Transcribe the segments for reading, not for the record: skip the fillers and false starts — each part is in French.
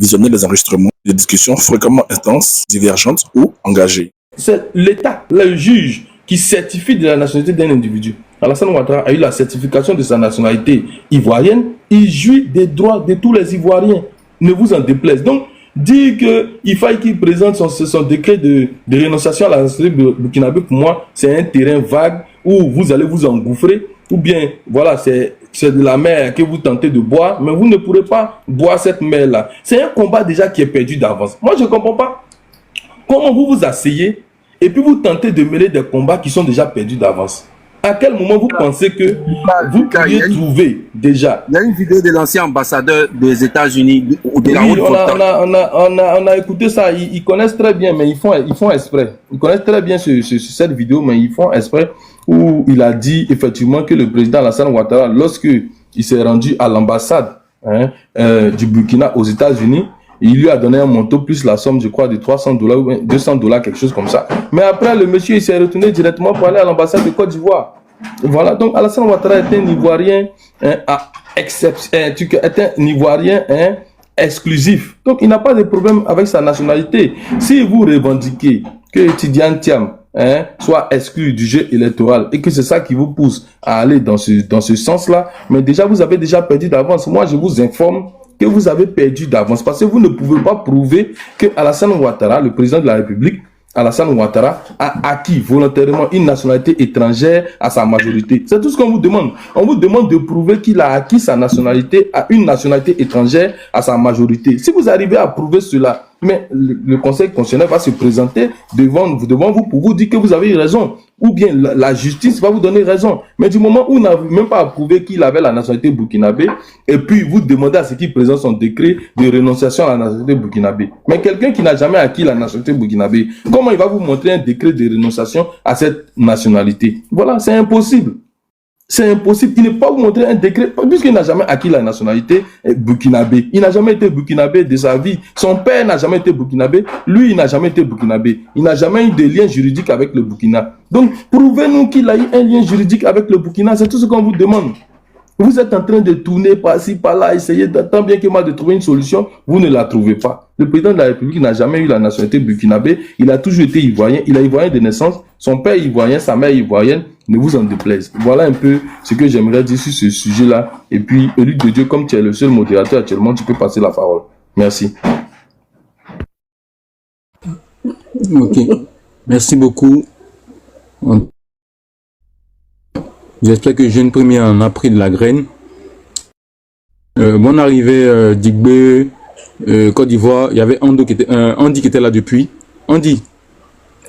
visionner les enregistrements des discussions fréquemment intenses, divergentes ou engagées. C'est l'État, le juge, qui certifie de la nationalité d'un individu. Alassane Ouattara a eu la certification de sa nationalité ivoirienne. Il jouit des droits de tous les Ivoiriens. Ne vous en déplaise. Donc, dire qu'il faille qu'il présente son décret de rénonciation à la nationalité burkinabé, pour moi, c'est un terrain vague où vous allez vous engouffrer. Ou bien, voilà, c'est de la mer que vous tentez de boire, mais vous ne pourrez pas boire cette mer-là. C'est un combat déjà qui est perdu d'avance. Moi, je ne comprends pas comment vous vous asseyez et puis vous tentez de mêler des combats qui sont déjà perdus d'avance. À quel moment vous pensez que vous pourriez trouver déjà? Il y a une vidéo de l'ancien ambassadeur des États-Unis ou de la Oui, on a écouté ça. Ils connaissent très bien, mais ils font exprès. Ils connaissent très bien cette vidéo, mais ils font exprès, où il a dit effectivement que le président Alassane Ouattara, lorsque il s'est rendu à l'ambassade du Burkina aux États-Unis, il lui a donné un montant plus la somme, je crois, de $300 ou $200, quelque chose comme ça. Mais après, le monsieur, il s'est retourné directement pour aller à l'ambassade de Côte d'Ivoire. Voilà, donc Alassane Ouattara est un Ivoirien exclusif. Donc, il n'a pas de problème avec sa nationalité. Si vous revendiquez que Tidiane Thiam soit exclu du jeu électoral et que c'est ça qui vous pousse à aller dans ce sens-là, mais déjà, vous avez déjà perdu d'avance. Moi, je vous informe que vous avez perdu d'avance parce que vous ne pouvez pas prouver que Alassane Ouattara, le président de la République, Alassane Ouattara, a acquis volontairement une nationalité étrangère à sa majorité. C'est tout ce qu'on vous demande. On vous demande de prouver qu'il a acquis sa nationalité à une nationalité étrangère à sa majorité. Si vous arrivez à prouver cela, mais le Conseil constitutionnel va se présenter devant vous pour vous dire que vous avez raison. Ou bien la justice va vous donner raison. Mais du moment où vous n'avez même pas prouvé qu'il avait la nationalité burkinabé, et puis vous demandez à ce qu'il présente son décret de renonciation à la nationalité burkinabé. Mais quelqu'un qui n'a jamais acquis la nationalité burkinabé, comment il va vous montrer un décret de renonciation à cette nationalité? Voilà, c'est impossible. C'est impossible. Il ne peut pas vous montrer un décret, puisqu'il n'a jamais acquis la nationalité burkinabé. Il n'a jamais été burkinabé de sa vie. Son père n'a jamais été burkinabé. Lui, il n'a jamais été burkinabé. Il n'a jamais eu de lien juridique avec le Burkina. Donc, prouvez-nous qu'il a eu un lien juridique avec le Burkina. C'est tout ce qu'on vous demande. Vous êtes en train de tourner par-ci, par-là, essayer tant bien que mal de trouver une solution. Vous ne la trouvez pas. Le président de la République n'a jamais eu la nationalité burkinabé. Il a toujours été ivoirien. Il est ivoirien de naissance. Son père est ivoirien, sa mère est ivoirienne. Ne vous en déplaise. Voilà un peu ce que j'aimerais dire sur ce sujet-là. Et puis, Luc de Dieu, comme tu es le seul modérateur actuellement, tu peux passer la parole. Merci. Ok. Merci beaucoup. J'espère que Jeune Premier en a pris de la graine. Bonne arrivée, Digbe, Côte d'Ivoire. Il y avait Andy qui était là depuis. Andy,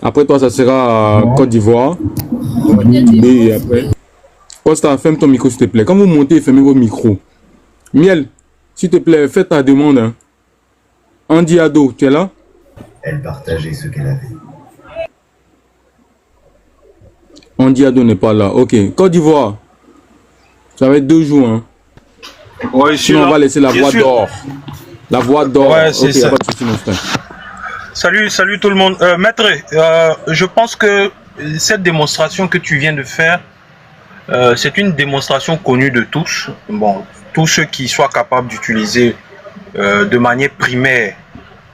après toi, ça sera Côte d'Ivoire. Et après. Costa, ferme ton micro, s'il te plaît. Quand vous montez, fermez vos micros. Miel, s'il te plaît, fais ta demande. Hein. Andy Ado, tu es là? Elle partageait ce qu'elle avait. Andy Ado n'est pas là. Ok. Côte d'Ivoire. Ça va être 2 jours. Hein. Ouais, sinon, on va laisser la voix d'or. La voix d'or. Ouais, c'est ça. Pas de souci, mon frère. Salut tout le monde. Maître, je pense que cette démonstration que tu viens de faire, c'est une démonstration connue de tous. Bon, tous ceux qui soient capables d'utiliser de manière primaire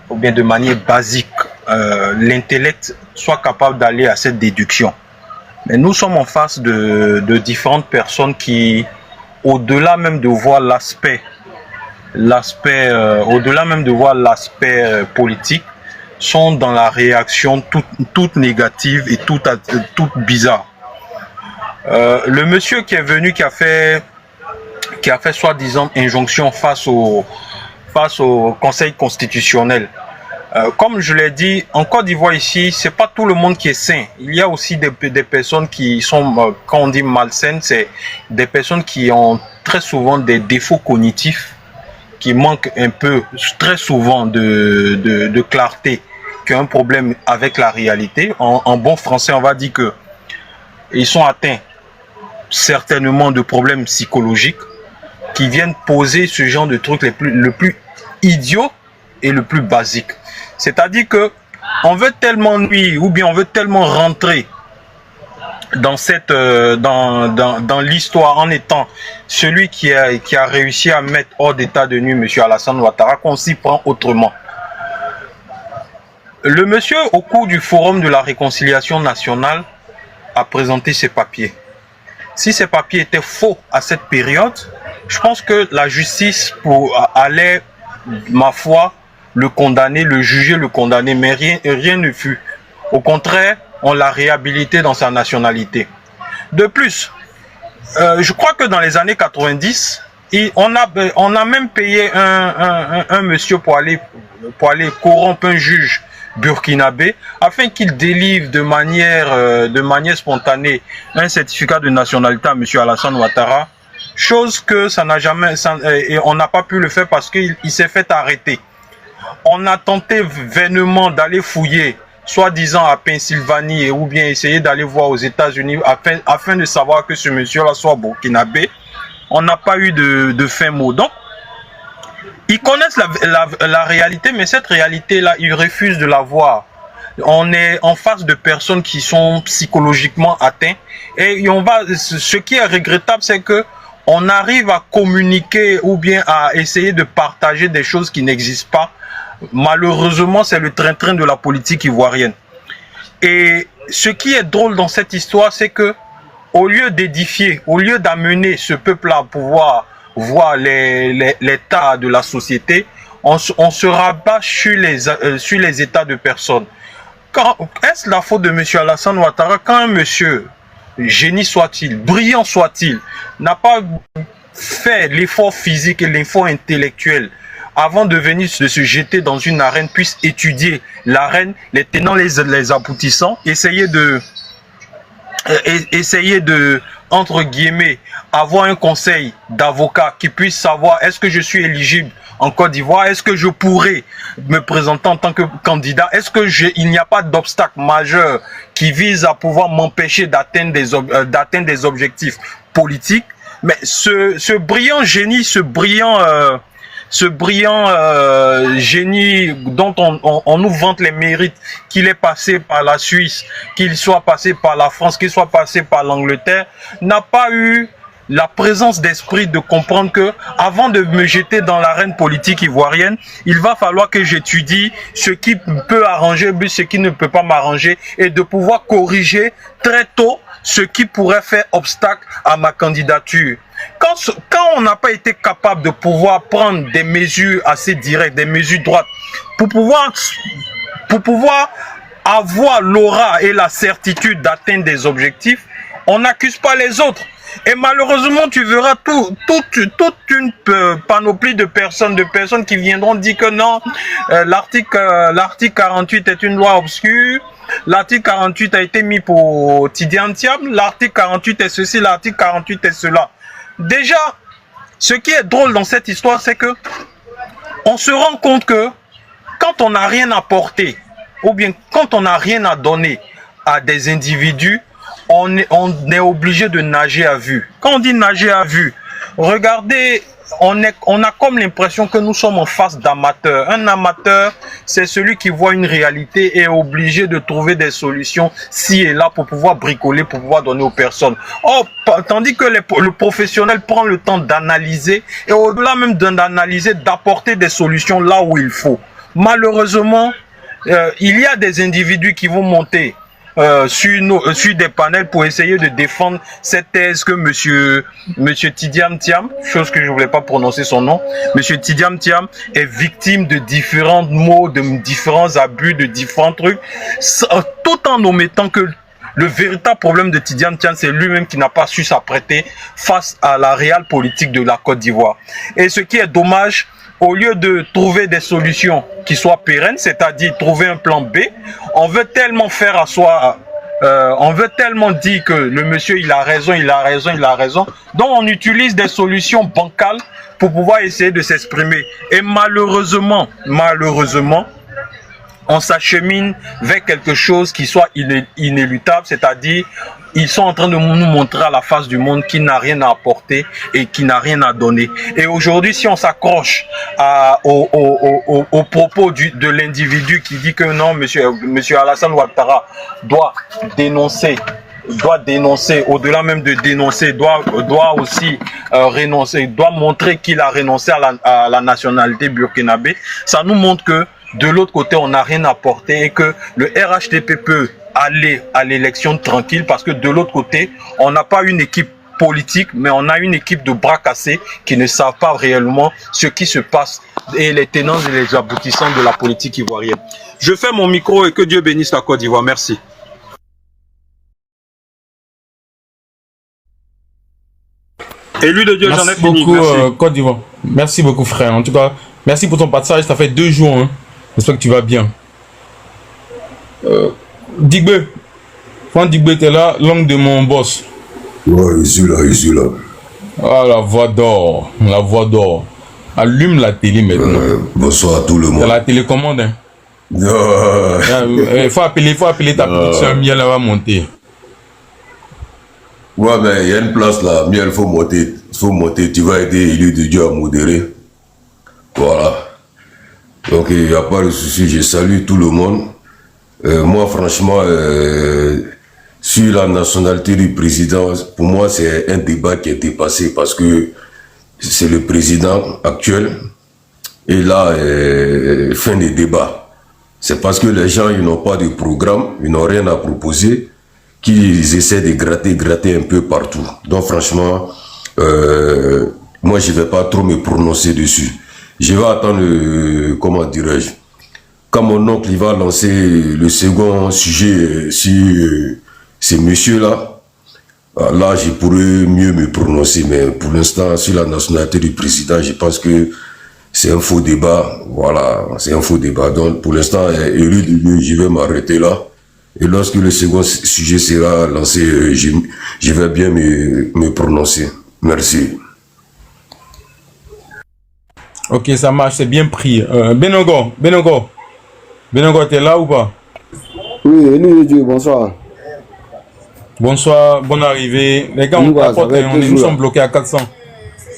ou bien de manière basique l'intellect, soient capables d'aller à cette déduction. Mais nous sommes en face de différentes personnes qui, au-delà même de voir au-delà même de voir l'aspect politique, sont dans la réaction toute négative et toute bizarre. Le monsieur qui est venu, qui a fait soi-disant injonction face au Conseil constitutionnel. Comme je l'ai dit, en Côte d'Ivoire ici, c'est pas tout le monde qui est sain. Il y a aussi des personnes qui sont, quand on dit malsaines, c'est des personnes qui ont très souvent des défauts cognitifs, qui manquent un peu, très souvent, de clarté, qui ont un problème avec la réalité. En bon français, on va dire que ils sont atteints certainement de problèmes psychologiques qui viennent poser ce genre de trucs le plus idiot et le plus basique. C'est-à-dire que on veut tellement nuire ou bien on veut tellement rentrer dans l'histoire en étant celui qui a réussi à mettre hors d'état de nuit M. Alassane Ouattara, qu'on s'y prend autrement. Le monsieur, au cours du forum de la réconciliation nationale, a présenté ses papiers. Si ces papiers étaient faux à cette période, je pense que la justice allait, ma foi, le condamner, le juger, le condamner, mais rien ne fut. Au contraire, on l'a réhabilité dans sa nationalité. De plus, je crois que dans les années 90, on a même payé un monsieur pour aller corrompre un juge burkinabé afin qu'il délivre de manière spontanée un certificat de nationalité à M. Alassane Ouattara, chose que et on n'a pas pu le faire parce qu'il s'est fait arrêter. On a tenté vainement d'aller fouiller, soi-disant à Pennsylvanie, ou bien essayer d'aller voir aux États-Unis afin de savoir que ce monsieur-là soit burkinabé. On n'a pas eu de fin mot. Donc, ils connaissent la réalité, mais cette réalité-là, ils refusent de la voir. On est en face de personnes qui sont psychologiquement atteintes. Et ce qui est regrettable, c'est que on arrive à communiquer ou bien à essayer de partager des choses qui n'existent pas. Malheureusement, c'est le train-train de la politique ivoirienne. Et ce qui est drôle dans cette histoire, c'est que au lieu d'édifier, au lieu d'amener ce peuple-là à pouvoir voir l'état de la société, on se rabat sur les états de personnes. Est-ce la faute de M. Alassane Ouattara quand un monsieur, génie soit-il, brillant soit-il, n'a pas fait l'effort physique et l'effort intellectuel avant de venir de se jeter dans une arène, puisse étudier l'arène, les tenants, les aboutissants, essayer de, entre guillemets, avoir un conseil d'avocat qui puisse savoir est-ce que je suis éligible en Côte d'Ivoire, est-ce que je pourrais me présenter en tant que candidat, est-ce que il n'y a pas d'obstacle majeur qui vise à pouvoir m'empêcher d'atteindre des objectifs politiques. Mais ce brillant génie, ce brillant génie dont on nous vante les mérites, qu'il est passé par la Suisse, qu'il soit passé par la France, qu'il soit passé par l'Angleterre, n'a pas eu la présence d'esprit de comprendre que avant de me jeter dans l'arène politique ivoirienne, il va falloir que j'étudie ce qui peut arranger, ce qui ne peut pas m'arranger, et de pouvoir corriger très tôt ce qui pourrait faire obstacle à ma candidature. Quand on n'a pas été capable de pouvoir prendre des mesures assez directes, des mesures droites, pour pouvoir avoir l'aura et la certitude d'atteindre des objectifs, on n'accuse pas les autres. Et malheureusement, tu verras toute une panoplie de personnes qui viendront dire que non, l'article 48 est une loi obscure, l'article 48 a été mis pour Tidiane Thiam, l'article 48 est ceci, l'article 48 est cela. Déjà, ce qui est drôle dans cette histoire, c'est que on se rend compte que quand on n'a rien à porter, ou bien quand on n'a rien à donner à des individus, on est obligé de nager à vue. Quand on dit nager à vue, regardez, on a comme l'impression que nous sommes en face d'amateurs. Un amateur, c'est celui qui voit une réalité et est obligé de trouver des solutions ci et là pour pouvoir bricoler, pour pouvoir donner aux personnes. Oh, tandis que le professionnel prend le temps d'analyser et au-delà même d'analyser, d'apporter des solutions là où il faut. Malheureusement, il y a des individus qui vont monter sur des panels pour essayer de défendre cette thèse que monsieur Tidiane Thiam, chose que je voulais pas prononcer son nom, monsieur Tidiane Thiam est victime de différents maux, de différents abus, de différents trucs, tout en omettant que le véritable problème de Tidiane Thiam, c'est lui-même qui n'a pas su s'apprêter face à la réelle politique de la Côte d'Ivoire. Et ce qui est dommage, au lieu de trouver des solutions qui soient pérennes, c'est-à-dire trouver un plan B, on veut tellement faire asseoir, on veut tellement dire que le monsieur il a raison, donc on utilise des solutions bancales pour pouvoir essayer de s'exprimer. Et malheureusement, on s'achemine vers quelque chose qui soit inéluctable, c'est-à-dire ils sont en train de nous montrer à la face du monde qui n'a rien à apporter et qui n'a rien à donner. Et aujourd'hui, si on s'accroche au propos de l'individu qui dit que non, monsieur Alassane Ouattara doit dénoncer doit dénoncer, au-delà même de dénoncer, doit aussi renoncer, doit montrer qu'il a renoncé à la nationalité burkinabé. Ça nous montre que de l'autre côté, on n'a rien apporté et que le RHDP peut aller à l'élection tranquille parce que de l'autre côté, on n'a pas une équipe politique, mais on a une équipe de bras cassés qui ne savent pas réellement ce qui se passe et les tenants et les aboutissants de la politique ivoirienne. Je fais mon micro et que Dieu bénisse la Côte d'Ivoire. Merci. Élu de Dieu, j'en ai fini. Beaucoup, merci. Côte d'Ivoire. Merci beaucoup, frère. En tout cas, merci pour ton passage. Ça fait 2 jours. Hein. J'espère que tu vas bien. Digbe. Quand Digbe t'es là, l'oncle de mon boss. Ouais, je suis là. Ah, la voix d'or. La voix d'or. Allume la télé maintenant. Bonsoir à tout le monde. T'as la télécommande, hein. Il faut appeler ta petite soeur Miel, elle va monter. Ouais, mais il y a une place là. Miel, faut monter. Tu vas aider élu de Dieu à modérer. Voilà. Donc, il n'y a pas de souci. Je salue tout le monde. Moi, franchement, sur la nationalité du président, pour moi, c'est un débat qui a été passé parce que c'est le président actuel. Et là, fin des débats. C'est parce que les gens, ils n'ont pas de programme, ils n'ont rien à proposer, qu'ils essaient de gratter un peu partout. Donc, franchement, moi, je ne vais pas trop me prononcer dessus. Je vais attendre, comment dirais-je, quand mon oncle il va lancer le second sujet sur ces messieurs-là, là, je pourrais mieux me prononcer. Mais pour l'instant, sur la nationalité du président, je pense que c'est un faux débat. Voilà, c'est un faux débat. Donc, pour l'instant, élu, je vais m'arrêter là. Et lorsque le second sujet sera lancé, je vais bien me prononcer. Merci. Ok, ça marche, c'est bien pris. Benogo, t'es là ou pas? Oui, élu de Dieu, bonsoir. Bonsoir, bonne arrivée. Les gars, on tapote, nous sommes bloqués à 400.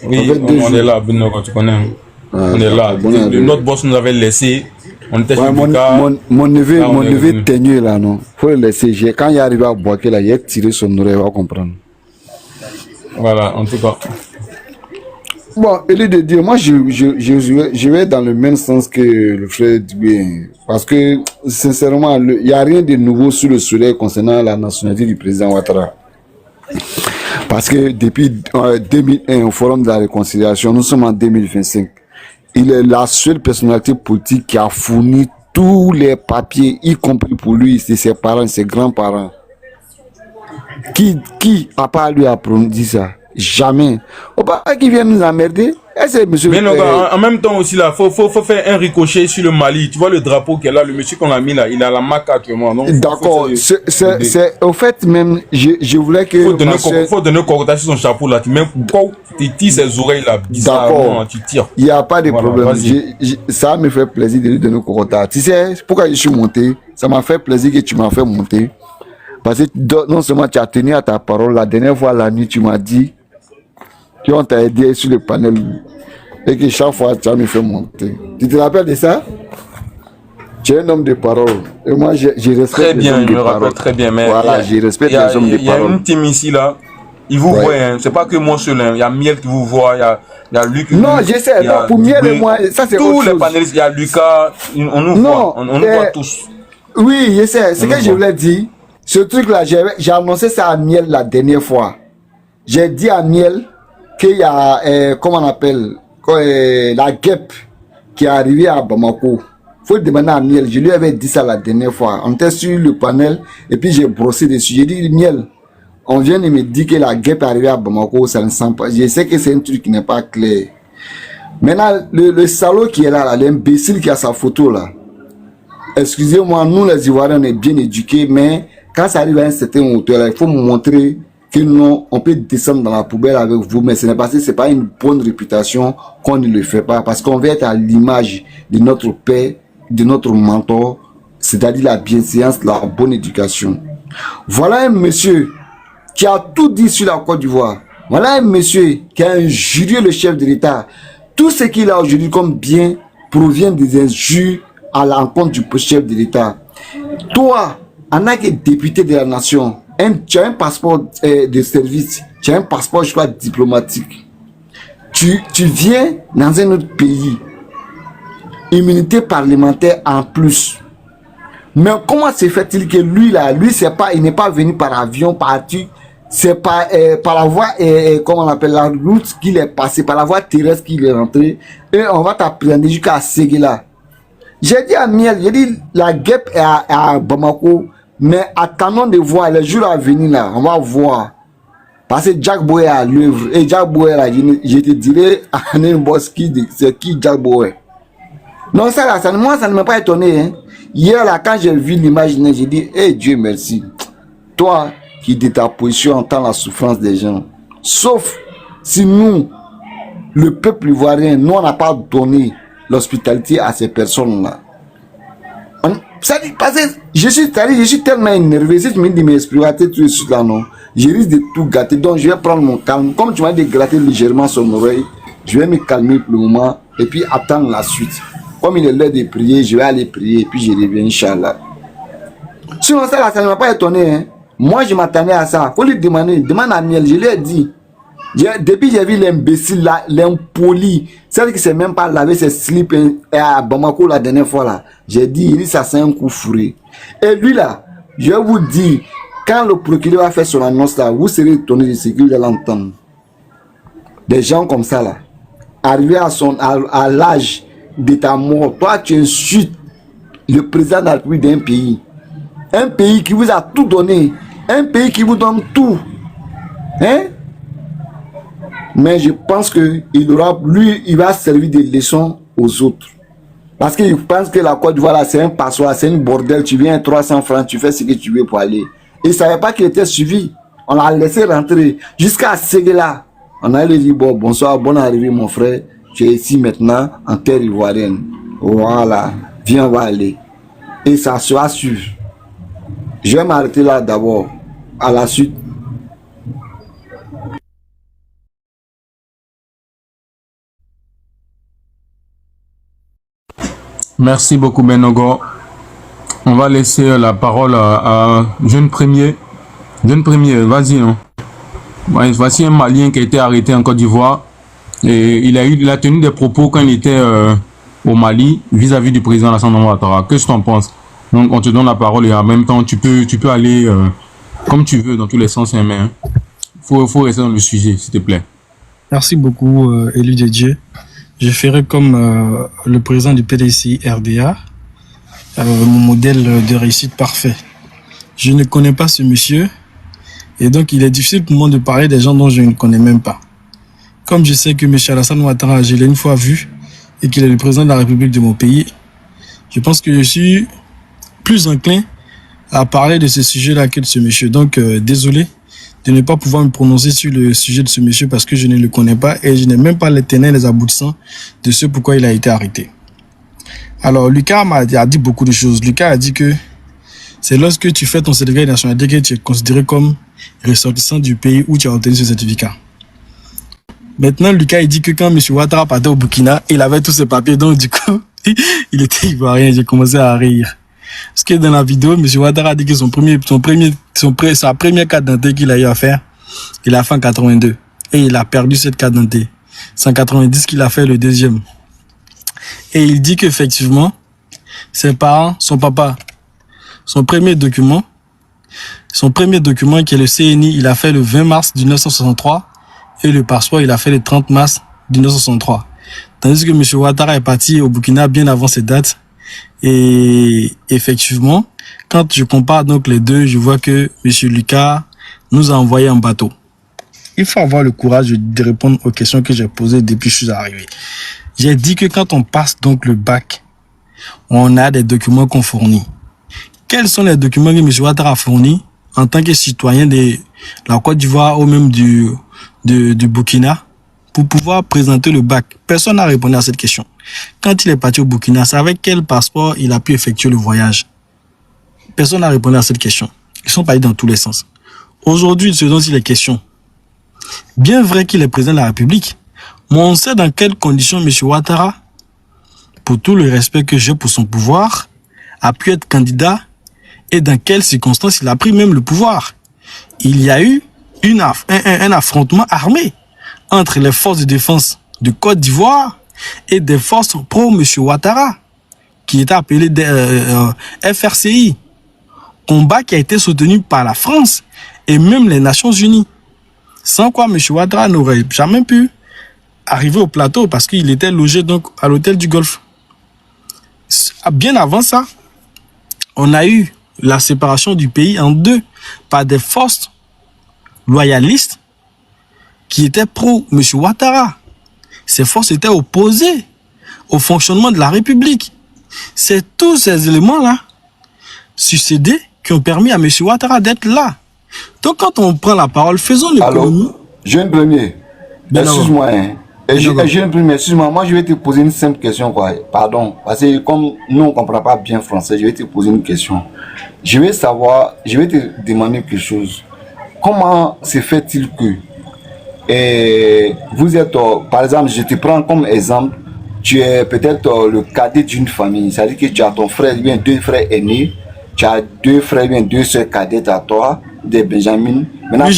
Oui, on est là, Benogo, tu connais. On est là. Notre boss nous avait laissé. On était sur mon neveu teigneux là, non. Faut le laisser. Quand il est arrivé à Boaké là, il a tiré son oreille, on va comprendre. Voilà, en tout cas. Bon, élu de Dieu, moi je vais dans le même sens que le frère Dubé. Parce que, sincèrement, il n'y a rien de nouveau sur le soleil concernant la nationalité du président Ouattara. Parce que depuis 2001, au Forum de la Réconciliation, nous sommes en 2025. Il est la seule personnalité politique qui a fourni tous les papiers, y compris pour lui, ses parents, ses grands-parents. Qui a pas lui à dit ça? Jamais. Au pas qui vient nous emmerder. Mais non, en même temps aussi là, faut faire un ricochet sur le Mali. Tu vois le drapeau qu'elle a, le monsieur qu'on a mis là, il a la marque actuellement. D'accord. C'est au fait même, je voulais que. Faut donner Kokota sur son chapeau là. Tu mets tu tires ses oreilles là. D'accord. Tu tires. Il n'y a pas de problème. Ça me fait plaisir de lui donner Kokota. Tu sais pourquoi je suis monté? Ça m'a fait plaisir que tu m'as fait monter. Parce que non seulement tu as tenu à ta parole, la dernière fois la nuit tu m'as dit qu'on t'a aidé sur le panel et que chaque fois tu as me fait monter. Tu te rappelles de ça? Tu es un homme de parole. Et moi je respecte très bien, je me rappelle très bien. Mais voilà, je respecte les hommes de parole. Il y a une team ici là, ils vous voient, hein. C'est pas que moi seul, hein. Il y a Miel qui vous voit, il y a Luc. Non, j'essaie. Pour Miel et moi, ça c'est tous les panélistes, il y a Lucas, on nous voit, on nous voit tous. Oui, j'essaie. Ce que je voulais dire, ce truc là, j'ai annoncé ça à Miel la dernière fois. J'ai dit à Miel qu'il y a, comment on appelle, la guêpe qui est arrivée à Bamako. Faut demander à Miel. Je lui avais dit ça la dernière fois. On était sur le panel et puis j'ai brossé dessus. J'ai dit, Miel, on vient de me dire que la guêpe est arrivée à Bamako, ça ne sent pas. Je sais que c'est un truc qui n'est pas clair. Maintenant, le salaud qui est là, l'imbécile qui a sa photo là. Excusez-moi, nous les Ivoiriens, on est bien éduqués, mais quand ça arrive à un certain hauteur, il faut me montrer que non, on peut descendre dans la poubelle avec vous, mais ce n'est pas, c'est pas une bonne réputation qu'on ne le fait pas, parce qu'on veut être à l'image de notre père, de notre mentor, c'est-à-dire la bienséance, la bonne éducation. Voilà un monsieur qui a tout dit sur la Côte d'Ivoire. Voilà un monsieur qui a injurié le chef de l'État. Tout ce qu'il a aujourd'hui comme bien provient des injures à l'encontre du chef de l'État. Toi, en tant que député de la nation, tu as un passeport de service, tu as un passeport, je crois, diplomatique. Tu viens dans un autre pays, immunité parlementaire en plus. Mais comment se fait-il que lui là, il n'est pas venu par avion, c'est par la voie, comment on appelle, la route qu'il est passé, par la voie terrestre qu'il est rentré, et on va t'apprendre jusqu'à Séguéla. J'ai dit à Miel, j'ai dit la guêpe est à Bamako, mais attendons de voir les jours à venir là, on va voir. Parce que Jack Boy a l'œuvre, et Jack Boy là, je te dirais, c'est qui Jack Boy? Non, ça là, moi ça ne m'a pas étonné. Hein. Hier là, quand j'ai vu l'image, j'ai dit, hey, Dieu merci. Toi qui de ta position entends la souffrance des gens. Sauf si nous, le peuple ivoirien, nous on n'a pas donné l'hospitalité à ces personnes-là. Parce que je suis tellement énervé, si tu me dis m'exprimer tout de suite là, non, je risque de tout gâter, donc je vais prendre mon calme. Comme tu m'as dit de gratter légèrement son oreille, je vais me calmer pour le moment et puis attendre la suite. Comme il est l'heure de prier, je vais aller prier et puis je reviens, Inch'Allah. Sinon ça là, ça ne m'a pas étonné. Hein. Moi je m'attendais à ça. Faut lui demander, demande à Miel, je lui ai dit. Depuis j'ai vu l'imbécile là, l'impoli, celle qui s'est même pas lavé ses slips à Bamako la dernière fois là. J'ai dit, il dit ça c'est un coup fourré. Et lui là, je vais vous dire, quand le procureur va faire son annonce là, vous serez étonné de ce qu'il va l'entendre. Des gens comme ça là, arrivés à l'âge de ta mort, toi tu insultes le président de la République d'un pays. Un pays qui vous a tout donné, un pays qui vous donne tout. Hein? Mais je pense que il va servir de leçon aux autres. Parce qu'il pense que la Côte d'Ivoire là, c'est un passoire, c'est un bordel. Tu viens 300 francs, tu fais ce que tu veux pour aller. Il ne savait pas qu'il était suivi. On l'a laissé rentrer jusqu'à Séguéla. On a lui dit, bon, bonsoir, bonne arrivée mon frère. Tu es ici maintenant en terre ivoirienne. Voilà, viens, on va aller. Et ça sera suivi. Je vais m'arrêter là d'abord. À la suite. Merci beaucoup Benogo. On va laisser la parole à Jeune Premier. Jeune Premier, vas-y. Hein. Voici un Malien qui a été arrêté en Côte d'Ivoire. Et il a tenu des propos quand il était au Mali vis-à-vis du président Alassane Ouattara. Qu'est-ce que tu en penses? Donc on te donne la parole et en même temps tu peux aller comme tu veux dans tous les sens. Hein. Faut rester dans le sujet, s'il te plaît. Merci beaucoup, élu de Dieu. Je ferai comme le président du PDCI RDA, mon modèle de réussite parfait. Je ne connais pas ce monsieur et donc il est difficile pour moi de parler des gens dont je ne connais même pas. Comme je sais que M. Alassane Ouattara, je l'ai une fois vu et qu'il est le président de la République de mon pays, je pense que je suis plus enclin à parler de ce sujet-là que de ce monsieur. Donc, désolé de ne pas pouvoir me prononcer sur le sujet de ce monsieur parce que je ne le connais pas et je n'ai même pas les tenants et les aboutissants de ce pourquoi il a été arrêté. Alors, Lucas a dit beaucoup de choses. Lucas a dit que c'est lorsque tu fais ton certificat de nationalité que tu es considéré comme ressortissant du pays où tu as obtenu ce certificat. Maintenant, Lucas, il dit que quand M. Ouattara partait au Burkina, il avait tous ses papiers, donc du coup, il était ivoirien. J'ai commencé à rire. Parce que dans la vidéo, M. Ouattara a dit que sa première carte d'identité qu'il a eu à faire, il a fait en 82. Et il a perdu cette carte d'identité. C'est en 90 qu'il a fait le deuxième. Et il dit qu'effectivement, ses parents, son papa, son premier document qui est le CNI, il a fait le 20 mars 1963 et le passeport, il a fait le 30 mars 1963. Tandis que M. Ouattara est parti au Burkina bien avant ces dates. Et effectivement, quand je compare donc les deux, je vois que M. Lucas nous a envoyé un bateau. Il faut avoir le courage de répondre aux questions que j'ai posées depuis que je suis arrivé. J'ai dit que quand on passe donc le bac, on a des documents qu'on fournit. Quels sont les documents que M. Ouattara a fournis en tant que citoyen de la Côte d'Ivoire ou même du Burkina pour pouvoir présenter le bac? Personne n'a répondu à cette question. Quand il est parti au Burkina, c'est avec quel passeport il a pu effectuer le voyage? Personne n'a répondu à cette question. Ils sont partis dans tous les sens. Aujourd'hui, ce dont il est question. Bien vrai qu'il est président de la République, mais on sait dans quelles conditions M. Ouattara, pour tout le respect que j'ai pour son pouvoir, a pu être candidat et dans quelles circonstances il a pris même le pouvoir. il y a eu un affrontement armé entre les forces de défense de Côte d'Ivoire et des forces pro M. Ouattara, qui étaient appelées FRCI. Combat qui a été soutenu par la France et même les Nations Unies. Sans quoi M. Ouattara n'aurait jamais pu arriver au plateau parce qu'il était logé donc à l'hôtel du Golfe. Bien avant ça, on a eu la séparation du pays en deux par des forces loyalistes qui étaient pro M. Ouattara. Ces forces étaient opposées au fonctionnement de la République. C'est tous ces éléments-là succédés qui ont permis à M. Ouattara d'être là. Donc quand on prend la parole, faisons l'économie. Alors, jeune premier, excuse-moi, hein. Jeune premier, excuse-moi, moi je vais te poser une simple question, quoi. Pardon, parce que comme nous on ne comprend pas bien français, je vais te poser une question. Je vais te demander quelque chose. Comment se fait-il que vous êtes, par exemple, je te prends comme exemple, tu es peut-être le cadet d'une famille, c'est-à-dire que tu as ton frère, bien deux frères aînés, tu as deux frères, bien deux soeurs cadettes à toi, des Benjamin. Maintenant, Oui,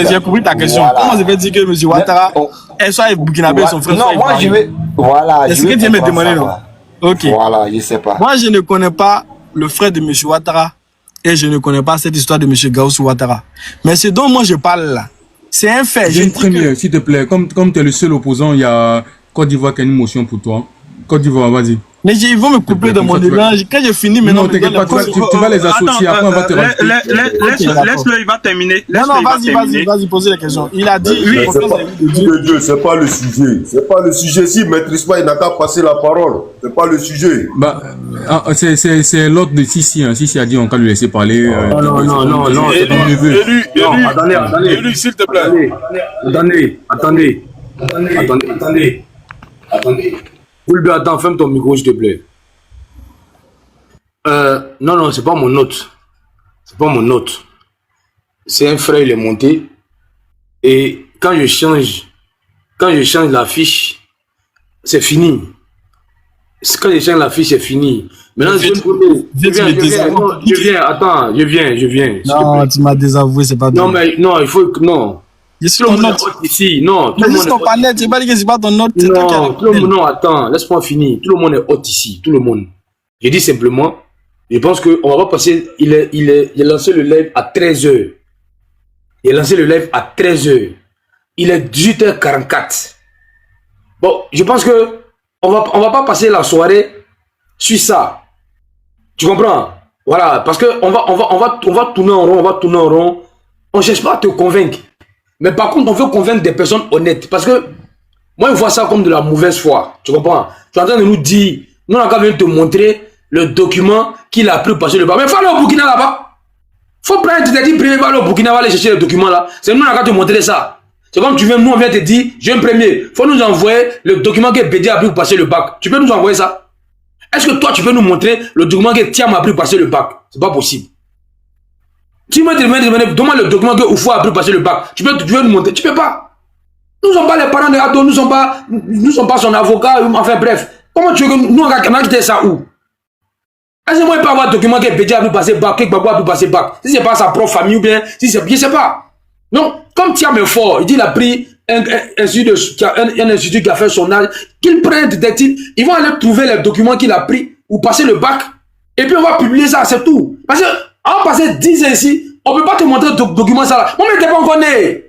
j'ai compris ta question. Voilà. Comment ça veut dire que M. Ouattara est soit burkinabé, son frère, non, moi je vais, voilà. Est-ce que tu me demander, non? Ok. Voilà, je sais pas. Moi, je ne connais pas le frère de M. Ouattara et je ne connais pas cette histoire de M. Gaussou Ouattara. Mais ce dont moi je parle là, c'est un fait. J'ai une première, s'il te plaît. Comme tu es le seul opposant, il y a Côte d'Ivoire qui a une motion pour toi. Côte d'Ivoire, vas-y. Mais ils vont me couper dans mon élan. Quand je finis maintenant, non, t'inquiète pas, tu vas les associer. Après, on va te laisse-le, il va terminer. Non, vas-y, posez la question. Il a dit. Oui, c'est pas le sujet. C'est pas le sujet. S'il ne maîtrise pas, il n'a qu'à passer la parole. C'est pas le sujet. Bah, c'est l'ordre de Sissi. Sissi a dit on va lui laisser parler. Non. Élu, s'il te plaît. Attendez. Boulbe, attends, ferme ton micro, s'il te plaît. Non, c'est pas mon hôte. C'est un frère, il est monté. Et quand je change la fiche, c'est fini. Quand je change la fiche, c'est fini. Maintenant, je viens. Non, tu m'as désavoué, c'est pas bien. Non, il faut que, non. Je suis ton note ici, non. Mais juste ton panel, tu n'as pas dit que c'est pas ton note. Non, attends, laisse-moi finir. Tout le monde est hôte ici, tout le monde. Je dis simplement, je pense qu'on va pas passer, il a lancé le live à 13h. Il est 18h44. Bon, je pense que on va pas passer la soirée sur ça. Tu comprends? Voilà, parce que on va tourner en rond, on cherche pas à te convaincre. Mais par contre, on veut convaincre des personnes honnêtes. Parce que moi, je vois ça comme de la mauvaise foi. Tu comprends? Tu es en train de nous dire, nous, on a quand même te montrer le document qu'il a pris passer le bas. Mais il faut aller au Burkina là-bas. Il faut prendre un détective privé, aller au Burkina, aller chercher le document là. C'est nous, on a qu'à te montrer ça. C'est comme tu viens, nous, on vient te dire, j'ai un premier. Il faut nous envoyer le document que Bédi a pris pour passer le bac. Tu peux nous envoyer ça? Est-ce que toi, tu peux nous montrer le document que Thiam a pris pour passer le bac? C'est pas possible. Tu me demandes, demande le document que Oufou a pris pour passer le bac. Tu veux nous montrer? Tu peux pas. Nous ne sommes pas les parents de Ado, nous ne sommes pas son avocat, enfin bref. Comment tu veux que nous, on a quitté ça où? Est-ce que moi, il peut avoir un document que Bédi a pris passer bac, que Babou a pris passer bac? Si c'est pas sa propre famille ou bien, si c'est, je sais pas. Non, comme Thiam est fort, il dit qu'il a pris un institut qui a fait son âge, qu'il prenne des titres, ils vont aller trouver les documents qu'il a pris ou passer le bac, et puis on va publier ça, c'est tout. Parce que, on va passer 10 ans ici, on ne peut pas te montrer le document ça là. Moi, mais tu n'es pas encore né.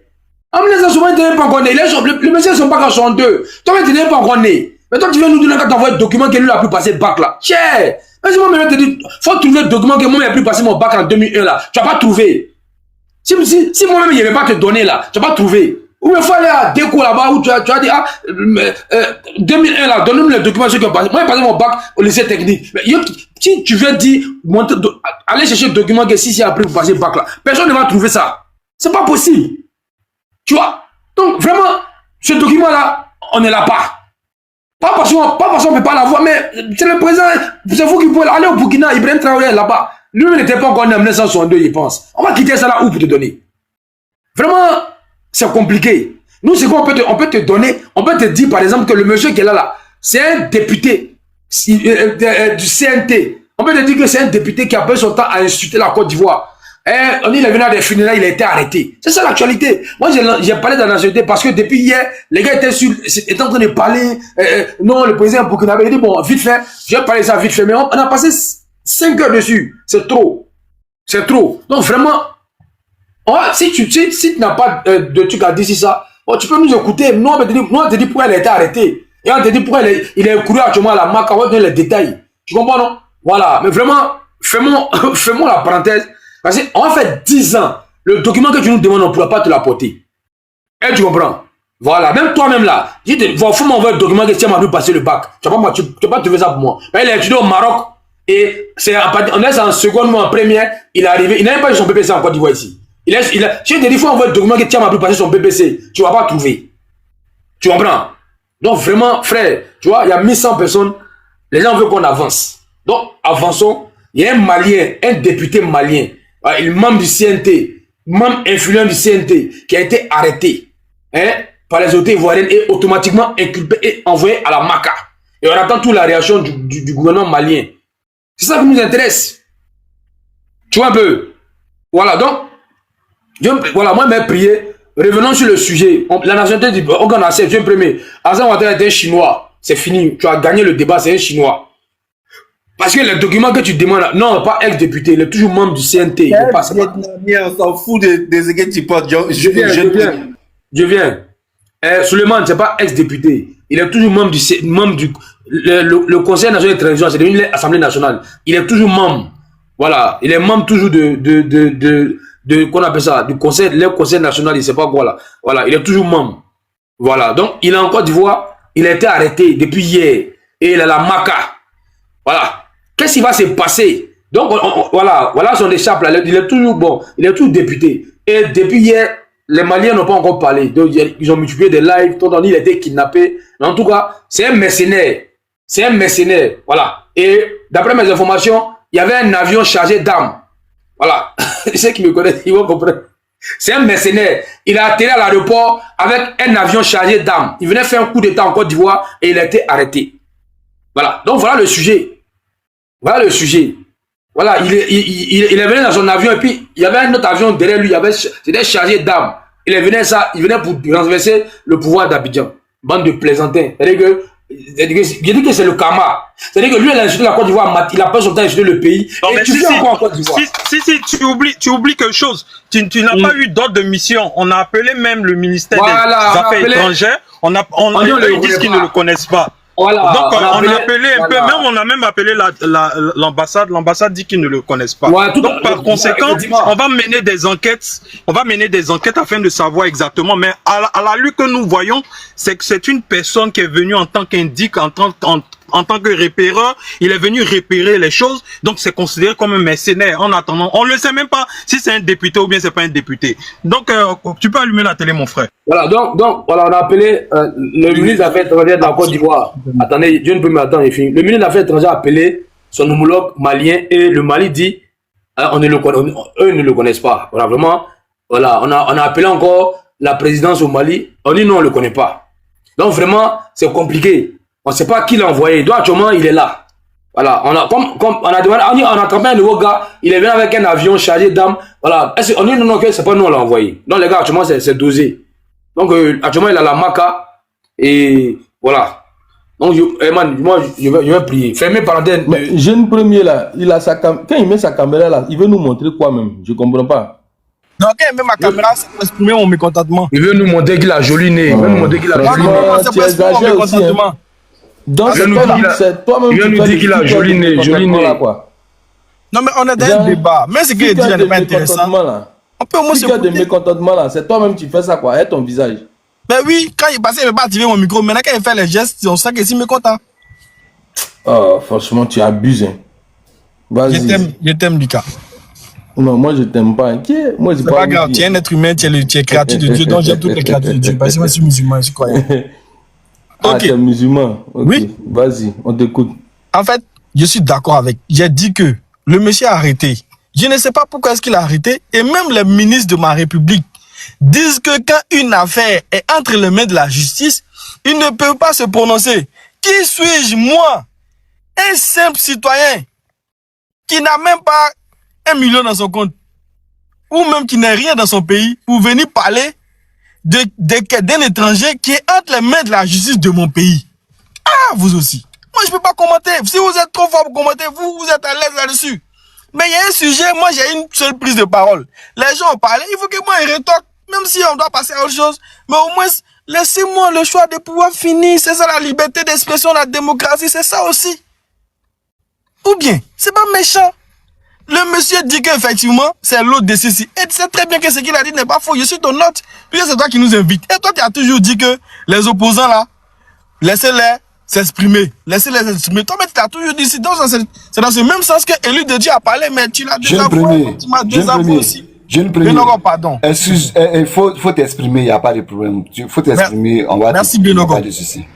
On me les souvent, tu n'es pas encore né. Les messieurs ne sont pas en 2. Toi, tu n'es pas encore né. Mais toi, tu viens nous donner quand tu envoies le document que lui a pu passer le bac là. Tiens, mais moi, je te dis, faut trouver le document que moi, j'ai pu passer mon bac en 2001 là. Tu vas pas trouver. Si moi-même, je ne vais pas te donner là, tu vas pas trouver. Ou il faut aller à Déco là-bas où tu as dit, 2001 là, donne-nous les documents ceux qui ont passé. Moi, j'ai passé mon bac au lycée technique. Mais si tu veux dire, aller chercher le document que si a pris pour passer le bac là, personne ne va trouver ça. C'est pas possible. Tu vois? Donc, vraiment, ce document là, on ne l'a pas. Pas parce qu'on ne peut pas l'avoir, mais c'est le président, c'est vous qui pouvez aller au Burkina, Ibrahim Traoré là-bas. Lui, il n'était pas encore né en 1962, il pense. On va quitter ça là où pour te donner? Vraiment, c'est compliqué. Nous, c'est quoi on peut te donner, on peut te dire par exemple que le monsieur qui est là, c'est un député du CNT. On peut te dire que c'est un député qui a passé son temps à insulter la Côte d'Ivoire. On dit qu'il est venu à des funérailles, il a été arrêté. C'est ça l'actualité. Moi, j'ai parlé de la nationalité parce que depuis hier, les gars étaient en train de parler. Non, le président burkinabé, il dit, bon, vite fait, je vais parler de ça vite fait. Mais on a passé 5 heures dessus. C'est trop. C'est trop. Donc, vraiment, si tu n'as pas de truc à dire sur ça, bon, tu peux nous écouter. Nous, on te dit pourquoi il a été arrêté. Et on te dit pourquoi il est couru actuellement à la MAC. On va donner les détails. Tu comprends, non? Voilà. Mais vraiment, fais-moi la parenthèse. Parce qu'on fait 10 ans. Le document que tu nous demandes, on ne pourra pas te l'apporter. Et tu comprends? Voilà. Même toi-même là. Faut m'envoyer le document que tu m'as vu passer le bac. Tu vas pas trouver ça pour moi. Mais il a étudié au Maroc. Et on laisse en seconde ou en première. Il est arrivé. Il n'a même pas eu son BBC en Côte d'Ivoire ici. Je te dis, il faut envoyer le document que tu m'as vu passer son BBC. Tu ne vas pas trouver. Tu comprends? Donc vraiment, frère, tu vois, il y a 1100 personnes. Les gens veulent qu'on avance. Donc, avançons. Il y a un Malien, un député malien, il membre du CNT, membre influent du CNT, qui a été arrêté par les autorités ivoiriennes et automatiquement inculpé et envoyé à la MACA. Et on attend toute la réaction du gouvernement malien. C'est ça qui nous intéresse. Tu vois un peu? Voilà, donc, voilà, moi, je vais prier. Revenons sur le sujet. La nationalité du Ogan Assef, je vais premier. Azan Ouattara est un Chinois. C'est fini. Tu as gagné le débat, c'est un Chinois. Parce que les documents que tu demandes, non, pas ex-député, il est toujours membre du CNT. On s'en fout des équipes qui portent. Je viens. Suleiman, c'est pas ex-député. Il est toujours membre du le Conseil national de transition, c'est devenu l'Assemblée nationale. Il est toujours membre. Voilà. Il est membre toujours qu'on appelle ça, du Conseil, le Conseil national, il sait pas quoi là. Voilà. Il est toujours membre. Voilà. Donc, il est en Côte d'Ivoire. Il a été arrêté depuis hier. Et il a la MACA. Voilà. Qu'est-ce qui va se passer? Donc, voilà son échappe là. Il est toujours bon. Il est toujours député. Et depuis hier, les Maliens n'ont pas encore parlé. Donc, ils ont multiplié des lives. Tout il a été kidnappé. Mais en tout cas, c'est un mercenaire. C'est un mercenaire. Voilà. Et d'après mes informations, il y avait un avion chargé d'armes. Voilà. Ceux qui me connaissent, ils vont comprendre. C'est un mercenaire. Il a atterri à l'aéroport avec un avion chargé d'armes. Il venait faire un coup d'état en Côte d'Ivoire et il a été arrêté. Voilà. Donc, voilà le sujet. Voilà le sujet. Voilà, il est venu dans son avion et puis il y avait un autre avion derrière lui, c'était chargé d'armes. Il venait pour renverser le pouvoir d'Abidjan. Bande de plaisantins. Je dis que c'est le karma. C'est-à-dire que lui, il a insulté la Côte d'Ivoire, il a pas son temps insulté le pays. Non, et mais tu fais encore en Côte d'Ivoire. Si, tu oublies quelque chose. Tu n'as pas eu d'ordre de mission. On a appelé même le ministère des Affaires étrangères. Ils disent qu'ils ne le connaissent pas. Voilà, donc on a appelé un peu, même on a même appelé l'ambassade. L'ambassade dit qu'ils ne le connaissent pas. Ouais, donc par conséquent, on va mener des enquêtes afin de savoir exactement. Mais à la lutte que nous voyons, c'est que c'est une personne qui est venue en tant qu'indique, en tant que repéreur. Il est venu repérer les choses, donc c'est considéré comme un mercenaire. En attendant, on ne sait même pas si c'est un député ou bien c'est pas un député. Donc tu peux allumer la télé, mon frère. Voilà, donc voilà, on a appelé le ministre des Affaires étrangères de la Côte d'Ivoire. Attendez, je ne peux m'attendre, il finit. Le ministre des Affaires étrangères a appelé son homologue malien et le Mali dit eux ne le connaissent pas. Voilà, vraiment, voilà, on a appelé encore la présidence au Mali. On dit non, on ne le connaît pas. Donc vraiment, c'est compliqué. On ne sait pas qui l'a envoyé. Donc actuellement, il est là. Voilà, on a demandé, on a trompé un nouveau gars. Il est venu avec un avion chargé d'armes. Voilà, on dit non, c'est pas nous on l'a envoyé. Donc les gars, actuellement, c'est dosé. Donc actuellement, il a la MACA et voilà. Donc moi, je vais prier. Fermez parenthèse. Mais jeune premier là, quand il met sa caméra là, il veut nous montrer quoi même? Je comprends pas. Non, quand il met ma caméra, c'est pour exprimer mon mécontentement. Il veut nous montrer qu'il a joli nez. Il veut nous montrer qu'il a joli nez. C'est pour exprimer mon mécontentement. Donc c'est toi-même qui nous dit qu'il a joli nez, quoi. Non mais on est dans un débat. Mais ce qu'il dit n'est pas intéressant. On peut au moins se poser. Si tu as des mécontentements là, c'est toi-même qui fais ça quoi, avec ton visage. Ben oui, quand il passait, il ne veut pas activer mon micro. Maintenant, quand il fait les gestes, on sent qu'il est mécontent. Oh, franchement, tu abuses. Hein. Vas-y. Je t'aime, Lucas. Non, moi, je t'aime pas. Moi, c'est pas grave, tu es un être humain, tu es créature de Dieu, donc j'aime toutes les créatures de Dieu. Parce que moi, je suis musulman, je suis croyant. Ah, tu es musulman. Okay. Oui. Vas-y, on t'écoute. En fait, je suis d'accord avec. J'ai dit que le monsieur a arrêté. Je ne sais pas pourquoi est-ce qu'il a arrêté. Et même les ministres de ma République disent que quand une affaire est entre les mains de la justice, ils ne peuvent pas se prononcer. Qui suis-je, moi, un simple citoyen qui n'a même pas 1 million dans son compte? ou même qui n'est rien dans son pays, pour venir parler d'un étranger qui est entre les mains de la justice de mon pays. Ah, vous aussi. Moi, je peux pas commenter. Si vous êtes trop fort pour commenter, vous êtes à l'aise là-dessus. Mais il y a un sujet, moi, j'ai une seule prise de parole. Les gens ont parlé, il faut que moi, ils rétorquent, même si on doit passer à autre chose. Mais au moins, laissez-moi le choix de pouvoir finir. C'est ça la liberté d'expression, la démocratie, c'est ça aussi. Ou bien, c'est pas méchant. Le monsieur dit qu'effectivement, c'est l'autre de ceci. Et tu sais très bien que ce qu'il a dit n'est pas faux. Je suis ton hôte. Puisque c'est toi qui nous invites. Et toi, tu as toujours dit que les opposants là, laissez-les s'exprimer. Laissez-les s'exprimer. Toi, mais tu as toujours dit, c'est dans ce même sens que Élu de Dieu a parlé, mais tu l'as déjà vu. Tu m'as déjà vu aussi. Benogo, pardon. Excuse, il faut t'exprimer, il n'y a pas de problème. Il faut t'exprimer, on va. Merci Benogo.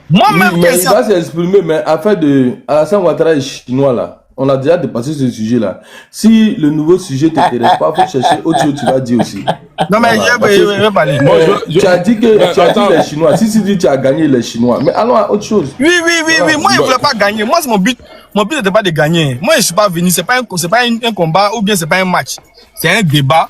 Moi-même, il va s'exprimer, mais afin de Alassane Ouattara est chinois là. On a déjà dépassé ce sujet-là. Si le nouveau sujet t'intéresse pas, il faut chercher autre chose, tu vas dire aussi. Non, mais je vais parler. Tu as dit que tu as dit les Chinois. Si tu as gagné les Chinois. Mais allons à autre chose. Oui. Moi, je ne voulais pas gagner. Moi, c'est mon but. Mon but n'était pas de gagner. Moi, je ne suis pas venu. Ce n'est pas un combat ou bien ce n'est pas un match. C'est un débat.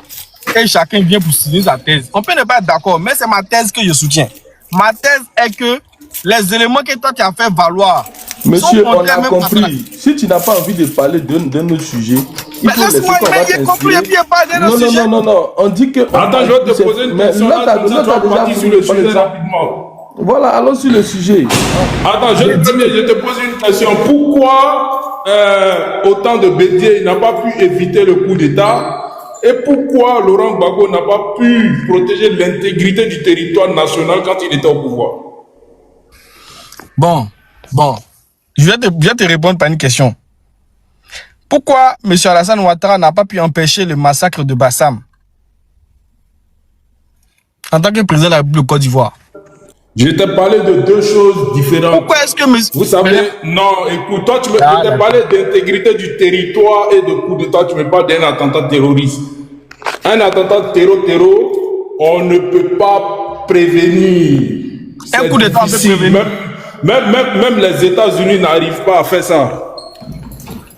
Et chacun vient pour signer sa thèse. On peut ne pas être d'accord, mais c'est ma thèse que je soutiens. Ma thèse est que les éléments que toi tu as fait valoir. Monsieur, on a compris. Si tu n'as pas envie de parler d'un autre sujet, il faut laisser qu'on va t'inspirer. Non. On dit que... Attends, je vais te poser une question. Sur le sujet rapidement. Voilà, allons sur le sujet. Attends, je te pose une question. Pourquoi au temps de Bédié, il n'a pas pu éviter le coup d'État? Et pourquoi Laurent Gbagbo n'a pas pu protéger l'intégrité du territoire national quand il était au pouvoir? Bon. Je vais te répondre par une question. Pourquoi M. Alassane Ouattara n'a pas pu empêcher le massacre de Bassam en tant que président de la République de Côte d'Ivoire? Je t'ai parlé de deux choses différentes. Pourquoi est-ce que... Vous savez, non, écoute, toi, je t'ai parlé d'intégrité du territoire et de coup d'État, tu me parles d'un attentat terroriste. Un attentat terror, on ne peut pas prévenir. Un coup d'État, on peut prévenir. Même les États-Unis n'arrivent pas à faire ça.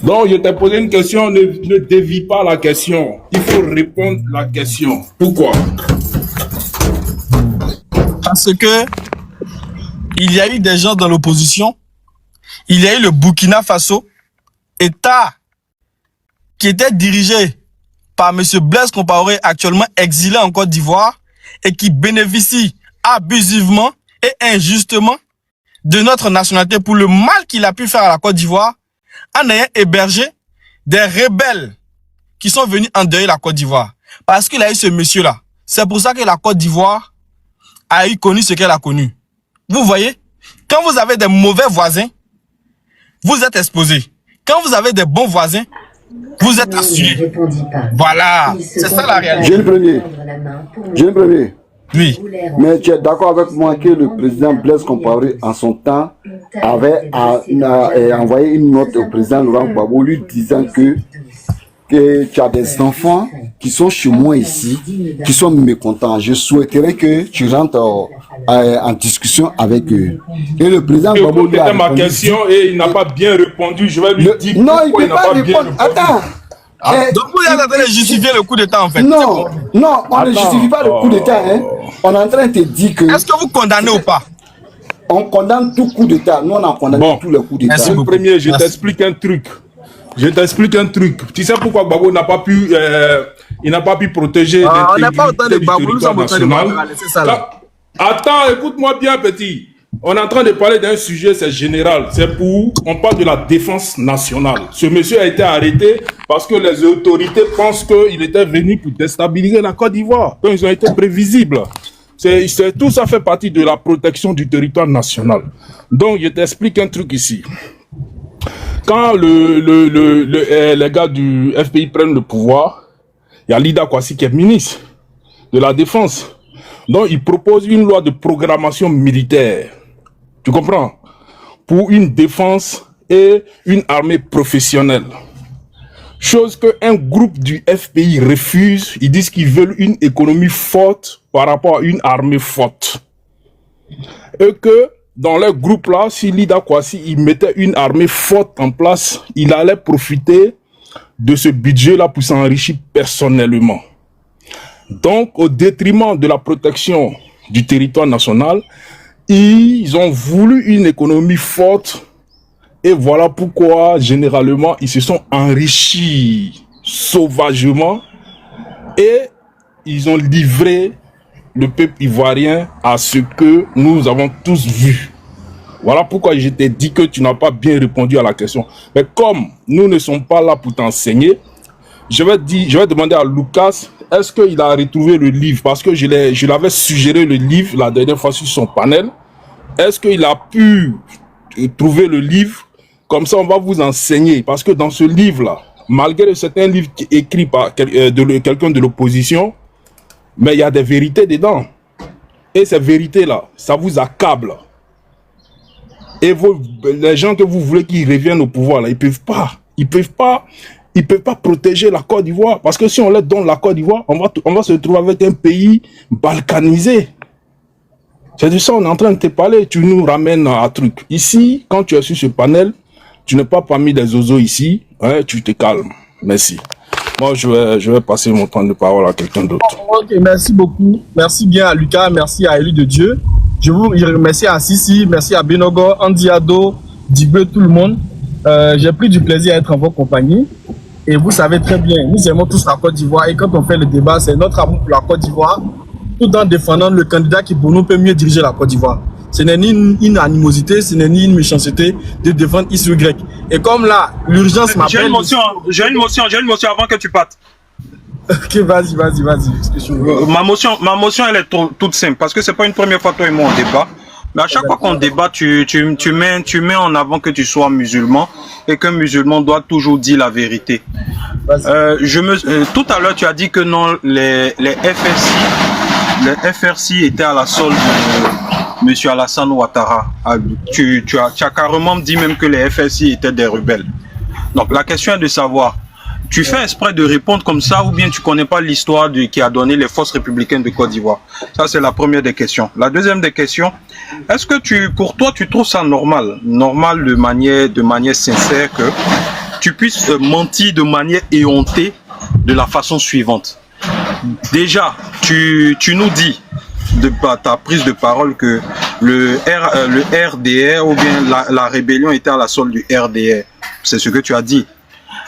Donc, je t'ai posé une question, ne dévie pas la question. Il faut répondre à la question. Pourquoi? Parce que il y a eu des gens dans l'opposition. Il y a eu le Burkina Faso, État qui était dirigé par M. Blaise Compaoré, actuellement exilé en Côte d'Ivoire, et qui bénéficie abusivement et injustement de notre nationalité pour le mal qu'il a pu faire à la Côte d'Ivoire en ayant hébergé des rebelles qui sont venus endeuiller la Côte d'Ivoire. Parce qu'il a eu ce monsieur-là. C'est pour ça que la Côte d'Ivoire a connu ce qu'elle a connu. Vous voyez, quand vous avez des mauvais voisins, vous êtes exposés. Quand vous avez des bons voisins, vous êtes assurés. Voilà, c'est ça la réalité. J'ai le premier. Oui. Mais tu es d'accord avec moi que le président Blaise Compaoré, en son temps, avait envoyé une note au président Laurent Gbagbo lui disant que tu as des enfants qui sont chez moi ici, qui sont mécontents. Je souhaiterais que tu rentres en discussion avec eux. Et le président Gbagbo lui a répondu, ma question et il n'a pas bien répondu. Je vais lui dire non, il ne peut pas répondre. Attends. Donc vous êtes en train de justifier le coup d'État en fait. Non, on ne justifie pas le coup d'État. On est en train de te dire que... Est-ce que vous condamnez ou pas? On condamne tout coup d'État. Nous, on a condamné tous les coups d'État. Le premier, je t'explique un truc. Tu sais pourquoi Gbagbo n'a pas pu, il n'a pas pu protéger l'intégrité du territoire national. Attends, écoute-moi bien, petit. On est en train de parler d'un sujet, c'est général. On parle de la défense nationale. Ce monsieur a été arrêté parce que les autorités pensent qu'il était venu pour déstabiliser la Côte d'Ivoire. Donc ils ont été prévisibles. Tout ça fait partie de la protection du territoire national. Donc je t'explique un truc ici. Quand les gars du FPI prennent le pouvoir, il y a Lida Kwasi qui est ministre de la Défense. Donc il propose une loi de programmation militaire. Tu comprends? Pour une défense et une armée professionnelle. Chose qu'un groupe du FPI refuse. Ils disent qu'ils veulent une économie forte par rapport à une armée forte. Et que dans leur groupe-là, si Lida Kwasi il mettait une armée forte en place, il allait profiter de ce budget-là pour s'enrichir personnellement. Donc, au détriment de la protection du territoire national, ils ont voulu une économie forte. Et voilà pourquoi, généralement, ils se sont enrichis sauvagement et ils ont livré le peuple ivoirien à ce que nous avons tous vu. Voilà pourquoi je t'ai dit que tu n'as pas bien répondu à la question. Mais comme nous ne sommes pas là pour t'enseigner, je vais demander à Lucas, est-ce qu'il a retrouvé le livre? Parce que je l'avais suggéré le livre la dernière fois sur son panel. Est-ce qu'il a pu trouver le livre? Comme ça, on va vous enseigner. Parce que dans ce livre-là, malgré certains livres écrits par quelqu'un de l'opposition, mais il y a des vérités dedans. Et ces vérités-là, ça vous accable. Et les gens que vous voulez qu'ils reviennent au pouvoir, là, ils peuvent pas protéger la Côte d'Ivoire. Parce que si on leur donne la Côte d'Ivoire, on va se retrouver avec un pays balkanisé. C'est de ça qu'on est en train de te parler. Tu nous ramènes à un truc. Ici, quand tu es sur ce panel, tu n'es pas parmi des oiseaux ici. Hein, tu te calmes. Merci. Moi, je vais passer mon temps de parole à quelqu'un d'autre. Ok, merci beaucoup. Merci bien à Lucas, merci à Élu de Dieu. Je vous remercie à Sissi, merci à Benogo, Andy Ado, Digbe, tout le monde. J'ai pris du plaisir à être en votre compagnie. Et vous savez très bien, nous aimons tous la Côte d'Ivoire. Et quand on fait le débat, c'est notre amour pour la Côte d'Ivoire, tout en défendant le candidat qui pour nous peut mieux diriger la Côte d'Ivoire. Ce n'est ni une animosité, ce n'est ni une méchanceté de défendre X ou Y. Et comme là, l'urgence m'appelle... J'ai une motion avant que tu partes. Ok, vas-y. Ma motion, elle est toute simple, parce que c'est pas une première fois toi et moi on débat. Mais à chaque fois qu'on débat, tu mets en avant que tu sois musulman et qu'un musulman doit toujours dire la vérité. Tout à l'heure, tu as dit que non, les FRC étaient à la solde de M. Alassane Ouattara. Tu as carrément dit même que les FRC étaient des rebelles. Donc la question est de savoir, tu fais exprès de répondre comme ça ou bien tu connais pas l'histoire qui a donné les forces républicaines de Côte d'Ivoire? Ça, c'est la première des questions. La deuxième des questions, est-ce que pour toi, tu trouves ça normal de manière sincère que tu puisses mentir de manière éhontée de la façon suivante? Déjà, tu nous dis de ta prise de parole que le RDR ou bien la rébellion était à la solde du RDR. C'est ce que tu as dit.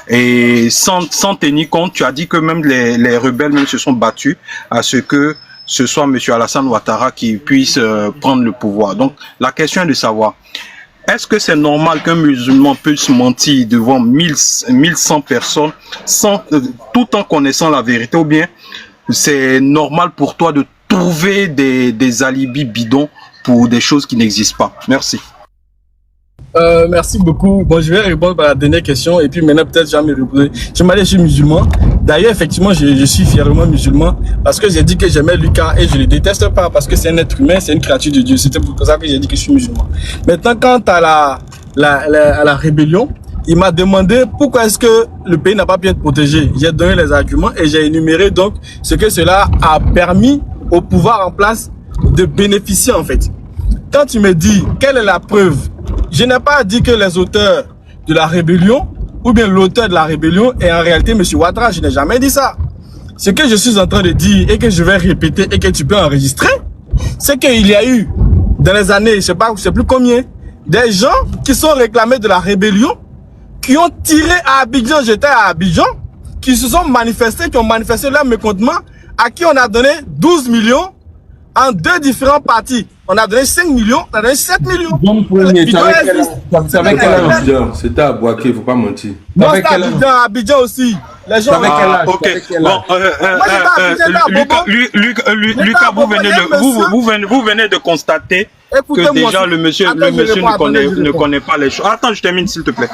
Et sans tenir compte, tu as dit que même les rebelles même se sont battus à ce que ce soit M. Alassane Ouattara qui puisse prendre le pouvoir. Donc la question est de savoir, est-ce que c'est normal qu'un musulman puisse mentir devant 1100 personnes tout en connaissant la vérité, ou bien c'est normal pour toi de trouver des alibis bidons pour des choses qui n'existent pas? Merci. Merci beaucoup. Bon, je vais répondre à la dernière question et puis maintenant peut-être je vais me reposer. Je m'allais, je suis musulman. D'ailleurs, effectivement, je suis fièrement musulman parce que j'ai dit que j'aimais Lucas et je le déteste pas parce que c'est un être humain, c'est une créature de Dieu. C'était pour ça que j'ai dit que je suis musulman. Maintenant, quant à la rébellion, il m'a demandé pourquoi est-ce que le pays n'a pas pu être protégé. J'ai donné les arguments et j'ai énuméré donc ce que cela a permis au pouvoir en place de bénéficier en fait. Quand tu me dis quelle est la preuve, je n'ai pas dit que les auteurs de la rébellion ou bien l'auteur de la rébellion est en réalité M. Ouattara. Je n'ai jamais dit ça. Ce que je suis en train de dire et que je vais répéter et que tu peux enregistrer, c'est qu'il y a eu dans les années, je sais plus combien, des gens qui sont réclamés de la rébellion, qui ont tiré à Abidjan, j'étais à Abidjan, qui se sont manifestés, qui ont manifesté leur mécontentement, à qui on a donné 12 millions en deux différents partis. On a donné 5 millions, on a donné 7 millions. C'était à Boaké, il ne faut pas mentir. Non, c'était à Abidjan aussi. Les gens ok. Bon, Lucas, vous venez de constater que déjà le monsieur ne connaît pas les choses. Attends, je termine s'il te plaît.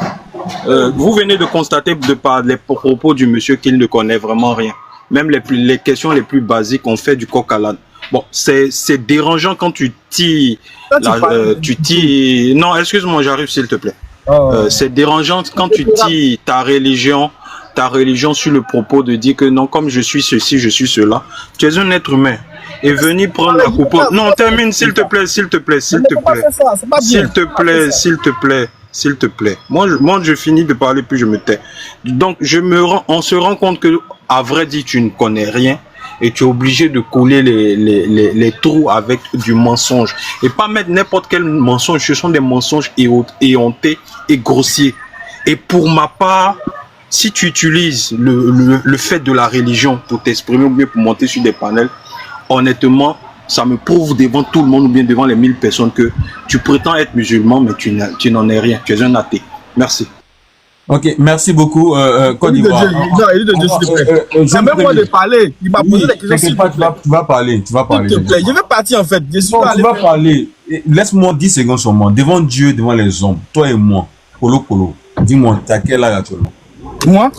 Vous venez de constater par les propos du monsieur qu'il ne connaît vraiment rien. Même les questions les plus basiques, on fait du coq à l'âne. Bon, c'est dérangeant quand tu tires. Non, excuse-moi, j'arrive s'il te plaît. C'est dérangeant quand tu tires ta religion sur le propos de dire que non, comme je suis ceci, je suis cela. Tu es un être humain. Et venir prendre la coupe. Non, termine s'il te plaît, s'il te plaît, s'il te plaît. S'il te plaît, s'il te plaît. S'il te plaît. Moi, je finis de parler, puis je me tais. Donc, on se rend compte que, à vrai dire, tu ne connais rien. et tu es obligé de coller les trous avec du mensonge. Et pas mettre n'importe quel mensonge, ce sont des mensonges éhontés et grossiers. Et pour ma part, si tu utilises le fait de la religion pour t'exprimer ou bien pour monter sur des panels, honnêtement, ça me prouve devant tout le monde ou bien devant les 1000 personnes que tu prétends être musulman, mais tu n'en es rien. Tu es un athée. Merci. Ok, merci beaucoup. Côte d'Ivoire. C'est même moi de parler. Il m'a posé des questions. Tu vas parler. Je vais partir en fait. Tu vas parler. Laisse-moi 10 secondes sur moi. Devant Dieu, devant les hommes, toi et moi, Polo, dis-moi, t'as quel âge actuellement? Moi?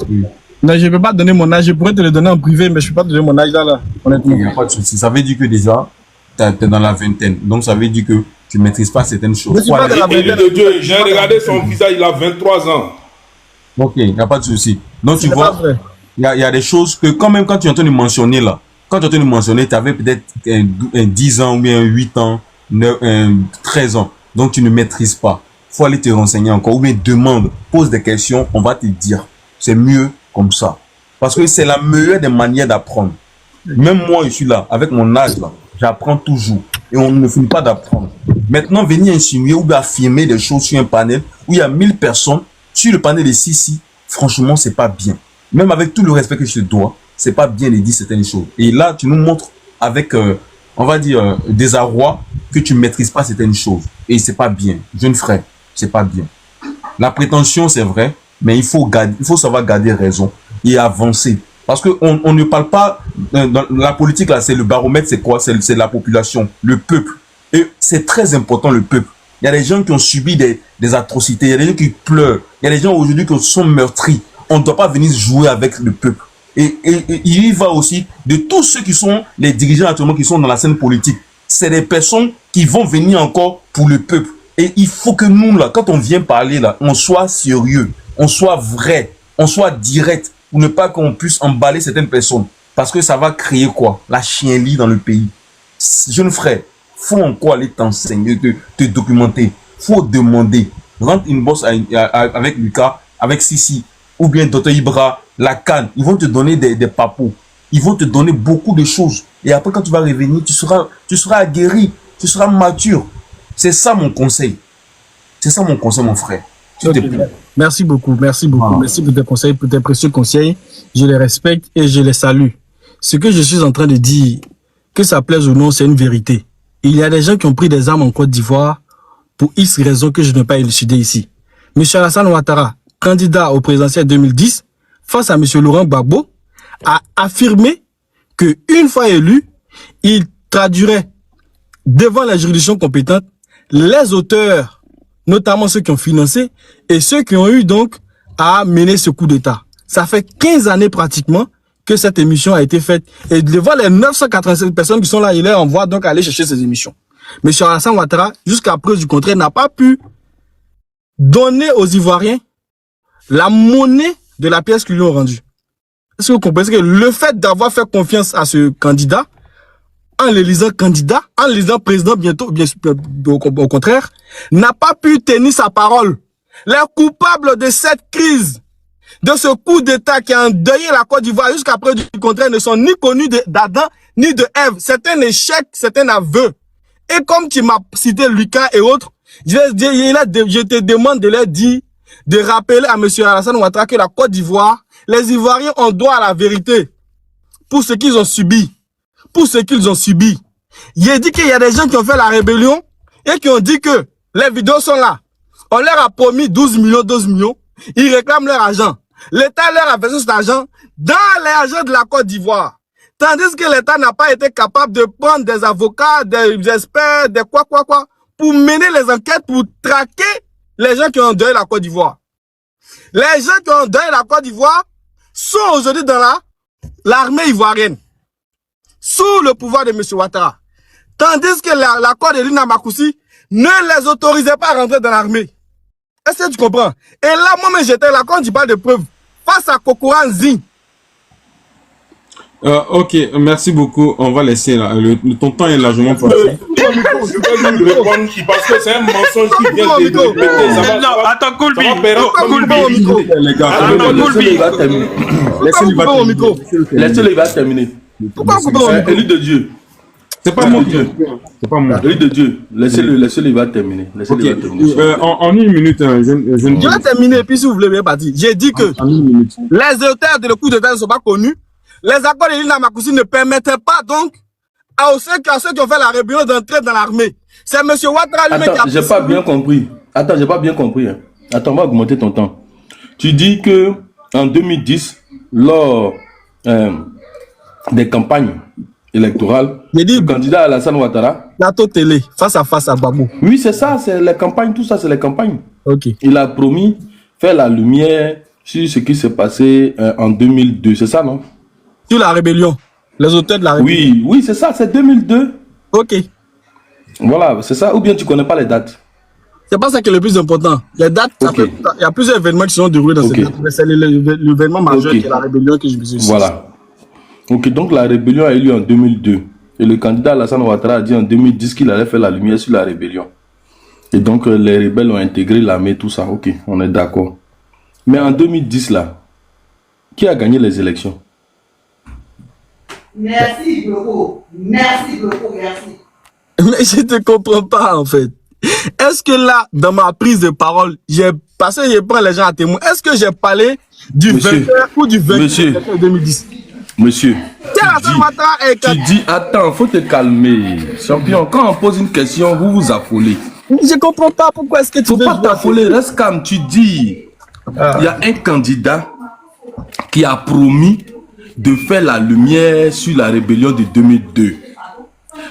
Oui. Non, je ne peux pas donner mon âge. Je pourrais te le donner en privé, mais je ne peux pas te donner mon âge là. Honnêtement. Il n'y a pas de souci. Ça veut dire que déjà, tu es dans la vingtaine. Donc, ça veut dire que tu ne maîtrises pas certaines choses. De Dieu, j'ai regardé son visage, il a 23 ans. Ok, il n'y a pas de souci. Donc, tu vois, il y a des choses que, quand même, quand tu es en train de mentionner là, tu avais peut-être 10 ans ou bien 8 ans, 13 ans. Donc, tu ne maîtrises pas. Il faut aller te renseigner encore. Ou bien demande, pose des questions, on va te dire. C'est mieux comme ça. Parce que c'est la meilleure des manières d'apprendre. Même moi, je suis là, avec mon âge là, j'apprends toujours. Et on ne finit pas d'apprendre. Maintenant, venir insinuer ou affirmer des choses sur un panel où il y a 1000 personnes, sur le panel de Sisi, franchement, c'est pas bien. Même avec tout le respect que je te dois, c'est pas bien de dire certaines choses. Et là, tu nous montres avec, on va dire, désarroi, que tu ne maîtrises pas certaines choses. Et c'est pas bien. Jeune frère, c'est pas bien. La prétention, c'est vrai, mais il faut savoir garder raison et avancer. Parce qu'on ne parle pas, dans la politique là, c'est le baromètre, c'est quoi? C'est la population, le peuple. Et c'est très important, le peuple. Il y a des gens qui ont subi des atrocités, il y a des gens qui pleurent, il y a des gens aujourd'hui qui sont meurtris. On ne doit pas venir jouer avec le peuple. Et il y va aussi de tous ceux qui sont les dirigeants actuellement qui sont dans la scène politique. C'est des personnes qui vont venir encore pour le peuple. Et il faut que nous, là, quand on vient parler, là, on soit sérieux, on soit vrai, on soit direct, pour ne pas qu'on puisse emballer certaines personnes. Parce que ça va créer quoi? La chienlit dans le pays. Jeune frère, faut encore aller t'enseigner, te documenter. Faut demander. Rentre une bosse avec Lucas, avec Sisi, ou bien Dr Ibra, la Cannes. Ils vont te donner des papos. Ils vont te donner beaucoup de choses. Et après, quand tu vas revenir, tu seras aguerri, tu seras mature. C'est ça mon conseil. C'est ça mon conseil, mon frère. Merci beaucoup. Merci pour tes conseils, pour tes précieux conseils. Je les respecte et je les salue. Ce que je suis en train de dire, que ça plaise ou non, c'est une vérité. Il y a des gens qui ont pris des armes en Côte d'Ivoire pour X raisons que je ne vais pas élucider ici. M. Alassane Ouattara, candidat au présidentiel 2010, face à M. Laurent Gbagbo, a affirmé que une fois élu, il traduirait devant la juridiction compétente les auteurs, notamment ceux qui ont financé et ceux qui ont eu donc à mener ce coup d'État. Ça fait 15 années pratiquement que cette émission a été faite. Et devant les 987 personnes qui sont là, il leur envoie donc aller chercher ces émissions. M. Alassane Ouattara, jusqu'à preuve du contraire, n'a pas pu donner aux Ivoiriens la monnaie de la pièce qu'ils lui ont rendue. Est-ce que vous comprenez que le fait d'avoir fait confiance à ce candidat, en l'élisant candidat, en l'élisant président bientôt, bien sûr, au contraire, n'a pas pu tenir sa parole. Les coupables de cette crise, de ce coup d'État qui a endeuillé la Côte d'Ivoire jusqu'à preuve du contraire ne sont ni connus d'Adam ni de Ève. C'est un échec, c'est un aveu. Et comme tu m'as cité Lucas et autres, je te demande de leur dire, de rappeler à M. Alassane Ouattara que la Côte d'Ivoire, les Ivoiriens ont droit à la vérité pour ce qu'ils ont subi. Pour ce qu'ils ont subi. Il a dit qu'il y a des gens qui ont fait la rébellion et qui ont dit que les vidéos sont là. On leur a promis 12 millions. Ils réclament leur argent. L'État leur a versé cet argent dans l'argent de la Côte d'Ivoire. Tandis que l'État n'a pas été capable de prendre des avocats, des experts, des quoi, pour mener les enquêtes, pour traquer les gens qui ont endeuillé la Côte d'Ivoire. Les gens qui ont endeuillé la Côte d'Ivoire sont aujourd'hui dans l'armée ivoirienne, sous le pouvoir de M. Ouattara. Tandis que l'accord de Lina Makoussi ne les autorisait pas à rentrer dans l'armée. Est-ce que tu comprends? Et là, moi-même, j'étais là quand tu parles de preuves face à Kokoran Zing. Ok, merci beaucoup. On va laisser là. Ton temps est largement passé. Je peux lui répondre parce que c'est un mensonge qui vient de répéter. Non, attends, Koulbi. Les gars, laissez-le, il va terminer. Laissez-le, il va terminer. Pourquoi vous coupez mon micro? Élu de Dieu. C'est pas moi qui ai coupé. C'est pas moi. Élu de Dieu. Laissez-le, il va terminer. Ok. En une minute, Je vais terminer, puis si vous voulez bien partir. J'ai dit que les auteurs de le coup d'État ne sont pas connus. Les accords de l'île Namakoussi ne permettaient pas donc à ceux qui ont fait la rébellion d'entrer dans l'armée. C'est M. Ouattara lui-même qui a... J'ai pas bien compris. Attends, j'ai pas bien compris. Hein. Attends, on va augmenter ton temps. Tu dis que en 2010, lors des campagnes électorales, le candidat Alassane Ouattara... Plateau télé, face à Babou. Oui, c'est ça, c'est les campagnes, tout ça, c'est les campagnes. Ok. Il a promis faire la lumière sur ce qui s'est passé en 2002, c'est ça, non? Sur la rébellion. Les auteurs de la rébellion. Oui, oui, c'est ça, c'est 2002. Ok. Voilà, c'est ça. Ou bien tu connais pas les dates? C'est pas ça qui est le plus important. Les dates, Okay. il y a plusieurs événements qui sont déroulés dans cette date. Mais c'est l'événement majeur qui est la rébellion que je me suis dit. Voilà. Ok, donc la rébellion a eu lieu en 2002. Et le candidat Alassane Ouattara a dit en 2010 qu'il allait faire la lumière sur la rébellion. Et donc les rebelles ont intégré l'armée, tout ça. Ok, on est d'accord. Mais en 2010, là, qui a gagné les élections? Merci beaucoup. Merci beaucoup, merci. Mais je ne comprends pas en fait. Est-ce que là, dans ma prise de parole, parce que je prends les gens à témoin, est-ce que j'ai parlé du 21 ou du 28 2010? Monsieur, tu dis, attends, faut te calmer. Champion, quand on pose une question, vous vous affolez. Je ne comprends pas pourquoi est-ce que tu veux pas t'affoler, reste calme. Tu dis, il y a un candidat qui a promis de faire la lumière sur la rébellion de 2002.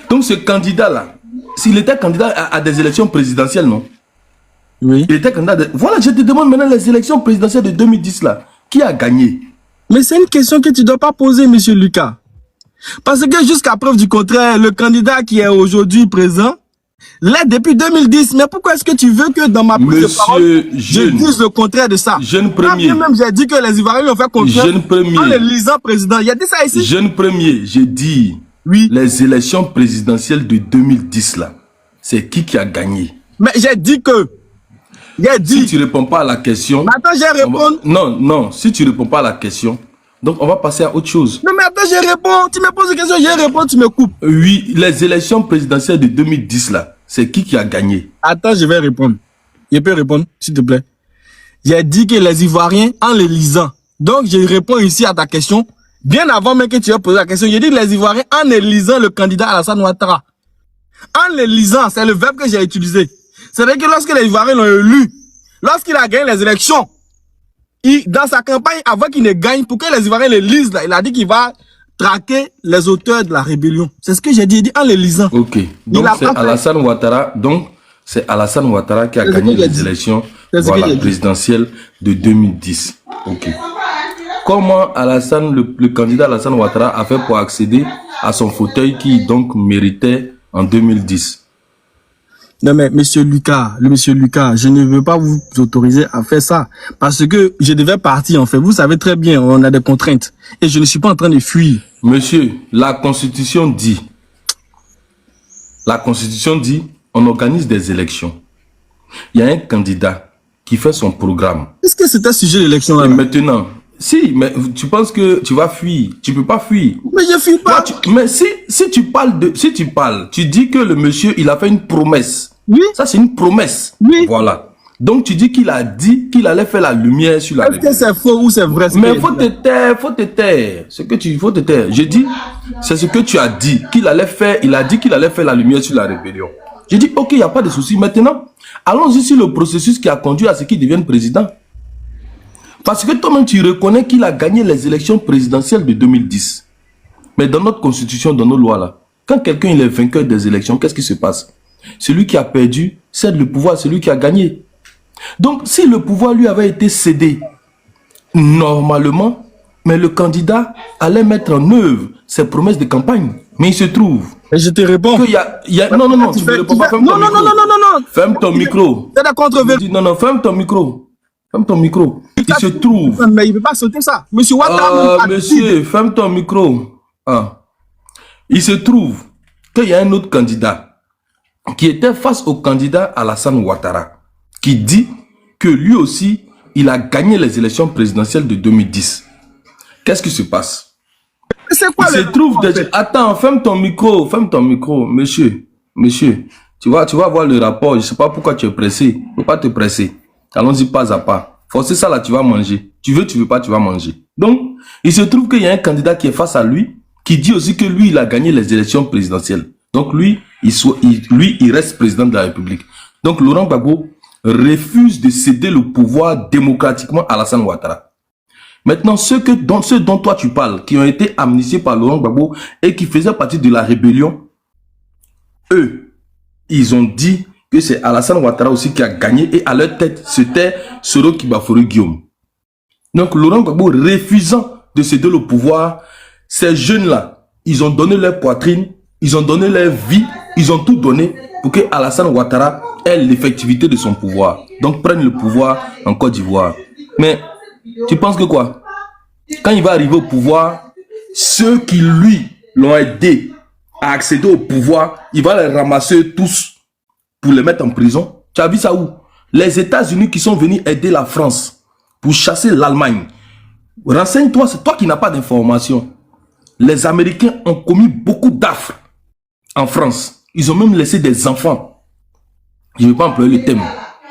Donc ce candidat-là, s'il était candidat à des élections présidentielles, non? Oui. Il était candidat Voilà, je te demande maintenant les élections présidentielles de 2010, là. Qui a gagné? Mais c'est une question que tu ne dois pas poser, monsieur Lucas. Parce que jusqu'à preuve du contraire, le candidat qui est aujourd'hui présent l'est depuis 2010. Mais pourquoi est-ce que tu veux que dans ma prise de parole, je dise le contraire de ça? Jeune premier. Moi-même, j'ai dit que les Ivoiriens ont fait contraire en les lisant président. Il y a dit ça ici. Jeune premier, j'ai dit, oui. Les élections présidentielles de 2010, là, c'est qui a gagné? Mais j'ai dit que... Si tu ne réponds pas à la question... Mais attends, je réponds. Non, si tu ne réponds pas à la question, donc on va passer à autre chose. Non mais attends, je réponds. Tu me poses une question, je réponds, tu me coupes. Oui, les élections présidentielles de 2010, là, c'est qui a gagné? Attends, je vais répondre. Je peux répondre, s'il te plaît. J'ai dit que les Ivoiriens, en les lisant. Donc, je réponds ici à ta question. Bien avant même que tu aies posé la question, j'ai dit les Ivoiriens, en élisant le candidat Alassane Ouattara. En les lisant, c'est le verbe que j'ai utilisé. C'est-à-dire que lorsque les Ivoiriens l'ont élu, lorsqu'il a gagné les élections, dans sa campagne, avant qu'il ne gagne, pour que les Ivoiriens les lisent, là, il a dit qu'il va traquer les auteurs de la rébellion. C'est ce que j'ai dit, il dit en les lisant. Ok. Donc c'est Alassane Ouattara, qui a gagné les élections présidentielles de 2010. Ok. Comment le candidat Alassane Ouattara a fait pour accéder à son fauteuil qui donc méritait en 2010? Non mais monsieur Lucas, je ne veux pas vous autoriser à faire ça parce que je devais partir en fait. Vous savez très bien, on a des contraintes et je ne suis pas en train de fuir. Monsieur, la Constitution dit, on organise des élections. Il y a un candidat qui fait son programme. Est-ce que c'est un sujet d'élection là? Et maintenant, si, mais tu penses que tu vas fuir, tu peux pas fuir. Mais je fuis pas. Mais si tu parles, tu dis que le monsieur, il a fait une promesse. Oui. Ça, c'est une promesse. Oui. Voilà. Donc, tu dis qu'il a dit qu'il allait faire la lumière sur la rébellion. Est-ce que c'est faux ou c'est vrai? Mais faut te taire. Faut te taire. Je dis, c'est ce que tu as dit, qu'il allait faire, il a dit qu'il allait faire la lumière sur la rébellion. Je dis, ok, il n'y a pas de souci. Maintenant, allons-y sur le processus qui a conduit à ce qu'il devienne président. Parce que toi-même, tu reconnais qu'il a gagné les élections présidentielles de 2010. Mais dans notre constitution, dans nos lois, là, quand quelqu'un est vainqueur des élections, qu'est-ce qui se passe? Celui qui a perdu cède le pouvoir, celui qui a gagné. Donc, si le pouvoir lui avait été cédé, normalement, mais le candidat allait mettre en œuvre ses promesses de campagne. Mais il se trouve... Et je te réponds. Non, tu ne réponds pas. Non. Ferme ton micro. C'est la contre-vérité. Non, ferme ton micro. Ferme ton micro. Il se trouve... Mais il ne peut pas sauter ça. Monsieur Ouattara... monsieur, ferme ton micro. Il se trouve qu'il y a un autre candidat qui était face au candidat Alassane Ouattara, qui dit que lui aussi, il a gagné les élections présidentielles de 2010. Qu'est-ce qui se passe? C'est quoi il se trouve déjà... Attends, ferme ton micro, monsieur. Tu vas voir le rapport, je ne sais pas pourquoi tu es pressé. Il ne faut pas te presser. Allons-y pas à pas. Forcer ça là, tu vas manger. Tu veux pas, tu vas manger. Donc, il se trouve qu'il y a un candidat qui est face à lui, qui dit aussi que lui, il a gagné les élections présidentielles. Donc lui, il reste président de la République. Donc Laurent Gbagbo refuse de céder le pouvoir démocratiquement à Alassane Ouattara. Maintenant, ceux dont toi tu parles, qui ont été amnistiés par Laurent Gbagbo et qui faisaient partie de la rébellion, eux, ils ont dit que c'est Alassane Ouattara aussi qui a gagné et à leur tête, c'était Soro Kibaforo Guillaume. Donc Laurent Gbagbo refusant de céder le pouvoir, ces jeunes-là, ils ont donné leur poitrine, ils ont donné leur vie, ils ont tout donné pour que Alassane Ouattara ait l'effectivité de son pouvoir. Donc prenne le pouvoir en Côte d'Ivoire. Mais tu penses que quoi? Quand il va arriver au pouvoir, ceux qui lui l'ont aidé à accéder au pouvoir, il va les ramasser tous pour les mettre en prison. Tu as vu ça où? Les États-Unis qui sont venus aider la France pour chasser l'Allemagne. Renseigne-toi, c'est toi qui n'as pas d'informations. Les Américains ont commis beaucoup d'affres en France. Ils ont même laissé des enfants. Je ne vais pas employer le thème.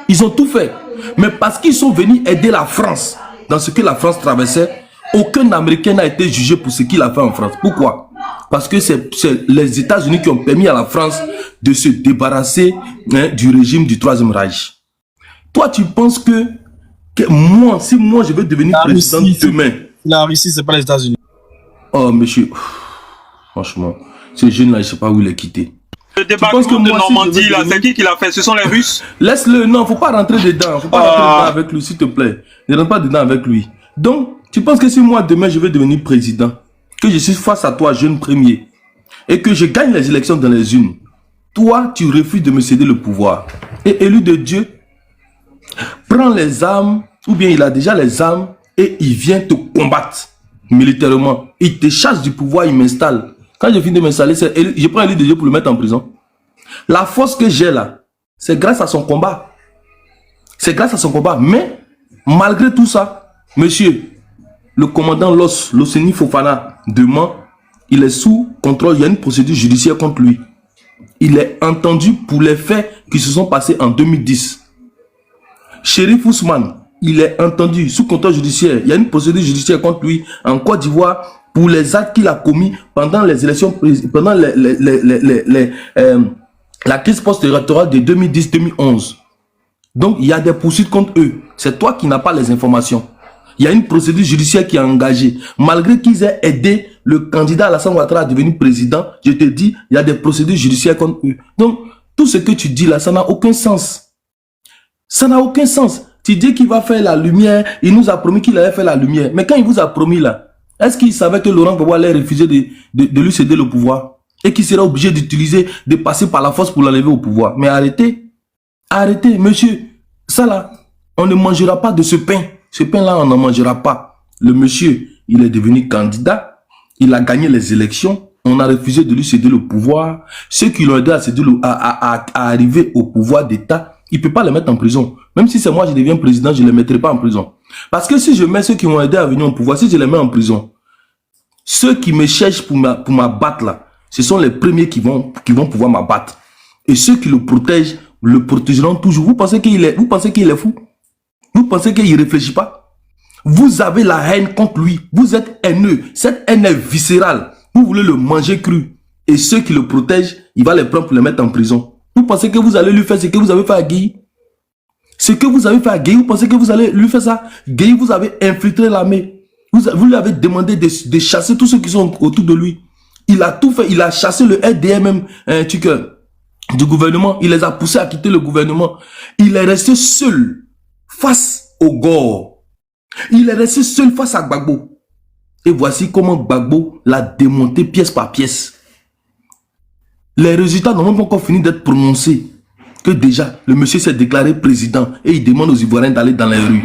Ils ont tout fait. Mais parce qu'ils sont venus aider la France dans ce que la France traversait, aucun Américain n'a été jugé pour ce qu'il a fait en France. Pourquoi? Parce que c'est les États-Unis qui ont permis à la France de se débarrasser du régime du Troisième Reich. Toi, tu penses que moi, si moi je veux devenir président demain... La Russie, c'est pas les États-Unis. Oh, monsieur, franchement, ce jeune-là, je ne sais pas où il est quitté. Le débarquement de Normandie, là, c'est qui l'a fait? Ce sont les Russes? Laisse-le, non, faut pas rentrer dedans. Faut pas rentrer dedans avec lui, s'il te plaît. Ne rentre pas dedans avec lui. Donc, tu penses que si moi, demain, je vais devenir président, que je suis face à toi, jeune premier, et que je gagne les élections dans les urnes, toi, tu refuses de me céder le pouvoir. Et élu de Dieu, prends les armes, ou bien il a déjà les armes, et il vient te combattre militairement. Il te chasse du pouvoir, il m'installe. Quand je finis de m'installer, je prends élu de Dieu pour le mettre en prison. La force que j'ai là, c'est grâce à son combat. C'est grâce à son combat. Mais, malgré tout ça, monsieur, le commandant Loseni Fofana, demain, il est sous contrôle. Il y a une procédure judiciaire contre lui. Il est entendu pour les faits qui se sont passés en 2010. Chérif Ousmane, il est entendu sous contrôle judiciaire. Il y a une procédure judiciaire contre lui en Côte d'Ivoire pour les actes qu'il a commis pendant les élections, pendant la crise post-électorale de 2010-2011. Donc, il y a des poursuites contre eux. C'est toi qui n'as pas les informations. Il y a une procédure judiciaire qui est engagée. Malgré qu'ils aient aidé le candidat Alassane Ouattara à devenir président, je te dis, il y a des procédures judiciaires contre eux. Donc, tout ce que tu dis là, ça n'a aucun sens. Ça n'a aucun sens. Tu dis qu'il va faire la lumière, il nous a promis qu'il allait faire la lumière. Mais quand il vous a promis là, est-ce qu'il savait que Laurent Gbagbo allait refuser de lui céder le pouvoir? Et qu'il serait obligé de passer par la force pour l'enlever au pouvoir? Mais arrêtez. Arrêtez, monsieur. Ça là, on ne mangera pas de ce pain. Ce pain-là, on n'en mangera pas. Le monsieur, il est devenu candidat. Il a gagné les élections. On a refusé de lui céder le pouvoir. Ceux qui l'ont aidé à arriver au pouvoir d'État, il ne peut pas les mettre en prison. Même si c'est moi, je deviens président, je ne les mettrai pas en prison. Parce que si je mets ceux qui m'ont aidé à venir au pouvoir, si je les mets en prison, ceux qui me cherchent pour m'abattre là, ce sont les premiers qui vont pouvoir m'abattre. Et ceux qui le protègent, le protégeront toujours. Vous pensez qu'il est fou? Vous pensez qu'il ne réfléchit pas? Vous avez la haine contre lui. Vous êtes haineux. Cette haine est viscérale. Vous voulez le manger cru. Et ceux qui le protègent, il va les prendre pour les mettre en prison. Vous pensez que vous allez lui faire ce que vous avez fait à Guy? Ce que vous avez fait à Guy, vous pensez que vous allez lui faire ça? Guy, vous avez infiltré l'armée. Vous lui avez demandé de chasser tous ceux qui sont autour de lui. Il a tout fait. Il a chassé le RDM du gouvernement. Il les a poussés à quitter le gouvernement. Il est resté seul face au gore. Il est resté seul face à Gbagbo. Et voici comment Gbagbo l'a démonté pièce par pièce. Les résultats n'ont même pas encore fini d'être prononcés. Que déjà, le monsieur s'est déclaré président et il demande aux Ivoiriens d'aller dans les rues.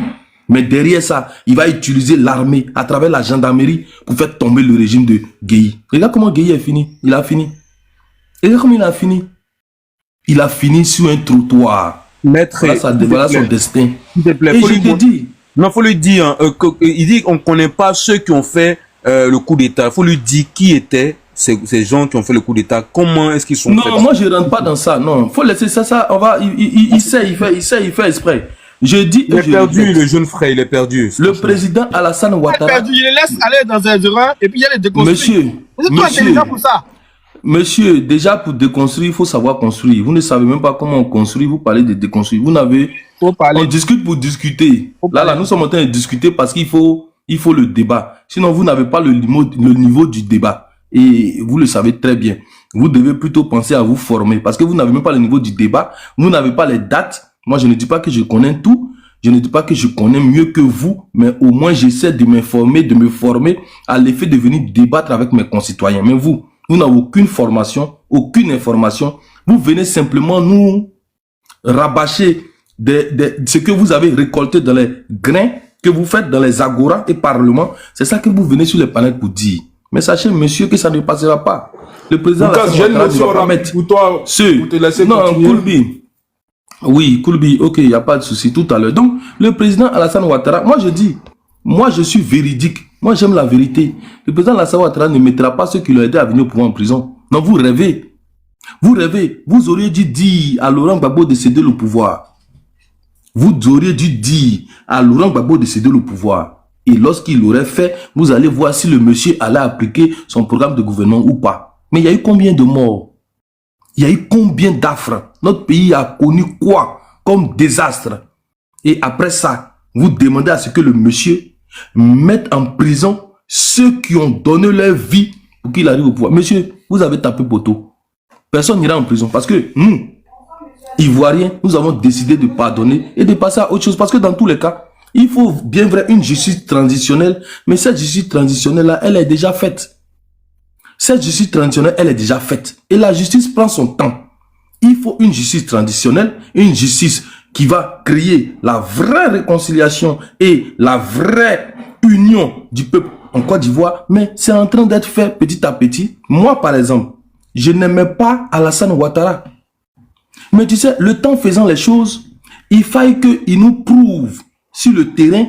Mais derrière ça, il va utiliser l'armée à travers la gendarmerie pour faire tomber le régime de Gueye. Regarde comment Gueye est fini. Il a fini. Regarde comment il a fini. Il a fini sur un trottoir. Maître, voilà son destin. S'il te plaît, et je te dis. Non, faut lui dire. Il dit qu'on ne connaît pas ceux qui ont fait le coup d'État. Il faut lui dire qui étaient ces gens qui ont fait le coup d'État. Comment est-ce qu'ils sont faits? Non, moi je ne rentre pas dans ça. Non, faut laisser ça. On va. Il sait, il fait exprès. Je dis. Il est perdu, le jeune frère, il est perdu. Le président Alassane Ouattara. Il est perdu, il les laisse aller dans un terrain et puis il y a les déconstruire. Monsieur, pour ça. Monsieur, déjà pour déconstruire, il faut savoir construire. Vous ne savez même pas comment on construit. Vous parlez de déconstruire. Vous n'avez. On discute pour discuter. Là, nous sommes en train de discuter parce qu'il faut le débat. Sinon, vous n'avez pas le niveau du débat. Et vous le savez très bien. Vous devez plutôt penser à vous former parce que vous n'avez même pas le niveau du débat. Vous n'avez pas les dates. Moi, je ne dis pas que je connais tout. Je ne dis pas que je connais mieux que vous, mais au moins j'essaie de m'informer, de me former à l'effet de venir débattre avec mes concitoyens. Mais vous n'avez aucune formation, aucune information. Vous venez simplement nous rabâcher ce que vous avez récolté dans les grains que vous faites dans les agoras et parlements. C'est ça que vous venez sur les panels pour dire. Mais sachez, monsieur, que ça ne passera pas. Le président j'ai une notion rapide pour toi, pour te laisser continuer. Koulbi. Oui, Koulbi, ok, il n'y a pas de souci tout à l'heure. Donc, le président Alassane Ouattara, moi je dis, moi je suis véridique. Moi j'aime la vérité. Le président Alassane Ouattara ne mettra pas ceux qui l'ont aidé à venir au pouvoir en prison. Non, vous rêvez. Vous rêvez. Vous auriez dû dire à Laurent Gbagbo de céder le pouvoir. Vous auriez dû dire à Laurent Gbagbo de céder le pouvoir. Et lorsqu'il l'aurait fait, vous allez voir si le monsieur allait appliquer son programme de gouvernement ou pas. Mais il y a eu combien de morts? Il y a eu combien d'affres? Notre pays a connu quoi comme désastre? Et après ça, vous demandez à ce que le monsieur mette en prison ceux qui ont donné leur vie pour qu'il arrive au pouvoir. Monsieur, vous avez tapé poteau. Personne n'ira en prison parce que nous, Ivoiriens, nous avons décidé de pardonner et de passer à autre chose. Parce que dans tous les cas, il faut bien vrai une justice transitionnelle, mais cette justice transitionnelle-là, elle est déjà faite. Cette justice transitionnelle, elle est déjà faite. Et la justice prend son temps. Il faut une justice traditionnelle, une justice qui va créer la vraie réconciliation et la vraie union du peuple en Côte d'Ivoire. Mais c'est en train d'être fait petit à petit. Moi, par exemple, je n'aimais pas Alassane Ouattara. Mais tu sais, le temps faisant les choses, il faille qu'il nous prouve sur le terrain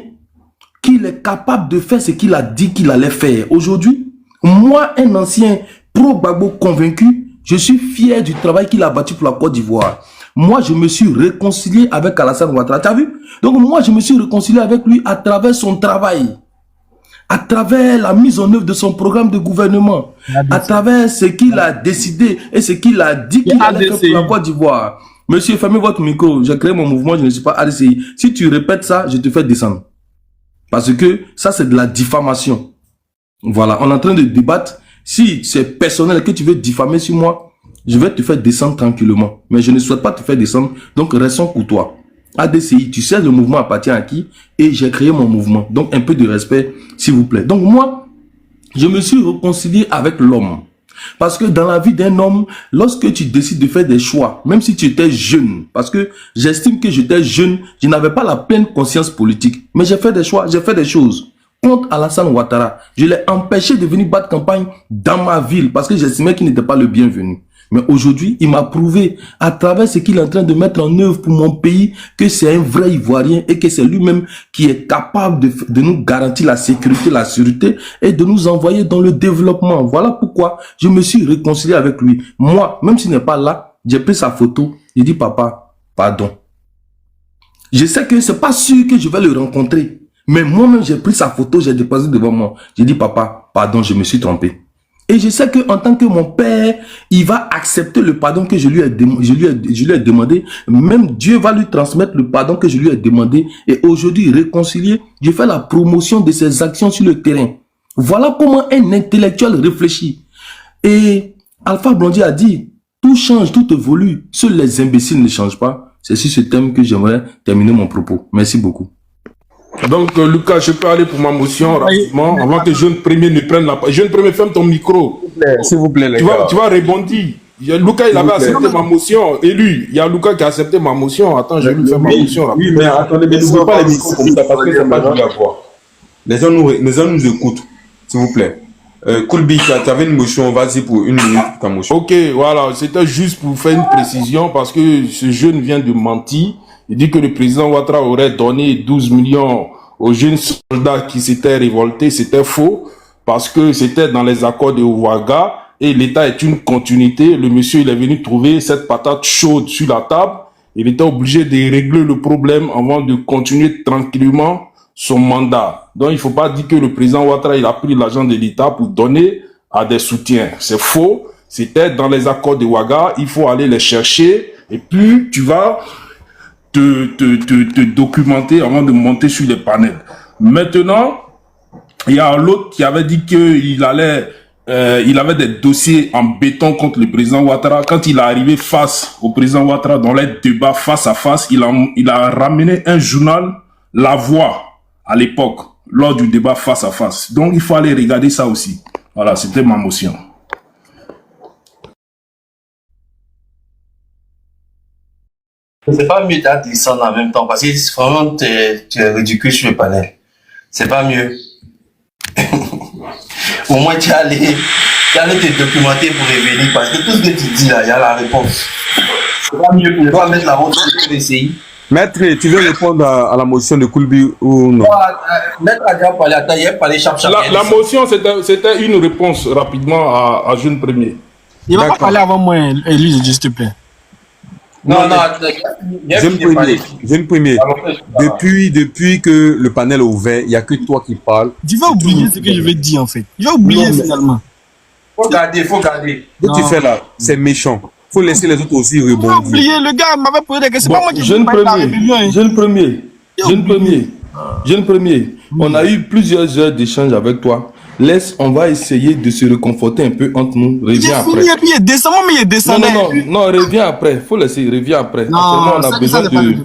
qu'il est capable de faire ce qu'il a dit qu'il allait faire. Aujourd'hui, moi, un ancien pro-Gbagbo convaincu, je suis fier du travail qu'il a bâti pour la Côte d'Ivoire. Moi, je me suis réconcilié avec Alassane Ouattara. Tu as vu? Donc, moi, je me suis réconcilié avec lui à travers son travail, à travers la mise en œuvre de son programme de gouvernement, à travers ce qu'il a décidé et ce qu'il a dit qu'il allait faire pour la Côte d'Ivoire. Monsieur, fermez votre micro. J'ai créé mon mouvement, je ne suis pas ADCI. Si tu répètes ça, je te fais descendre. Parce que ça, c'est de la diffamation. Voilà, on est en train de débattre. Si c'est personnel que tu veux diffamer sur moi, je vais te faire descendre tranquillement. Mais je ne souhaite pas te faire descendre, donc restons courtois. ADCI, tu sais le mouvement appartient à qui? Et j'ai créé mon mouvement. Donc un peu de respect, s'il vous plaît. Donc moi, je me suis réconcilié avec l'homme. Parce que dans la vie d'un homme, lorsque tu décides de faire des choix, même si tu étais jeune, parce que j'estime que j'étais jeune, je n'avais pas la pleine conscience politique. Mais j'ai fait des choix, j'ai fait des choses. Contre Alassane Ouattara, je l'ai empêché de venir battre campagne dans ma ville parce que j'estimais qu'il n'était pas le bienvenu. Mais aujourd'hui, il m'a prouvé à travers ce qu'il est en train de mettre en œuvre pour mon pays que c'est un vrai Ivoirien et que c'est lui-même qui est capable de nous garantir la sécurité, la sûreté et de nous envoyer dans le développement. Voilà pourquoi je me suis réconcilié avec lui. Moi, même s'il n'est pas là, j'ai pris sa photo. Il dit, papa, pardon. Je sais que c'est pas sûr que je vais le rencontrer. Mais moi-même, j'ai pris sa photo, j'ai déposé devant moi. J'ai dit, papa, pardon, je me suis trompé. Et je sais qu'en tant que mon père, il va accepter le pardon que je lui ai demandé. Même Dieu va lui transmettre le pardon que je lui ai demandé. Et aujourd'hui, réconcilié, je fais la promotion de ses actions sur le terrain. Voilà comment un intellectuel réfléchit. Et Alpha Blondy a dit, tout change, tout évolue. Seuls les imbéciles ne changent pas. C'est sur ce thème que j'aimerais terminer mon propos. Merci beaucoup. Donc, Lucas, je peux aller pour ma motion rapidement avant que Jeune Premier ne prenne la parole. Jeune Premier, ferme ton micro. S'il vous plaît, les gars. Tu vas rebondir. Lucas, il avait accepté ma motion. Élu, il y a Lucas qui a accepté ma motion. Attends, je vais lui faire ma motion. Oui, mais attendez, mais n'ouvrez pas les micros comme ça parce que c'est pas joli à voir. Les gens nous écoutent, s'il vous plaît. Koulbi, tu avais une motion, vas-y pour une minute, ta motion. Ok, voilà, c'était juste pour faire une précision parce que ce jeune vient de mentir. Il dit que le président Ouattara aurait donné 12 millions aux jeunes soldats qui s'étaient révoltés. C'était faux. parce que c'était dans les accords de Ouaga et l'État est une continuité. Le monsieur, il est venu trouver cette patate chaude sur la table. Il était obligé de régler le problème avant de continuer tranquillement son mandat. Donc, il ne faut pas dire que le président Ouattara, il a pris l'argent de l'État pour donner à des soutiens. C'est faux. C'était dans les accords de Ouaga. Il faut aller les chercher et puis tu vas te documenter avant de monter sur les panels. Maintenant, il y a l'autre qui avait dit qu'il allait, il avait des dossiers en béton contre le président Ouattara. Quand il est arrivé face au président Ouattara dans les débats face à face, il a ramené un journal, La Voix, à l'époque, lors du débat face à face. Donc, il faut aller regarder ça aussi. Voilà, c'était ma motion. C'est pas mieux d'être descendre en même temps parce que vraiment tu es ridicule sur le panel. C'est pas mieux. Au moins tu es allé te documenter pour revenir parce que tout ce que tu dis là, il y a la réponse. C'est pas mieux pour ne pas mettre la honte sur le PCI. Maître, tu veux répondre à la motion de Koulbi ou non? Maître a déjà parlé, attends, il a parlé chaque La motion, c'était une réponse rapidement à Jeune Premier. Il va pas parler avant moi, Élie, s'il te plaît. Non, Jeune Premier. Depuis que le panel est ouvert, il n'y a que toi qui parles. Tu vas oublier ce que je vais dire en fait. Je vais oublier finalement. Faut garder. Ce que tu fais là, c'est méchant. Faut laisser les autres aussi rebondir. Tu vas oublier, le gars m'avait posé des questions. C'est pas moi qui Jeune Premier, on a eu plusieurs heures d'échange avec toi. On va essayer de se réconforter un peu entre nous. Reviens après. Il est descendant, mais il est descendant. Non, reviens après. Faut laisser, reviens après. Non, on a besoin de...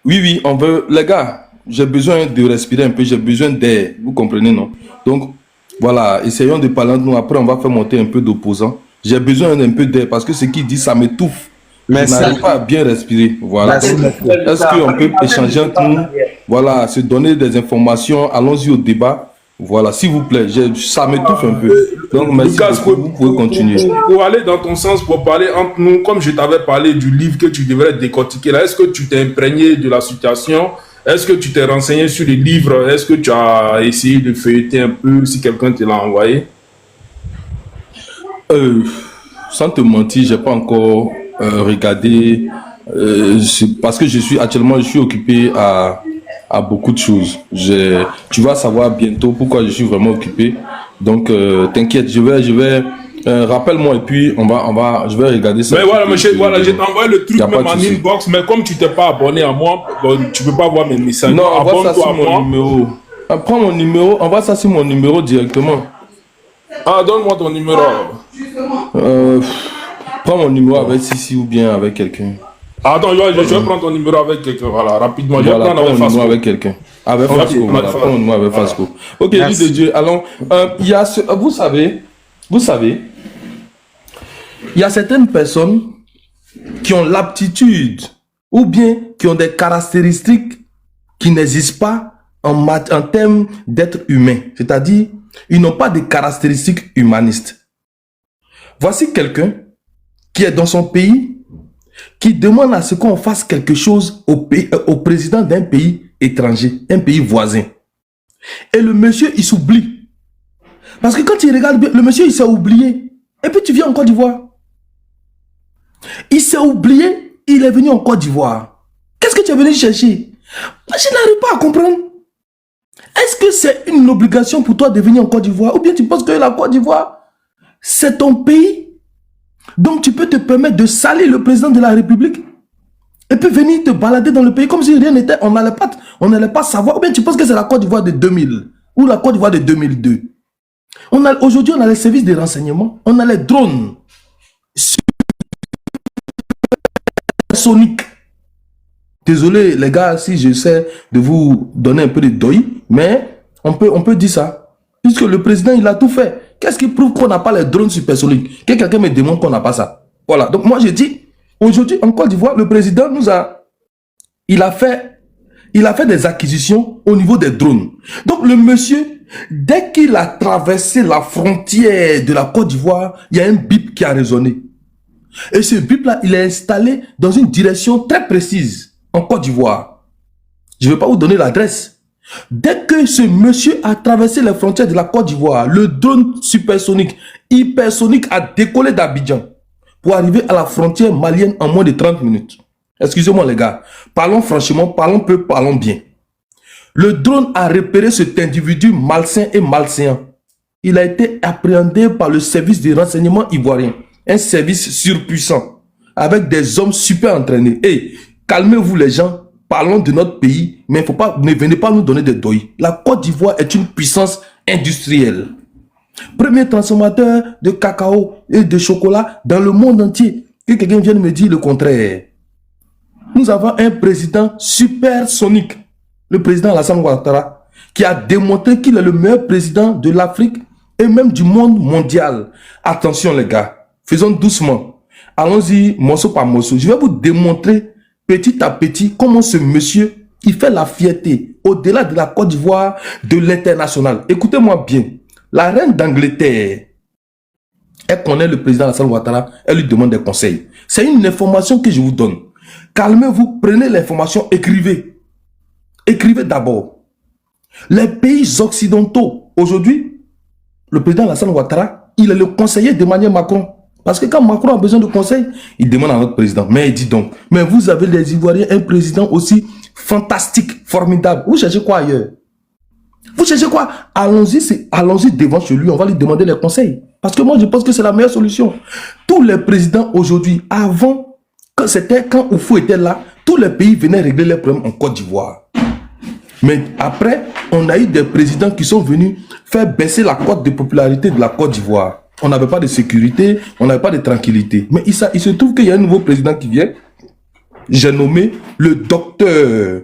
Oui, on veut... Les gars, j'ai besoin de respirer un peu, j'ai besoin d'air. Vous comprenez, non? Donc, voilà, essayons de parler entre nous. Après, on va faire monter un peu d'opposants. J'ai besoin d'un peu d'air parce que ce qu'il dit, ça m'étouffe. Je n'arrive pas à bien respirer. Voilà. Est-ce qu'on peut échanger entre nous? Voilà, se donner des informations. Allons-y au débat. Voilà, s'il vous plaît, ça m'étouffe un peu. Donc, merci beaucoup, vous pouvez continuer. Pour aller dans ton sens, pour parler entre nous, comme je t'avais parlé du livre que tu devrais décortiquer, là, est-ce que tu t'es imprégné de la situation? Est-ce que tu t'es renseigné sur les livres? Est-ce que tu as essayé de feuilleter un peu si quelqu'un te l'a envoyé? Sans te mentir, j'ai pas encore regardé, parce que je suis occupé à beaucoup de choses. Tu vas savoir bientôt pourquoi je suis vraiment occupé. Donc, t'inquiète, je vais rappelle-moi et puis je vais regarder ça. Mais voilà, monsieur, voilà, je t'envoie le truc même en inbox, mais comme tu t'es pas abonné à moi, bon, tu peux pas voir mes messages. Non, envoie ça sur mon numéro. Prends mon numéro, envoie ça sur mon numéro directement. Ah, donne-moi ton numéro. Prends mon numéro avec Sissi ou bien avec quelqu'un. Attends, je vais prendre ton numéro avec quelqu'un, voilà, rapidement. Je vais prendre mon numéro avec quelqu'un. Avec Fasco, voilà, prends mon numéro avec Fasco. Ok, Dieu de Dieu, allons. Il y a vous savez, il y a certaines personnes qui ont l'aptitude ou bien qui ont des caractéristiques qui n'existent pas en termes d'être humain. C'est-à-dire, ils n'ont pas de caractéristiques humanistes. Voici quelqu'un qui est dans son pays, qui demande à ce qu'on fasse quelque chose au président d'un pays étranger, un pays voisin. Et le monsieur, il s'oublie. Parce que quand il regarde bien, le monsieur, il s'est oublié. Et puis tu viens en Côte d'Ivoire. Il s'est oublié, il est venu en Côte d'Ivoire. Qu'est-ce que tu es venu chercher? Je n'arrive pas à comprendre. Est-ce que c'est une obligation pour toi de venir en Côte d'Ivoire? Ou bien tu penses que la Côte d'Ivoire, c'est ton pays? Donc tu peux te permettre de salir le président de la République et puis venir te balader dans le pays comme si rien n'était. On n'allait pas savoir. Ou bien tu penses que c'est la Côte d'Ivoire de 2000 ou la Côte d'Ivoire de 2002. Aujourd'hui, on a les services de renseignement, on a les drones soniques. Désolé les gars si j'essaie de vous donner un peu de deuil, mais on peut dire ça. Puisque le président, il a tout fait. Qu'est-ce qui prouve qu'on n'a pas les drones supersoniques? Que quelqu'un me demande qu'on n'a pas ça. Voilà. Donc moi, je dis, aujourd'hui, en Côte d'Ivoire, le président il a fait des acquisitions au niveau des drones. Donc le monsieur, dès qu'il a traversé la frontière de la Côte d'Ivoire, il y a un bip qui a résonné. Et ce bip-là, il est installé dans une direction très précise en Côte d'Ivoire. Je ne vais pas vous donner l'adresse. Dès que ce monsieur a traversé les frontières de la Côte d'Ivoire, le drone supersonique, hypersonique a décollé d'Abidjan pour arriver à la frontière malienne en moins de 30 minutes. Excusez-moi les gars, parlons franchement, parlons peu, parlons bien. Le drone a repéré cet individu malsain et malséant. Il a été appréhendé par le service de renseignement ivoirien, un service surpuissant, avec des hommes super entraînés. Et calmez-vous les gens, parlons de notre pays, mais ne venez pas nous donner des doigts. La Côte d'Ivoire est une puissance industrielle. Premier transformateur de cacao et de chocolat dans le monde entier. Que quelqu'un vienne me dire le contraire. Nous avons un président supersonique, le président Alassane Ouattara, qui a démontré qu'il est le meilleur président de l'Afrique et même du monde mondial. Attention les gars, faisons doucement. Allons-y morceau par morceau. Je vais vous démontrer petit à petit comment ce monsieur, il fait la fierté au-delà de la Côte d'Ivoire, de l'international. Écoutez-moi bien. La reine d'Angleterre, elle connaît le président Alassane Ouattara, elle lui demande des conseils. C'est une information que je vous donne. Calmez-vous, prenez l'information, écrivez. Écrivez d'abord. Les pays occidentaux, aujourd'hui, le président Alassane Ouattara, il est le conseiller d'Emmanuel Macron. Parce que quand Macron a besoin de conseils, il demande à notre président. Mais il dit donc, mais vous avez les Ivoiriens un président aussi fantastique, formidable. Vous cherchez quoi ailleurs? Vous cherchez quoi? Allons-y devant chez lui, on va lui demander les conseils. Parce que moi, je pense que c'est la meilleure solution. Tous les présidents aujourd'hui, avant, quand Oufou était là, tous les pays venaient régler les problèmes en Côte d'Ivoire. Mais après, on a eu des présidents qui sont venus faire baisser la cote de popularité de la Côte d'Ivoire. On n'avait pas de sécurité, on n'avait pas de tranquillité. Mais il se trouve qu'il y a un nouveau président qui vient. J'ai nommé le docteur.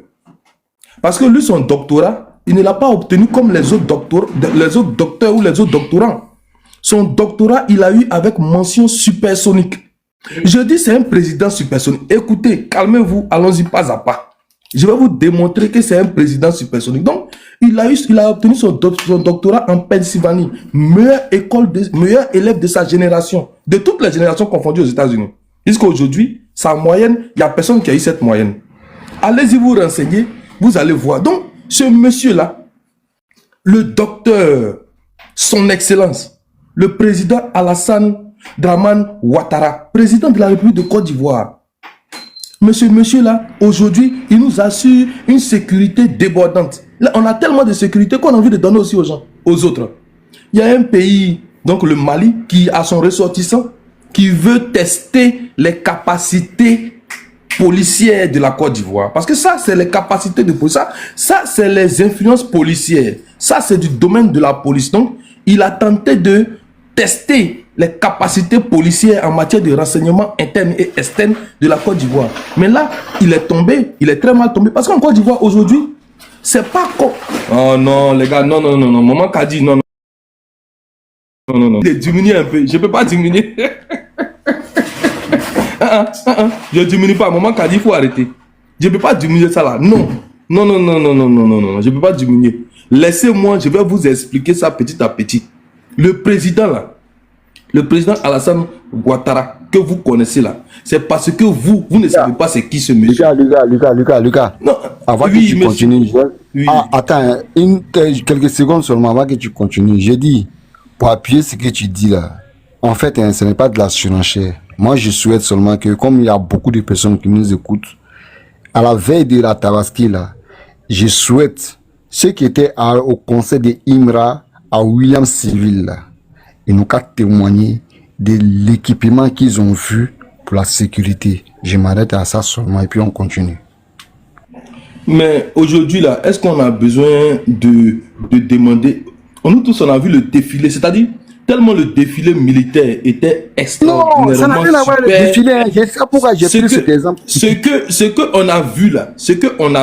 Parce que lui, son doctorat, il ne l'a pas obtenu comme les autres docteurs ou les autres doctorants. Son doctorat, il a eu avec mention supersonique. Je dis c'est un président supersonique. Écoutez, calmez-vous, allons-y pas à pas. Je vais vous démontrer que c'est un président supersonique. Donc, il a obtenu son doctorat en Pennsylvanie. Meilleur élève de sa génération. De toutes les générations confondues aux États-Unis. Jusqu'à aujourd'hui, sa moyenne, il n'y a personne qui a eu cette moyenne. Allez-y vous renseigner, vous allez voir. Donc, ce monsieur-là, le docteur, son excellence, le président Alassane Dramane Ouattara, président de la République de Côte d'Ivoire. Monsieur là, aujourd'hui, il nous assure une sécurité débordante. Là, on a tellement de sécurité qu'on a envie de donner aussi aux gens, aux autres. Il y a un pays, donc le Mali, qui a son ressortissant, qui veut tester les capacités policières de la Côte d'Ivoire. Parce que ça, c'est les capacités de police. Ça c'est les influences policières. Ça, c'est du domaine de la police. Donc, il a tenté de tester les capacités policières en matière de renseignement interne et externe de la Côte d'Ivoire. Mais là, il est tombé, il est très mal tombé. Parce qu'en Côte d'Ivoire, aujourd'hui, c'est pas comme... Oh non, les gars, non, maman qu'a dit, non. Il est diminué un peu, je peux pas diminuer. Je diminue pas, maman qu'a dit, il faut arrêter. Je peux pas diminuer ça là, non, je peux pas diminuer. Laissez-moi, je vais vous expliquer ça petit à petit. Le président là, le président Alassane Ouattara, que vous connaissez là, c'est parce que vous ne savez pas c'est qui ce monsieur. Lucas. Non, avant que tu continues, attends, quelques secondes seulement avant que tu continues. J'ai dit, pour appuyer ce que tu dis là, en fait, ce n'est pas de la surenchère. Moi, je souhaite seulement que, comme il y a beaucoup de personnes qui nous écoutent, à la veille de la Tabaski là, je souhaite ceux qui étaient au conseil de Imra à William Civil là, ils n'ont qu'à témoigner de l'équipement qu'ils ont vu pour la sécurité. Je m'arrête à ça seulement et puis on continue. Mais aujourd'hui là, est-ce qu'on a besoin de demander? Nous tous on a vu le défilé, c'est-à-dire tellement le défilé militaire était extraordinairement super. Non, ça n'a rien à voir avec le défilé. Je sais pourquoi j'ai pris cet exemple. Ce qu'on a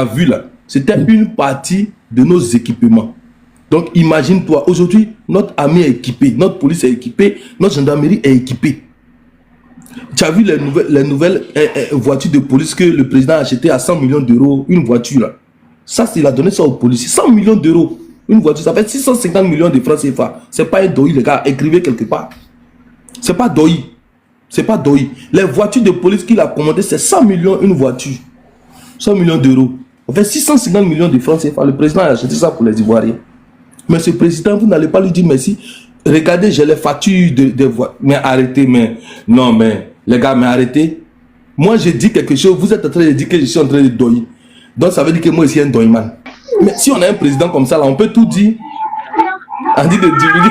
vu là, c'était une partie de nos équipements. Donc imagine-toi, aujourd'hui, notre armée est équipée, notre police est équipée, notre gendarmerie est équipée. Tu as vu les nouvelles voitures de police que le président a achetées à 100 millions d'euros, une voiture là. Ça, il a donné ça aux policiers. 100 millions d'euros, une voiture, ça fait 650 millions de francs CFA. C'est pas un doi, les gars, écrivez quelque part. C'est pas doi. C'est pas doi. Les voitures de police qu'il a commandées, c'est 100 millions une voiture. 100 millions d'euros. On fait 650 millions de francs CFA. Le président a acheté ça pour les Ivoiriens. Mais ce président, vous n'allez pas lui dire merci. Regardez, j'ai les factures de voix. Mais arrêtez, mais... Non, mais... Les gars, mais arrêtez. Moi, je dis quelque chose. Vous êtes en train de dire que je suis en train de doyer. Donc, ça veut dire que moi, aussi, un doyman. Mais si on a un président comme ça, là, on peut tout dire. On dit de diminuer.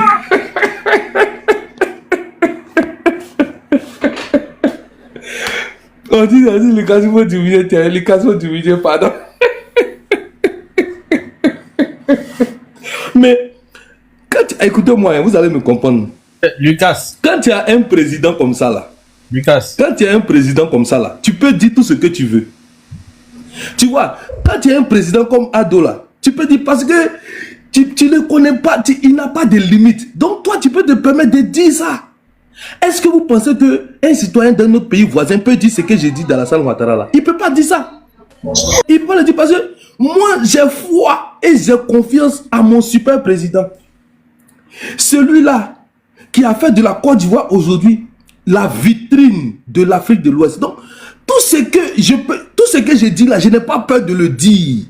On dit les cas vont diminuer, les cas vont diminuer, pardon. Mais, écoutez-moi, vous allez me comprendre. Lucas. Quand tu as un président comme ça, là, Lucas. Quand tu as un président comme ça, là, tu peux dire tout ce que tu veux. Tu vois, quand tu as un président comme Ado, là, tu peux dire parce que tu ne connais pas, il n'a pas de limite. Donc, toi, tu peux te permettre de dire ça. Est-ce que vous pensez qu'un citoyen d'un autre pays voisin peut dire ce que j'ai dit dans la salle Ouattara là? Il ne peut pas dire ça. Il ne peut pas le dire parce que moi, j'ai foi et j'ai confiance à mon super président. Celui-là qui a fait de la Côte d'Ivoire aujourd'hui la vitrine de l'Afrique de l'Ouest. Donc, tout ce que je dis là, je n'ai pas peur de le dire.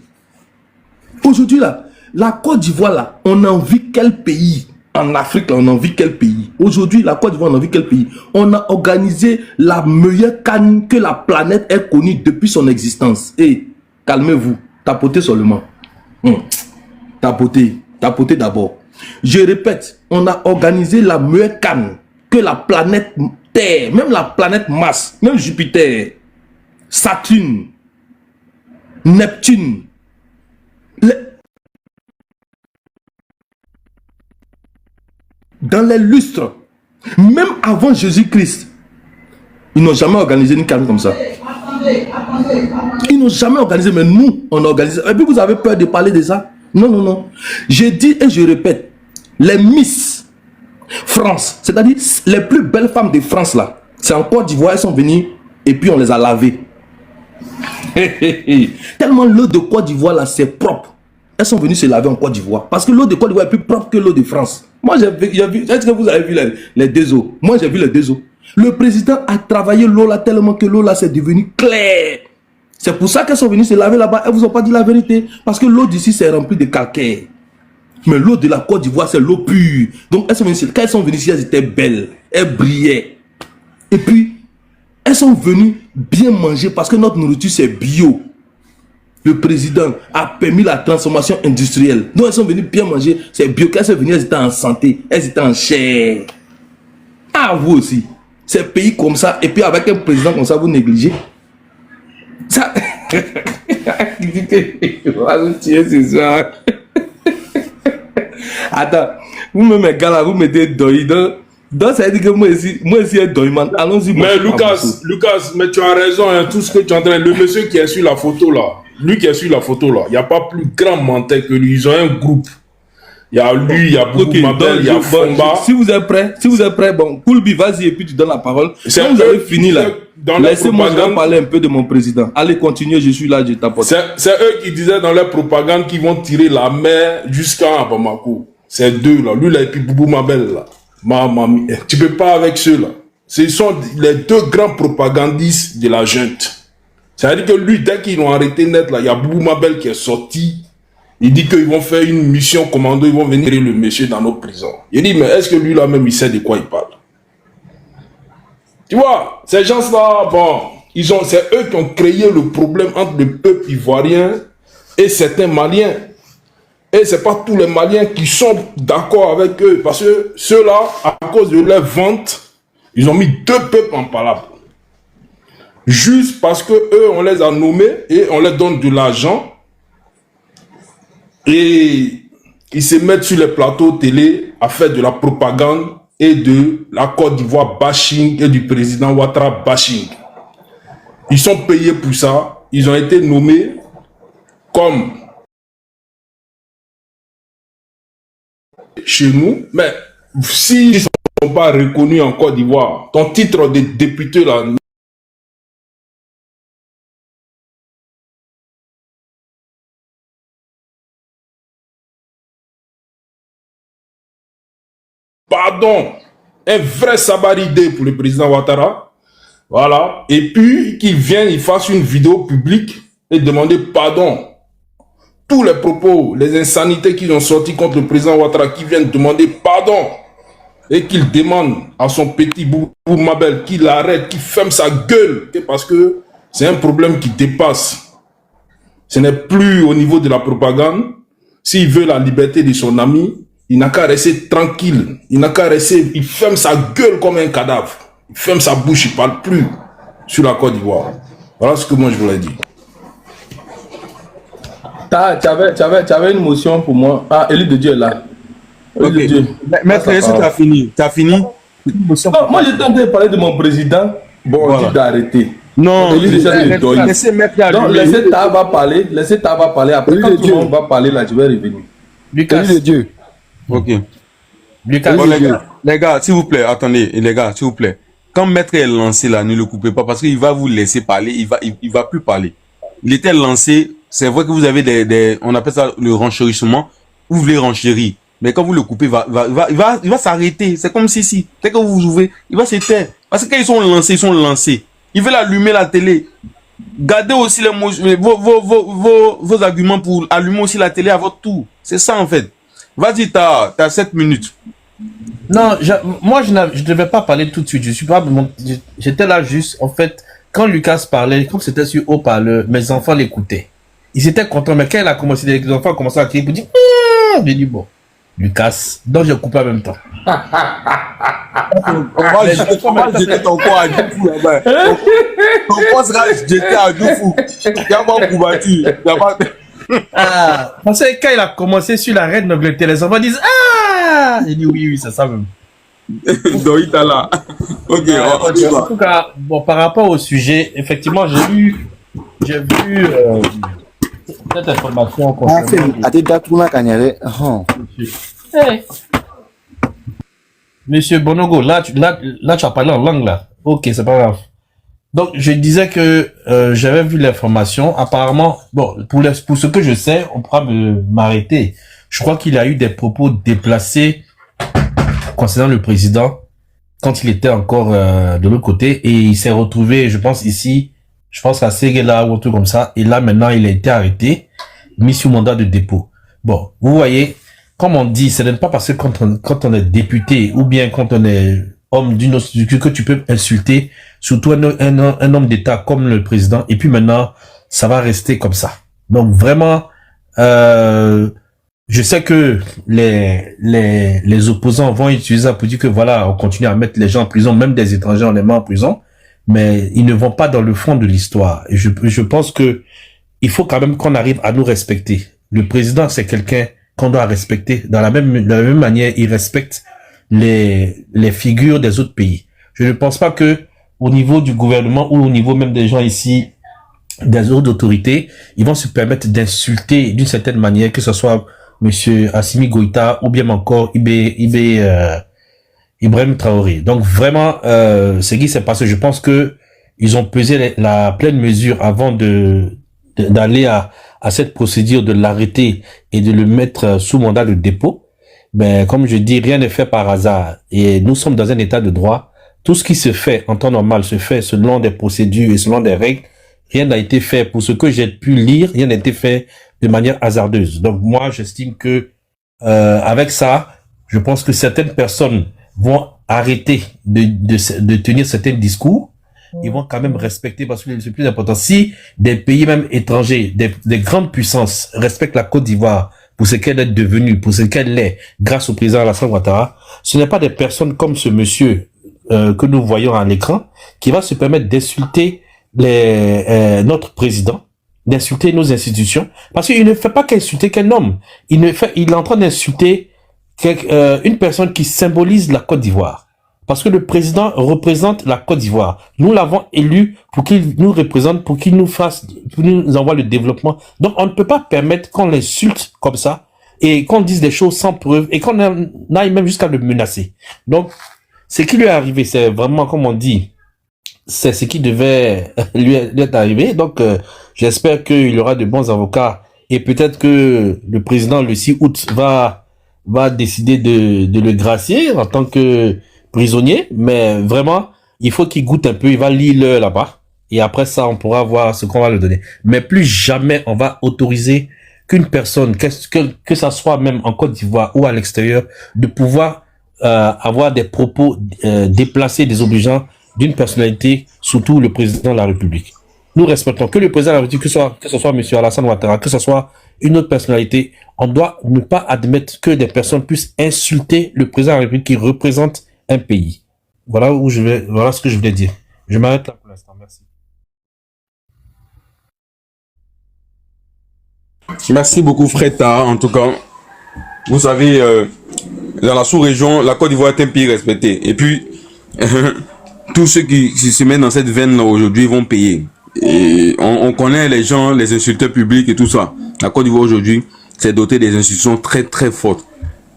Aujourd'hui là, la Côte d'Ivoire là, on en vit quel pays? En Afrique là, on en vit quel pays? Aujourd'hui, la Côte d'Ivoire, on en vit quel pays? On a organisé la meilleure canne que la planète ait connue depuis son existence. Et calmez-vous, tapotez seulement. Tapotez d'abord. Je répète, on a organisé la meilleure canne que la planète Terre, même la planète Mars, même Jupiter, Saturne, Neptune, dans les lustres, même avant Jésus-Christ, ils n'ont jamais organisé une canne comme ça. Ils n'ont jamais organisé, mais nous, on a organisé. Et puis vous avez peur de parler de ça? Non, non, non. Je dis et je répète, les Miss France, c'est-à-dire les plus belles femmes de France là, c'est en Côte d'Ivoire, elles sont venues et puis on les a lavées. Tellement l'eau de Côte d'Ivoire là, c'est propre. Elles sont venues se laver en Côte d'Ivoire parce que l'eau de Côte d'Ivoire est plus propre que l'eau de France. Moi j'ai vu, est-ce que vous avez vu les deux eaux? Moi j'ai vu les deux eaux. Le président a travaillé l'eau là tellement que l'eau là c'est devenu clair. C'est pour ça qu'elles sont venues se laver là-bas. Elles vous ont pas dit la vérité parce que l'eau d'ici c'est rempli de calcaire. Mais l'eau de la Côte d'Ivoire, c'est l'eau pure. Donc, quand elles sont venues ici, elles étaient belles. Elles brillaient. Et puis, elles sont venues bien manger parce que notre nourriture, c'est bio. Le président a permis la transformation industrielle. Donc, elles sont venues bien manger. C'est bio. Quand elles sont venues, elles étaient en santé. Elles étaient en chair. Ah, vous aussi. Ces pays comme ça. Et puis, avec un président comme ça, vous négligez. Ça... Il dit que... va nous tuer ce soir. Attends, vous mes gars là, vous mettez doy. Donc ça veut dire que moi aussi un doyman. Allons-y. Mais Lucas, mais tu as raison, hein, tout ce que tu es en train. Le monsieur qui est sur la photo là, lui qui est sur la photo là, il n'y a pas plus grand menteur que lui. Ils ont un groupe. Il y a lui, il y a Boubou Mabel, il y a Fomba. Si vous êtes prêts, bon, Koulbi, vas-y et puis tu donnes la parole. Quand vous avez fini là, laissez-moi parler un peu de mon président. Allez, continuez, je suis là, je t'apporte. C'est eux qui disaient dans leur propagande qu'ils vont tirer la mer jusqu'à Bamako. C'est deux là, lui là et puis Boubou Mabel là. Tu peux pas avec ceux-là. Ce sont les deux grands propagandistes de la junte. C'est-à-dire que lui, dès qu'ils l'ont arrêté net là, il y a Boubou Mabel qui est sorti. Il dit qu'ils vont faire une mission commando, ils vont venir tirer le monsieur dans nos prisons. Il dit, mais est-ce que lui là même il sait de quoi il parle? Tu vois, ces gens-là, bon, c'est eux qui ont créé le problème entre le peuple ivoirien et certains Maliens. Et c'est pas tous les Maliens qui sont d'accord avec eux. Parce que ceux-là, à cause de leur vente, ils ont mis deux peuples en palabre. Juste parce que eux, on les a nommés et on leur donne de l'argent. Et ils se mettent sur les plateaux télé à faire de la propagande et de la Côte d'Ivoire bashing et du président Ouattara bashing. Ils sont payés pour ça. Ils ont été nommés comme chez nous. Mais s'ils ne sont pas reconnus en Côte d'Ivoire, ton titre de député là... Pardon, un vrai sabaridé pour le président Ouattara. Voilà. Et puis, qu'il vienne, il fasse une vidéo publique et demander pardon tous les propos, les insanités qu'ils ont sortis contre le président Ouattara, qui viennent demander pardon et qu'il demande à son petit Boubou Mabel qu'il arrête, qu'il ferme sa gueule, parce que c'est un problème qui dépasse. Ce n'est plus au niveau de la propagande. S'il veut la liberté de son ami, il n'a qu'à rester tranquille. Il n'a qu'à rester, il ferme sa gueule comme un cadavre. Il ferme sa bouche, il ne parle plus sur la Côte d'Ivoire. Voilà ce que moi je voulais dire. Tu avais une motion pour moi. Ah, Élie de Dieu est là. Ok. Maître, est-ce que tu as fini? Tu as fini? Non, moi j'étais en train de parler de mon président. Bon, on dit d'arrêter. Non, laissez Taba parler. Laissez Taba parler. Après, quand tout le monde va parler, là, je vais revenir. Lucas. de Dieu. Ok. Lucas. Bon, les gars, s'il vous plaît, attendez, les gars, s'il vous plaît. Quand Maître est lancé là, ne le coupez pas parce qu'il va vous laisser parler, il va plus parler. Il était lancé, c'est vrai que vous avez on appelle ça le renchérissement, vous voulez renchérir. Mais quand vous le coupez, il va s'arrêter. C'est comme si, dès que vous ouvrez, il va s'éteindre. Parce que quand ils sont lancés. Ils veulent allumer la télé. Gardez aussi vos arguments pour allumer aussi la télé à votre tour. C'est ça en fait. Vas-y, t'as 7 minutes. Non, moi je ne devais pas parler tout de suite. J'étais là juste, en fait, quand Lucas parlait, comme c'était sur haut-parleur, mes enfants l'écoutaient. Ils étaient contents, mais quand il a commencé, les enfants ont commencé à crier, ils disent, j'ai dit bon, Lucas, donc j'ai coupé en même temps. On va jeter ton corps à Doufou là-bas. Ton corps sera jeté à Doufou. Il n'y a pas combattu. Parce que quand il a commencé sur la reine d'Angleterre, les enfants disent j'ai dit oui, c'est ça même. Donc il t'a là. Ok, en tout cas, bon, par rapport au sujet, effectivement, j'ai vu cette information concernant... Monsieur Bonogo, là, tu as parlé en langue, là. Ok, c'est pas grave. Donc, je disais que j'avais vu l'information. Apparemment, bon, pour ce que je sais, on pourra m'arrêter. Je crois qu'il a eu des propos déplacés concernant le président quand il était encore de l'autre côté et il s'est retrouvé, je pense ici, je pense à Séguéla ou un truc comme ça. Et là, maintenant, il a été arrêté, mis sous mandat de dépôt. Bon, vous voyez, comme on dit, ce n'est pas parce que quand on est député ou bien quand on est homme d'une autre structure que tu peux insulter, surtout un homme d'État comme le président. Et puis maintenant, ça va rester comme ça. Donc vraiment, je sais que les opposants vont utiliser ça pour dire que voilà, on continue à mettre les gens en prison, même des étrangers, on les met en prison, mais ils ne vont pas dans le fond de l'histoire. Et je pense que il faut quand même qu'on arrive à nous respecter. Le président, c'est quelqu'un qu'on doit respecter. De la même manière, il respecte les figures des autres pays. Je ne pense pas que au niveau du gouvernement ou au niveau même des gens ici, des autres autorités, ils vont se permettre d'insulter d'une certaine manière, que ce soit Monsieur Assimi Goïta ou bien encore Ibrahim Traoré. Donc vraiment, ce qui s'est passé, je pense que ils ont pesé la pleine mesure avant d'aller à cette procédure de l'arrêter et de le mettre sous mandat de dépôt. Ben, comme je dis, rien n'est fait par hasard. Et nous sommes dans un état de droit. Tout ce qui se fait en temps normal se fait selon des procédures et selon des règles. Rien n'a été fait, pour ce que j'ai pu lire, rien n'a été fait de manière hasardeuse. Donc moi, j'estime que avec ça, je pense que certaines personnes vont arrêter de tenir certains discours. Ils vont quand même respecter, parce que c'est plus important. Si des pays même étrangers, des grandes puissances respectent la Côte d'Ivoire pour ce qu'elle est devenue, pour ce qu'elle est, grâce au président Alassane Ouattara, ce n'est pas des personnes comme ce monsieur que nous voyons à l'écran qui va se permettre d'insulter notre président, d'insulter nos institutions, parce qu'il ne fait pas qu'insulter qu'un homme. Il est en train d'insulter une personne qui symbolise la Côte d'Ivoire. Parce que le président représente la Côte d'Ivoire. Nous l'avons élu pour qu'il nous représente, pour qu'il nous envoie le développement. Donc, on ne peut pas permettre qu'on l'insulte comme ça et qu'on dise des choses sans preuve et qu'on aille même jusqu'à le menacer. Donc, ce qui lui est arrivé, c'est vraiment, comme on dit, c'est ce qui devait lui être arrivé. Donc, j'espère qu'il aura de bons avocats et peut-être que le président, le 6 août, va décider de le gracier en tant que prisonnier, mais vraiment, il faut qu'il goûte un peu, il va lire là-bas, et après ça, on pourra voir ce qu'on va lui donner. Mais plus jamais on va autoriser qu'une personne, que ça soit même en Côte d'Ivoire ou à l'extérieur, de pouvoir avoir des propos déplacés, désobligeants d'une personnalité, surtout le président de la République. Nous respectons que le président de la République, que ce soit M. Alassane Ouattara, que ce soit une autre personnalité, on doit ne pas admettre que des personnes puissent insulter le président de la République qui représente un pays. Voilà ce que je voulais dire. Je m'arrête là pour l'instant. Merci. Merci beaucoup, Freta. En tout cas, vous savez, dans la sous-région, la Côte d'Ivoire est un pays respecté. Et puis, tous ceux qui se mettent dans cette veine-là aujourd'hui vont payer. Et on connaît les gens, les insulteurs publics et tout ça. La Côte d'Ivoire aujourd'hui s'est dotée des institutions très très fortes.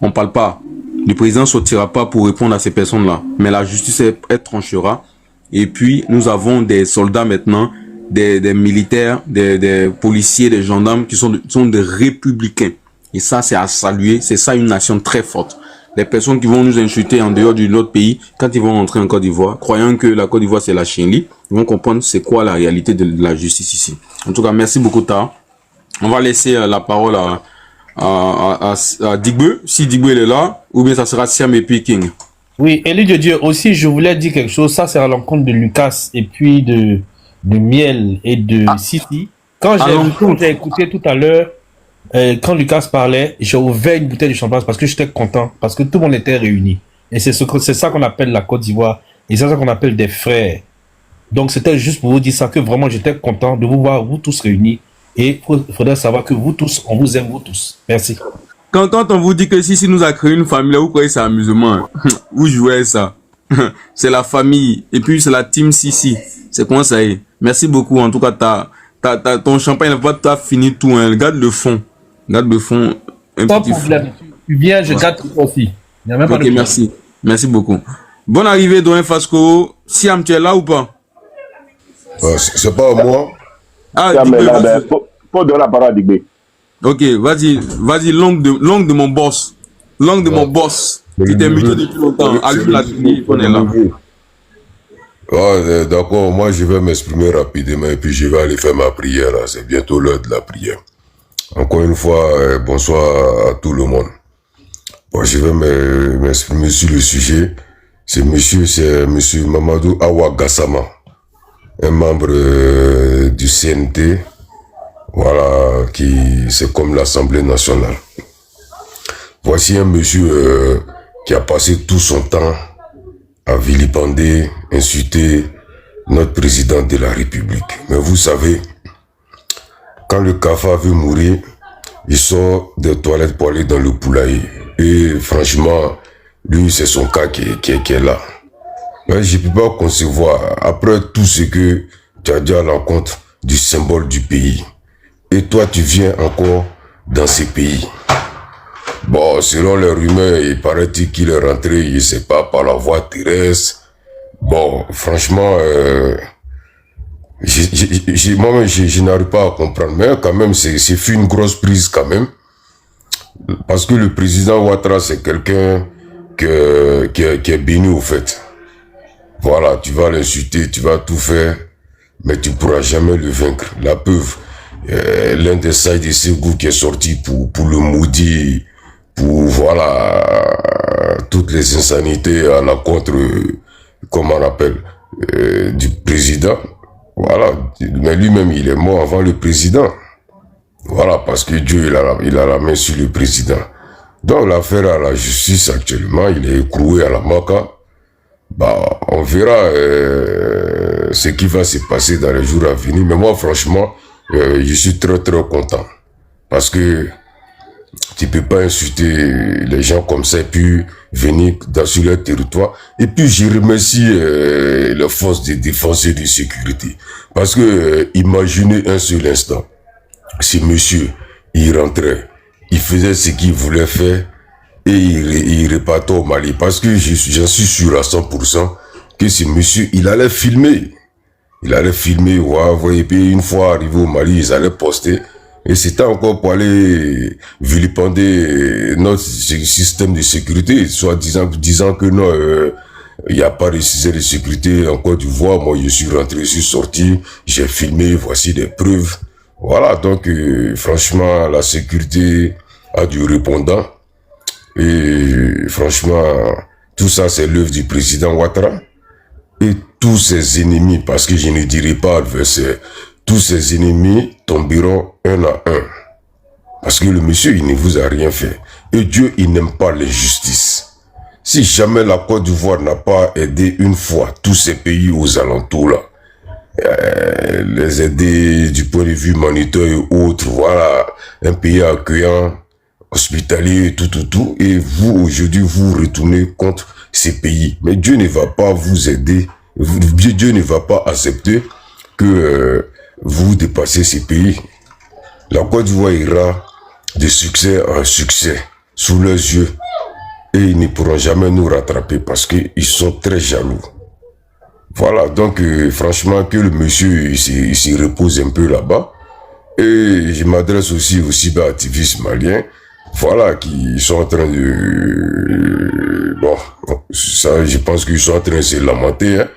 On parle pas. Le président ne sortira pas pour répondre à ces personnes-là. Mais la justice, elle tranchera. Et puis, nous avons des soldats maintenant, des militaires, des policiers, des gendarmes qui sont des républicains. Et ça, c'est à saluer. C'est ça une nation très forte. Les personnes qui vont nous insulter en dehors de notre pays, quand ils vont rentrer en Côte d'Ivoire, croyant que la Côte d'Ivoire c'est la Chienlit, ils vont comprendre c'est quoi la réalité de la justice ici. En tout cas, merci beaucoup, Ta. On va laisser la parole à Digbe, si Digbe est là, ou bien ça sera Siam et puis King. Oui, Élu de Dieu, aussi, je voulais dire quelque chose. Ça, c'est à l'encontre de Lucas et puis de Miel et de Sisi. Quand j'ai écouté tout à l'heure, quand Lucas parlait, j'ai ouvert une bouteille de champagne parce que j'étais content, parce que tout le monde était réuni. Et c'est ça qu'on appelle la Côte d'Ivoire, et c'est ça qu'on appelle des frères. Donc c'était juste pour vous dire ça, que vraiment j'étais content de vous voir, vous tous réunis, et il faudrait savoir que vous tous, on vous aime, vous tous. Merci. Quand on vous dit que Sisi nous a créé une famille, vous croyez que c'est amusement, vous jouez ça. C'est la famille, et puis c'est la team Sisi. C'est comment ça est. Merci beaucoup, en tout cas, ton champagne n'a pas fini tout, hein. Garde le fond. Garde le fond. Pas de problème. Tu viens, je garde tout aussi. Il n'y a même pas de merci. Merci beaucoup. Bonne arrivée, Doyen Fasco. Siam, tu es là ou pas? C'est pas à moi. Ah, faut donner la parole à Digbe. Ok, vas-y, langue de mon boss. Langue de mon boss. Qui t'est muté depuis longtemps. Allume la télé, on est là. D'accord, moi je vais m'exprimer rapidement et puis je vais aller faire ma prière. C'est bientôt l'heure de la prière. Encore une fois, bonsoir à tout le monde. Bon, je vais m'exprimer sur le sujet. C'est monsieur Mamadou Awa Gassama, un membre du CNT, voilà, c'est comme l'Assemblée nationale. Voici un monsieur qui a passé tout son temps à vilipender, insulter notre président de la République. Mais vous savez, quand le cafard veut mourir, il sort des toilettes pour aller dans le poulailler. Et franchement, lui, c'est son cas qui est là. Mais je ne peux pas concevoir, après tout ce que tu as dit à l'encontre du symbole du pays. Et toi, tu viens encore dans ces pays. Bon, selon les rumeurs, il paraît-il qu'il est rentré, je ne sais pas, par la voie terrestre. Bon, franchement, moi-même, je n'arrive pas à comprendre. Mais quand même, c'est fait une grosse prise quand même. Parce que le président Ouattara, c'est quelqu'un qui est béni au fait. Voilà, tu vas l'insulter, tu vas tout faire, mais tu ne pourras jamais le vaincre. La preuve, l'un des Saïd de Ségou qui est sorti pour le maudire, pour voilà, toutes les insanités à l'encontre, comment on appelle, du président. Voilà, mais lui-même, il est mort avant le président. Voilà, parce que Dieu, il a la main sur le président. Donc, l'affaire à la justice, actuellement, il est écroué à la Maka. Bah, on verra ce qui va se passer dans les jours à venir. Mais moi, franchement, je suis très, très content. Parce que tu peux pas insulter les gens comme ça et puis venir sur leur territoire. Et puis, je remercie les forces de défense et de sécurité. Parce que, imaginez un seul instant. Si monsieur, il rentrait, il faisait ce qu'il voulait faire et il repartait au Mali. Parce que j'en suis sûr à 100% que ce monsieur, il allait filmer. Il allait filmer, ouais, et puis une fois arrivé au Mali, ils allaient poster. Et c'était encore pour aller vilipender notre système de sécurité, soit disant que non, il n'y a pas de système de sécurité en Côte d'Ivoire. Moi, je suis rentré, je suis sorti, j'ai filmé, voici des preuves. Voilà, donc franchement, la sécurité a du répondant. Et franchement, tout ça, c'est l'œuvre du président Ouattara. Et tous ses ennemis, parce que je ne dirai pas adversaire, tous ses ennemis tomberont un à un. Parce que le monsieur, il ne vous a rien fait. Et Dieu, il n'aime pas l'injustice. Si jamais la Côte d'Ivoire n'a pas aidé une fois tous ces pays aux alentours là, les aider du point de vue humanitaire et autres, voilà, un pays accueillant, hospitalier, tout, et vous, aujourd'hui, vous retournez contre ces pays. Mais Dieu ne va pas vous aider, Dieu ne va pas accepter que vous dépassez ces pays. La Côte d'Ivoire ira de succès en succès, sous leurs yeux, et ils ne pourront jamais nous rattraper parce qu'ils sont très jaloux. Voilà, donc franchement, que le monsieur il s'y repose un peu là-bas. Et je m'adresse aussi aux cyberactivistes maliens, voilà, qui sont en train de... bon, ça, je pense qu'ils sont en train de se lamenter, hein,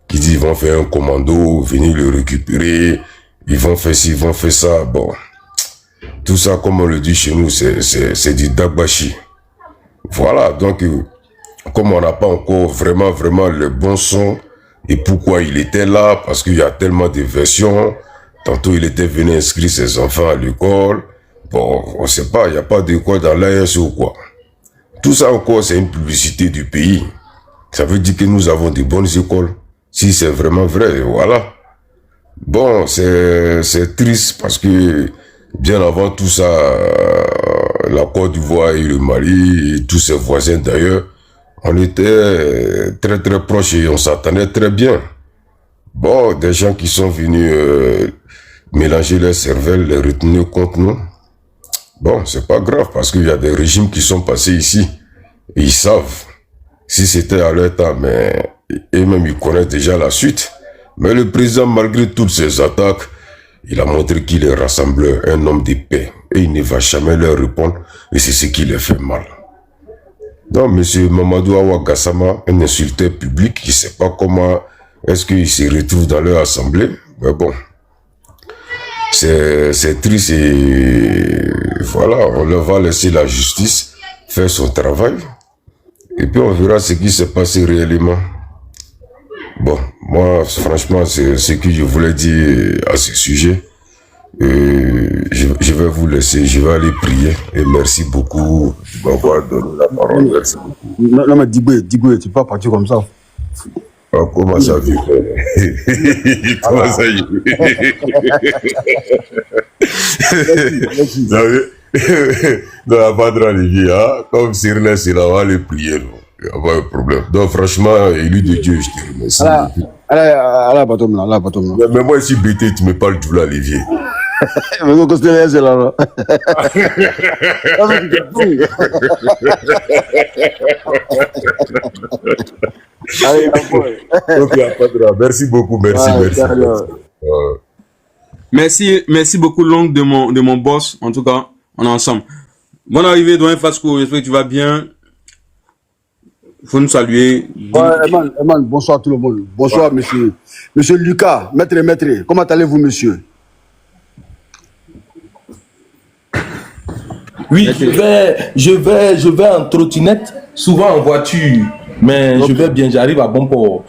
qui disent qu'ils vont faire un commando, venir le récupérer, ils vont faire ci, ils vont faire ça, bon. Tout ça, comme on le dit chez nous, c'est du dagbashi. Voilà, donc, comme on n'a pas encore vraiment le bon son, et pourquoi il était là, parce qu'il y a tellement de versions. Tantôt, il était venu inscrire ses enfants à l'école. Bon, on ne sait pas, il n'y a pas de quoi dans l'AS ou quoi. Tout ça encore, c'est une publicité du pays. Ça veut dire que nous avons de bonnes écoles. Si c'est vraiment vrai, voilà. Bon, c'est triste parce que bien avant tout ça, la Côte d'Ivoire et le Mali, et tous ses voisins d'ailleurs, on était très proches et on s'attendait très bien. Bon, des gens qui sont venus mélanger leurs cervelles, les retenir contre nous. Bon, c'est pas grave parce qu'il y a des régimes qui sont passés ici. Et ils savent. Si c'était à leur temps, mais eux-mêmes ils connaissent déjà la suite. Mais le président, malgré toutes ces attaques, il a montré qu'il est rassembleur, un homme de paix. Et il ne va jamais leur répondre. Et c'est ce qui les fait mal. Donc, M. Mamadou Awa Gassama, un insulteur public qui ne sait pas comment est-ce qu'il se retrouve dans leur assemblée. Mais bon, c'est triste et voilà, on leur va laisser la justice faire son travail. Et puis on verra ce qui s'est passé réellement. Bon, moi, franchement, c'est ce que je voulais dire à ce sujet. Je vais vous laisser, je vais aller prier. Et merci beaucoup de m'avoir donné la parole. Merci beaucoup. Non, mais Digwe, tu ne peux pas partir comme ça. Ah, comment ça veut comment ça y est dans la bande Olivier, hein? Comme Cyril c'est là, on va les prier. Il n'y a pas de problème. Donc franchement, élu de Dieu, je te remercie. Mais moi, si bêté, tu me parles tout là, Olivier. Mais vous considérez c'est là. Merci beaucoup, merci beaucoup, l'oncle de mon boss. En tout cas, on est ensemble. Bonne arrivée, Doyen Fasco. J'espère que tu vas bien. Il faut nous saluer. Eman, bonsoir tout le monde. Bonsoir, monsieur Lucas, maître. Comment allez-vous, monsieur? Oui, je vais en trottinette, souvent en voiture, mais je vais bien, j'arrive à bon port.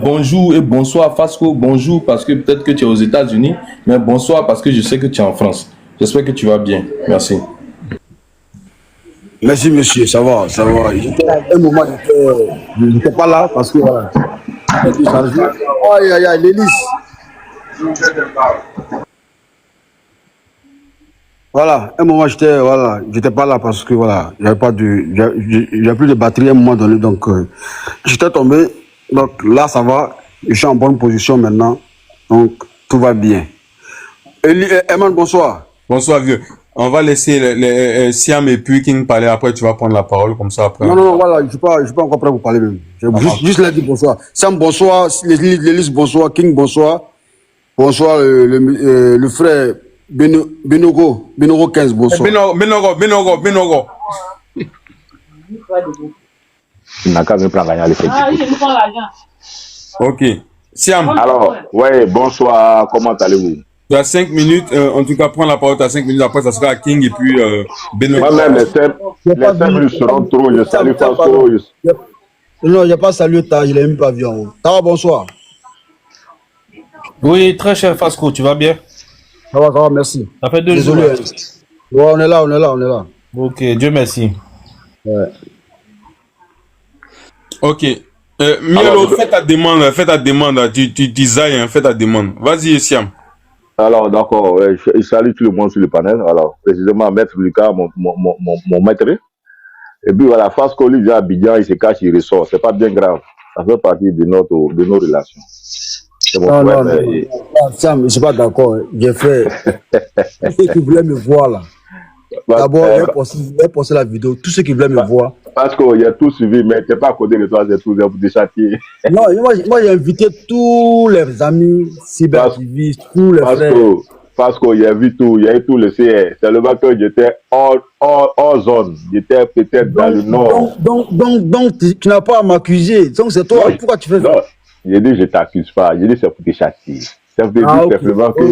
Bonjour et bonsoir Fasco, bonjour parce que peut-être que tu es aux États-Unis, mais bonsoir parce que je sais que tu es en France. J'espère que tu vas bien. Merci. Merci monsieur, ça va. Un moment, je n'étais pas là parce que voilà. Aïe, l'hélice. Voilà, un moment j'étais pas là parce que voilà, j'avais plus de batterie à un moment donné, donc j'étais tombé, donc là ça va, je suis en bonne position maintenant, donc tout va bien. Eman, bonsoir. Bonsoir vieux. On va laisser Siam et puis King parler, après tu vas prendre la parole comme ça après. Non, voilà, je suis pas encore prêt pour parler même. Juste leur dire bonsoir. Siam, bonsoir, Lélis, bonsoir, King, bonsoir. Bonsoir le frère Benogo 15, bonsoir. Benogo. Ok. Siam. Alors, ouais, bonsoir, comment allez-vous? Tu as 5 minutes, en tout cas, prends la parole, tu as 5 minutes, après ça sera à King et puis Benoît. Moi-même, les 5 minutes seront trop. Je salue Fasco. Non, il n'y a pas salué ta, je ne l'ai même pas vu en haut. Ça va, bonsoir. Oui, très cher Fasco, tu vas bien? Ça va, merci. Ça fait 2 jours. Désolé. Ouais, on est là. Ok, Dieu merci. Ouais. Ok. Mielo, fais ta demande, tu zailles, hein, fais ta demande. Vas-y, Siam. Alors, d'accord, je salue tout le monde sur le panel. Alors, précisément, Maître Lucas, mon maître. Et puis voilà, Fasco, lui, vient à Abidjan, il se cache, il ressort. C'est pas bien grave. Ça fait partie de nos relations. Non, Sam, je ne suis pas d'accord. J'ai fait. Tous ceux qui voulaient me voir là. D'abord, j'ai posté la vidéo. Tous ceux qui voulaient me voir. Parce qu'il y a tout suivi, mais tu n'es pas à côté de toi, c'est tout pour te châtier. Non, moi j'ai invité tous les amis cyberactivistes, tous les frères. Parce qu'il y a vu tout, il y a eu tout le CR. C'est le moment que j'étais hors zone. J'étais peut-être dans le nord. Donc tu n'as pas à m'accuser. Donc c'est toi, pourquoi tu fais ça? J'ai dit, je t'accuse pas. J'ai dit, c'est pour te châtier. C'est pour te dire simplement que.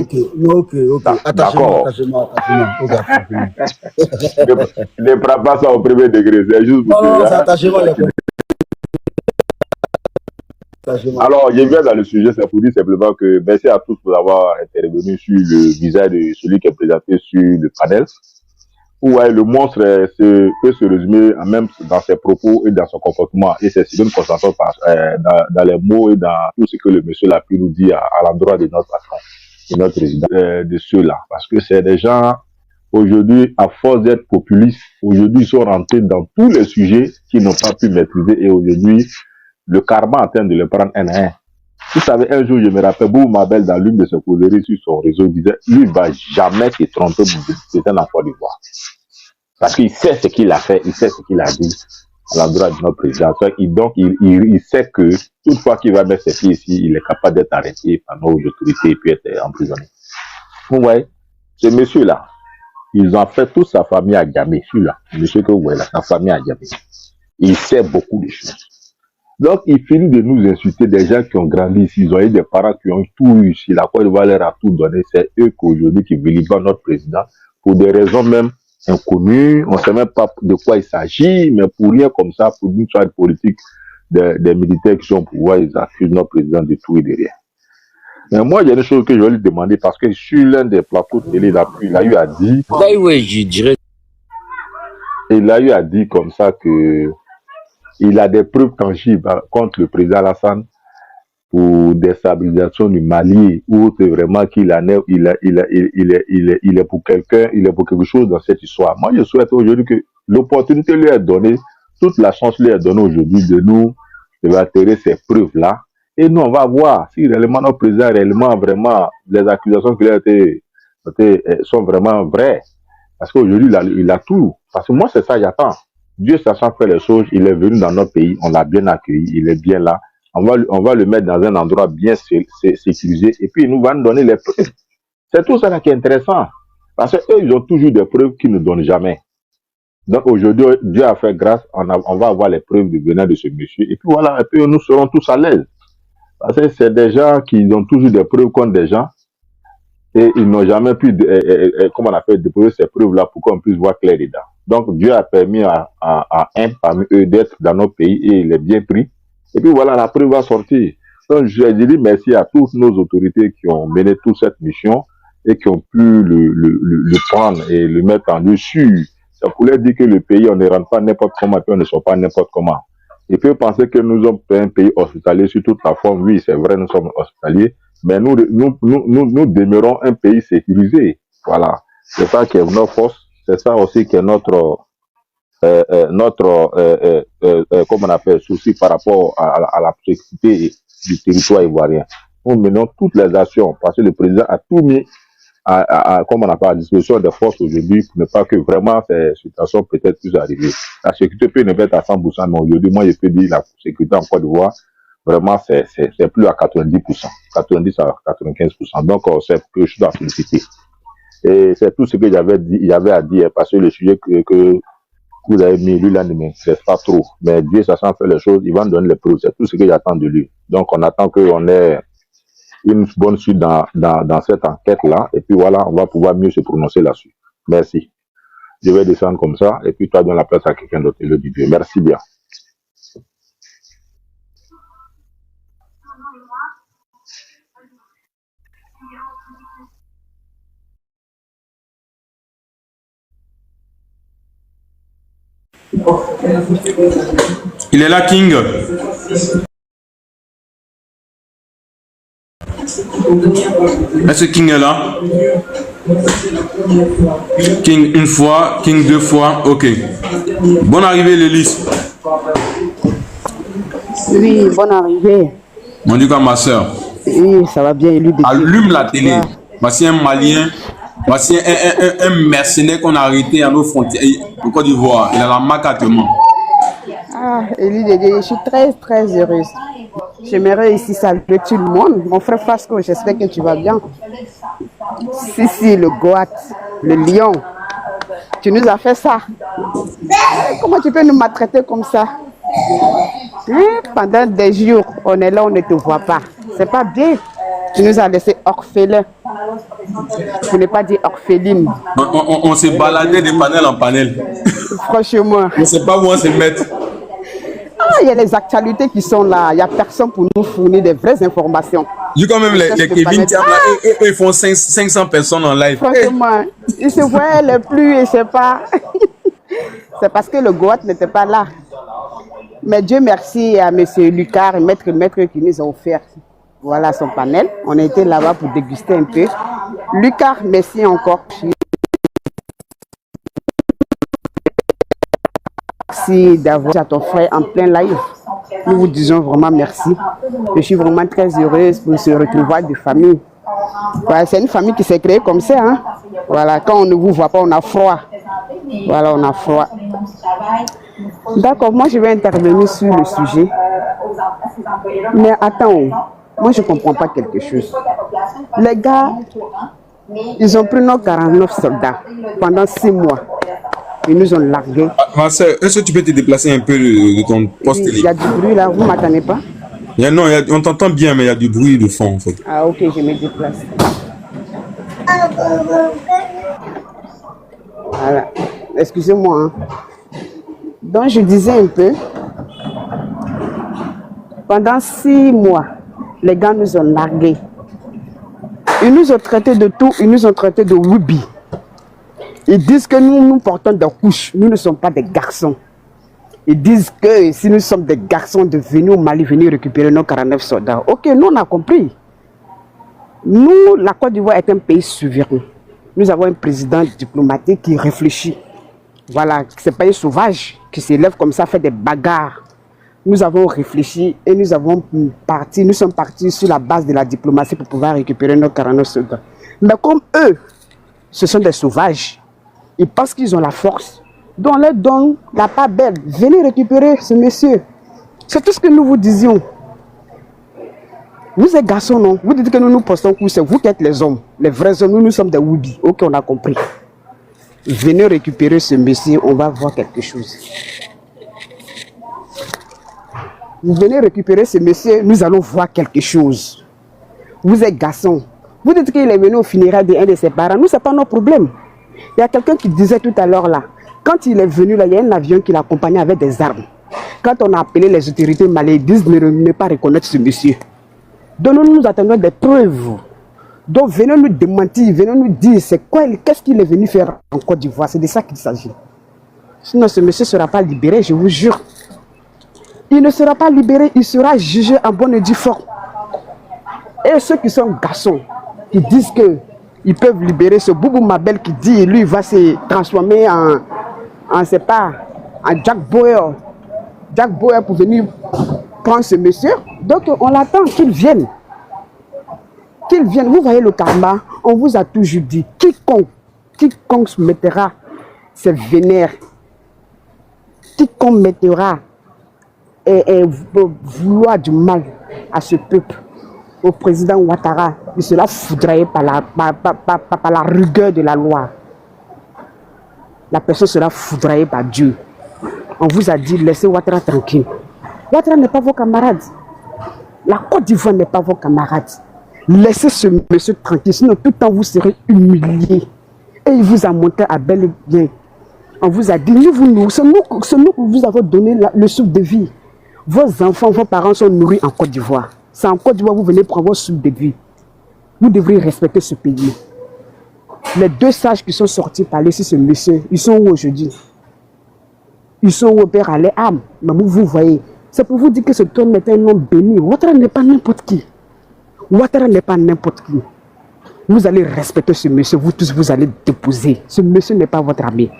Ok. Attachement. Ne prends pas ça au premier degré. C'est juste pour non, c'est attachement. Alors, je viens dans le sujet, c'est pour dire simplement que merci à tous pour avoir intervenu sur le visage de celui qui est présenté sur le panel. Ouais, le monstre peut se résumer même dans ses propos et dans son comportement. Et c'est une concentration dans les mots et dans tout ce que le monsieur l'a pu nous dire à l'endroit de notre patron, de notre résident, de ceux-là. Parce que c'est des gens, aujourd'hui, à force d'être populistes, aujourd'hui, ils sont rentrés dans tous les sujets qu'ils n'ont pas pu maîtriser. Et aujourd'hui, le karma est en train de le prendre un à un. Vous savez, un jour, je me rappelle, Boubou Mabel, dans l'une de ses causeries sur son réseau, disait, lui, il ne va jamais se tromper de un emploi d'ivoire. Parce qu'il sait ce qu'il a fait, il sait ce qu'il a dit à l'endroit de notre président. Donc, il sait que toute fois qu'il va mettre ses pieds ici, il est capable d'être arrêté par nos autorités et puis être emprisonné. Vous voyez, ce monsieur-là, ils ont fait toute sa famille à Djamé, celui-là, monsieur que vous voyez là, sa famille à Djamé. Il sait beaucoup de choses. Donc, il finit de nous insulter des gens qui ont grandi ici. Ils ont eu des parents qui ont tout eu ici. La Côte d'Ivoire leur a tout donné. C'est eux qu'aujourd'hui qui vilifient notre président pour des raisons même inconnues. On ne sait même pas de quoi il s'agit, mais pour rien comme ça, pour une histoire politique des militaires qui sont au pouvoir, ils accusent notre président de tout et de rien. Mais moi, il y a des choses que je vais lui demander parce que sur l'un des plateaux de télé, il a eu à dire. Il a eu à dire comme ça que il a des preuves tangibles contre le président Alassane pour déstabilisation du Mali, où c'est vraiment qu'il en est, il est pour quelqu'un, il est pour quelque chose dans cette histoire. Moi, je souhaite aujourd'hui que l'opportunité lui est donnée, toute la chance lui est donnée aujourd'hui de atterrir ces preuves-là. Et nous, on va voir si réellement notre président, réellement, vraiment, les accusations qu'il a été sont vraiment vraies. Parce qu'aujourd'hui, il a tout. Parce que moi, c'est ça, j'attends. Dieu sachant faire les choses, il est venu dans notre pays, on l'a bien accueilli, il est bien là. On va le mettre dans un endroit bien sécurisé et puis il nous va nous donner les preuves. C'est tout ça là qui est intéressant. Parce qu'eux, ils ont toujours des preuves qu'ils ne donnent jamais. Donc aujourd'hui, Dieu a fait grâce, on va avoir les preuves du venin de ce monsieur. Et puis voilà, et puis nous serons tous à l'aise. Parce que c'est des gens qui ont toujours des preuves contre des gens. Et ils n'ont jamais pu, comment on appelle, déposer ces preuves-là pour qu'on puisse voir clair dedans. Donc, Dieu a permis à un parmi eux d'être dans notre pays et il est bien pris. Et puis voilà, la preuve va sortir. Donc, je dis merci à toutes nos autorités qui ont mené toute cette mission et qui ont pu le prendre et le mettre en dessus. Ça voulait dire que le pays, on ne rentre pas n'importe comment et puis on ne sort pas n'importe comment. Et puis, penser que nous sommes un pays hospitalier sur toute la forme, oui, c'est vrai, nous sommes hospitaliers. Mais nous demeurons un pays sécurisé. Voilà. C'est ça qui est notre force. C'est ça aussi qui est notre comment on appelle, souci par rapport à la sécurité du territoire ivoirien. Nous menons toutes les actions parce que le président a tout mis comme on appelle, à disposition des forces aujourd'hui pour ne pas que vraiment ces situations peut-être puissent arriver. La sécurité peut ne pas être à 100%, mais aujourd'hui, moi, je peux dire la sécurité en Côte d'Ivoire, vraiment, c'est plus à 90%, 90 à 95%. Donc, c'est quelque chose à féliciter. Et c'est tout ce que j'avais à dire, parce que le sujet que vous avez mis, lui, là, ne m'intéresse pas trop. Mais Dieu, sachant faire les choses, il va nous donner les preuves. C'est tout ce que j'attends de lui. Donc, on attend qu'on ait une bonne suite dans cette enquête-là. Et puis voilà, on va pouvoir mieux se prononcer là-dessus. Merci. Je vais descendre comme ça. Et puis toi, donne la place à quelqu'un d'autre. Et le Dieu. Merci bien. Il est là, King. Est-ce que King est là? King une fois, King deux fois, ok. Bonne arrivée, Lélis. Oui, bonne arrivée. On dit quoi, ma soeur? Oui, ça va bien. Allume la télé. Voici un Malien. Voici un mercenaire qu'on a arrêté à nos frontières au Côte d'Ivoire. Il a la marque actuellement. Ah, Élie Dédé, je suis très heureuse. J'aimerais ici saluer tout le monde. Mon frère Fasco, j'espère que tu vas bien. Si, le Goat, le lion. Tu nous as fait ça. Comment tu peux nous maltraiter comme ça? Pendant des jours, on est là, on ne te voit pas. C'est pas bien. Tu nous as laissé orphelins. Pour ne pas dire orpheline. On s'est baladé de panel en panel. Franchement. On ne sait pas où on se mettre. Il y a les actualités qui sont là. Il n'y a personne pour nous fournir des vraies informations. Du coup, même les Kevin Thiam, ils font 500 personnes en live. Franchement, ils se voyaient les plus, je sais pas. C'est parce que le Goat n'était pas là. Mais Dieu merci à M. Lucas et Maître qui nous ont offert voilà son panel. On a été là-bas pour déguster un peu. Lucas, merci encore. Merci d'avoir à ton frère en plein live. Nous vous disons vraiment merci. Je suis vraiment très heureuse pour ce retrouvailles de famille. Voilà, c'est une famille qui s'est créée comme ça. Hein? Voilà, quand on ne vous voit pas, on a froid. Voilà, on a froid. D'accord, moi je vais intervenir sur le sujet. Mais attends, moi je ne comprends pas quelque chose. Les gars, ils ont pris nos 49 soldats pendant 6 mois. Ils nous ont largués. Ma soeur, est-ce que tu peux te déplacer un peu de ton poste télé? Il y a du bruit là, vous ne m'attendez pas? Non, on t'entend bien, mais il y a du bruit de fond en fait. Ah ok, je me déplace. Voilà, excusez-moi. Hein. Donc je disais un peu, pendant 6 mois, les gars nous ont largués. Ils nous ont traités de tout, ils nous ont traités de Wubi. Ils disent que nous portons des couches, nous ne sommes pas des garçons. Ils disent que si nous sommes des garçons de venir au Mali, venir récupérer nos 49 soldats. Ok, nous on a compris. Nous, la Côte d'Ivoire est un pays souverain. Nous avons un président diplomatique qui réfléchit. Voilà, ce n'est pas un sauvage qui s'élève comme ça, fait des bagarres. Nous avons réfléchi et nous sommes partis sur la base de la diplomatie pour pouvoir récupérer nos 49 soldats. Mais comme eux, ce sont des sauvages, ils pensent qu'ils ont la force. Donc on leur donne la part belle. Venez récupérer ce monsieur. C'est tout ce que nous vous disions. Vous êtes garçons, non? Vous dites que nous nous postons coup, c'est vous qui êtes les hommes. Les vrais hommes, nous sommes des Wubi. Ok, on a compris. Venez récupérer ce monsieur, on va voir quelque chose. Vous venez récupérer ce monsieur, nous allons voir quelque chose. Vous êtes garçons. Vous dites qu'il est venu au funérailles d'un de ses parents. Nous, ce n'est pas nos problèmes. Il y a quelqu'un qui disait tout à l'heure là, quand il est venu là, il y a un avion qui l'accompagnait avec des armes. Quand on a appelé les autorités maliennes, ils disent ne pas reconnaître ce monsieur. Donc nous attendons des preuves. Donc venez nous démentir, venez nous dire qu'est-ce qu'il est venu faire en Côte d'Ivoire. C'est de ça qu'il s'agit. Sinon ce monsieur ne sera pas libéré, je vous jure. Il ne sera pas libéré, il sera jugé en bonne et due forme. Et ceux qui sont garçons, qui disent qu'ils peuvent libérer ce Boubou Mabel qui dit, lui, il va se transformer en Jack Bauer. Jack Bauer pour venir prendre ce monsieur. Donc on l'attend qu'il vienne. Qu'il vienne. Vous voyez le karma, on vous a toujours dit, quiconque se mettra ses vénères, quiconque mettra vouloir du mal à ce peuple, au président Ouattara, il sera foudroyé par la rigueur de la loi. La personne sera foudroyée par Dieu. On vous a dit, laissez Ouattara tranquille. Ouattara n'est pas vos camarades. La Côte d'Ivoire n'est pas vos camarades. Laissez ce monsieur tranquille, sinon tout le temps vous serez humilié. Et il vous a montré à bel et bien. On vous a dit, c'est nous que vous avez donné le souffle de vie. Vos enfants, vos parents sont nourris en Côte d'Ivoire. C'est en Côte d'Ivoire que vous venez prendre votre souffle de vie. Vous devriez respecter ce pays. Les 2 sages qui sont sortis parler sur ce monsieur, ils sont où aujourd'hui? Ils sont au père à les âmes. Mais vous voyez, c'est pour vous dire que ce homme est un homme béni. Ouattara n'est pas n'importe qui. Ouattara n'est pas n'importe qui. Vous allez respecter ce monsieur, vous tous, vous allez déposer. Ce monsieur n'est pas votre ami.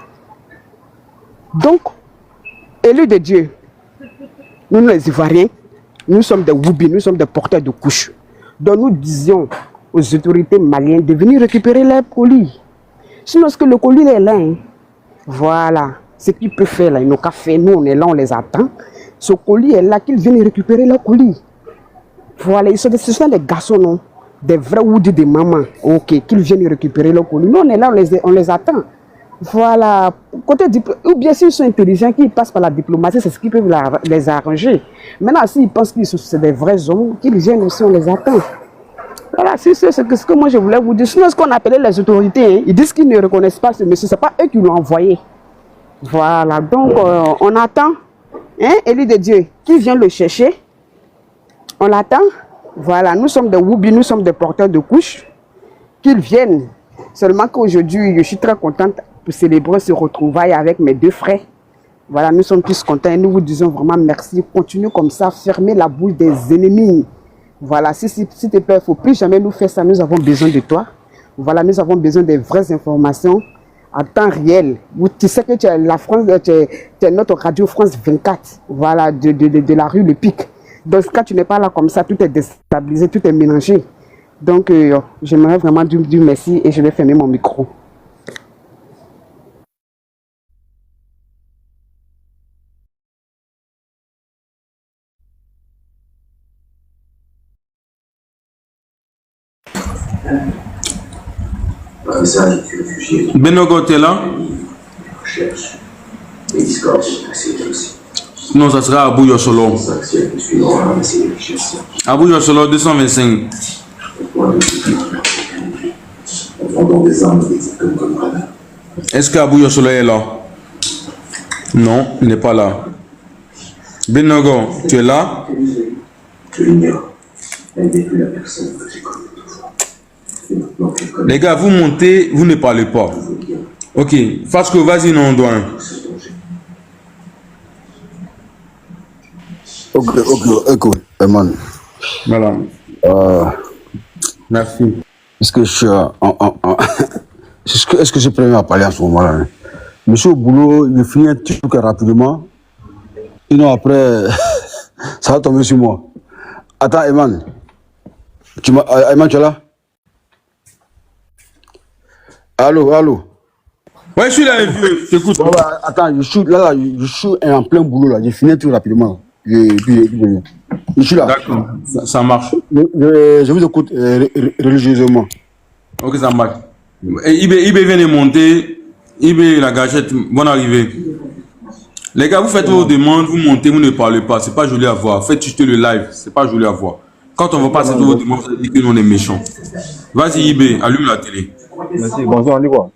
Donc, élus de Dieu, nous les Ivoiriens, nous sommes des Woubi, nous sommes des porteurs de couches. Donc nous disions aux autorités maliennes de venir récupérer les colis. Sinon, est-ce que le colis est là? Voilà. Ce qu'ils peuvent faire là, ils n'ont qu'à faire. Nous, on est là, on les attend. Ce colis est là, qu'ils viennent récupérer le colis. Voilà, ce sont des garçons, non? Des vrais Woudi de maman. Ok, qu'ils viennent récupérer le colis. Nous, on est là, on les attend. Voilà. Côté ou bien s'ils sont intelligents, qu'ils passent par la diplomatie, c'est ce qu'ils peuvent les arranger. Maintenant, s'ils pensent qu'ils sont des vrais hommes, qu'ils viennent aussi, on les attend. Voilà, c'est ce que moi je voulais vous dire. Sinon, ce qu'on appelait les autorités, hein, ils disent qu'ils ne reconnaissent pas ce monsieur. Ce n'est pas eux qui l'ont envoyé. Voilà, donc on attend, hein, élu de Dieu, qui vient le chercher. On l'attend. Voilà, nous sommes des Woubi, nous sommes des porteurs de couches. Qu'ils viennent. Seulement qu'aujourd'hui, je suis très contente pour célébrer ce retrouvaille avec mes 2 frères. Voilà, nous sommes tous contents et nous vous disons vraiment merci. Continue comme ça, fermez la bouche des ennemis. Voilà, s'il te plaît, il ne faut plus jamais nous faire ça. Nous avons besoin de toi. Voilà, nous avons besoin des vraies informations en temps réel. Tu sais que tu es la France, tu es notre radio France 24. Voilà, de la rue Le Pic. Dans ce cas, tu n'es pas là comme ça, tout est déstabilisé, tout est mélangé. Donc, j'aimerais vraiment dire merci et je vais fermer mon micro. Benogo, t'es là? Non, ça sera Abou Yossolo. Abou Yossolo 225. Est-ce qu'Abou Yossolo est là? Non, il n'est pas là. Benogo, tu es là? Les gars, vous montez, vous ne parlez pas. Ok, parce que vas-y, non, doigt. Ok, man. Voilà. Merci. Est-ce que je suis est-ce que j'ai prévu à parler à ce moment-là? Hein? Monsieur au boulot, il finit un petit truc rapidement. Sinon après, ça va tomber sur moi. Attends, Eman. Eman, tu es là? Allô? Ouais, je suis là, vieux. T'écoutes. Attends, je suis en plein boulot là. J'ai fini tout rapidement. Je suis là. D'accord, ça marche. Je vous écoute religieusement. Ok, ça marche. Ibé vient de monter. Ibé, la gâchette, bonne arrivée. Les gars, vous faites vos demandes, vous montez, vous ne parlez pas. C'est pas joli à voir. Faites juste le live, c'est pas joli à voir. Quand on va passer vos demandes, vous dites que nous on est méchants. Vas-y, Ibé, allume la télé. Merci, bonjour, on dit quoi?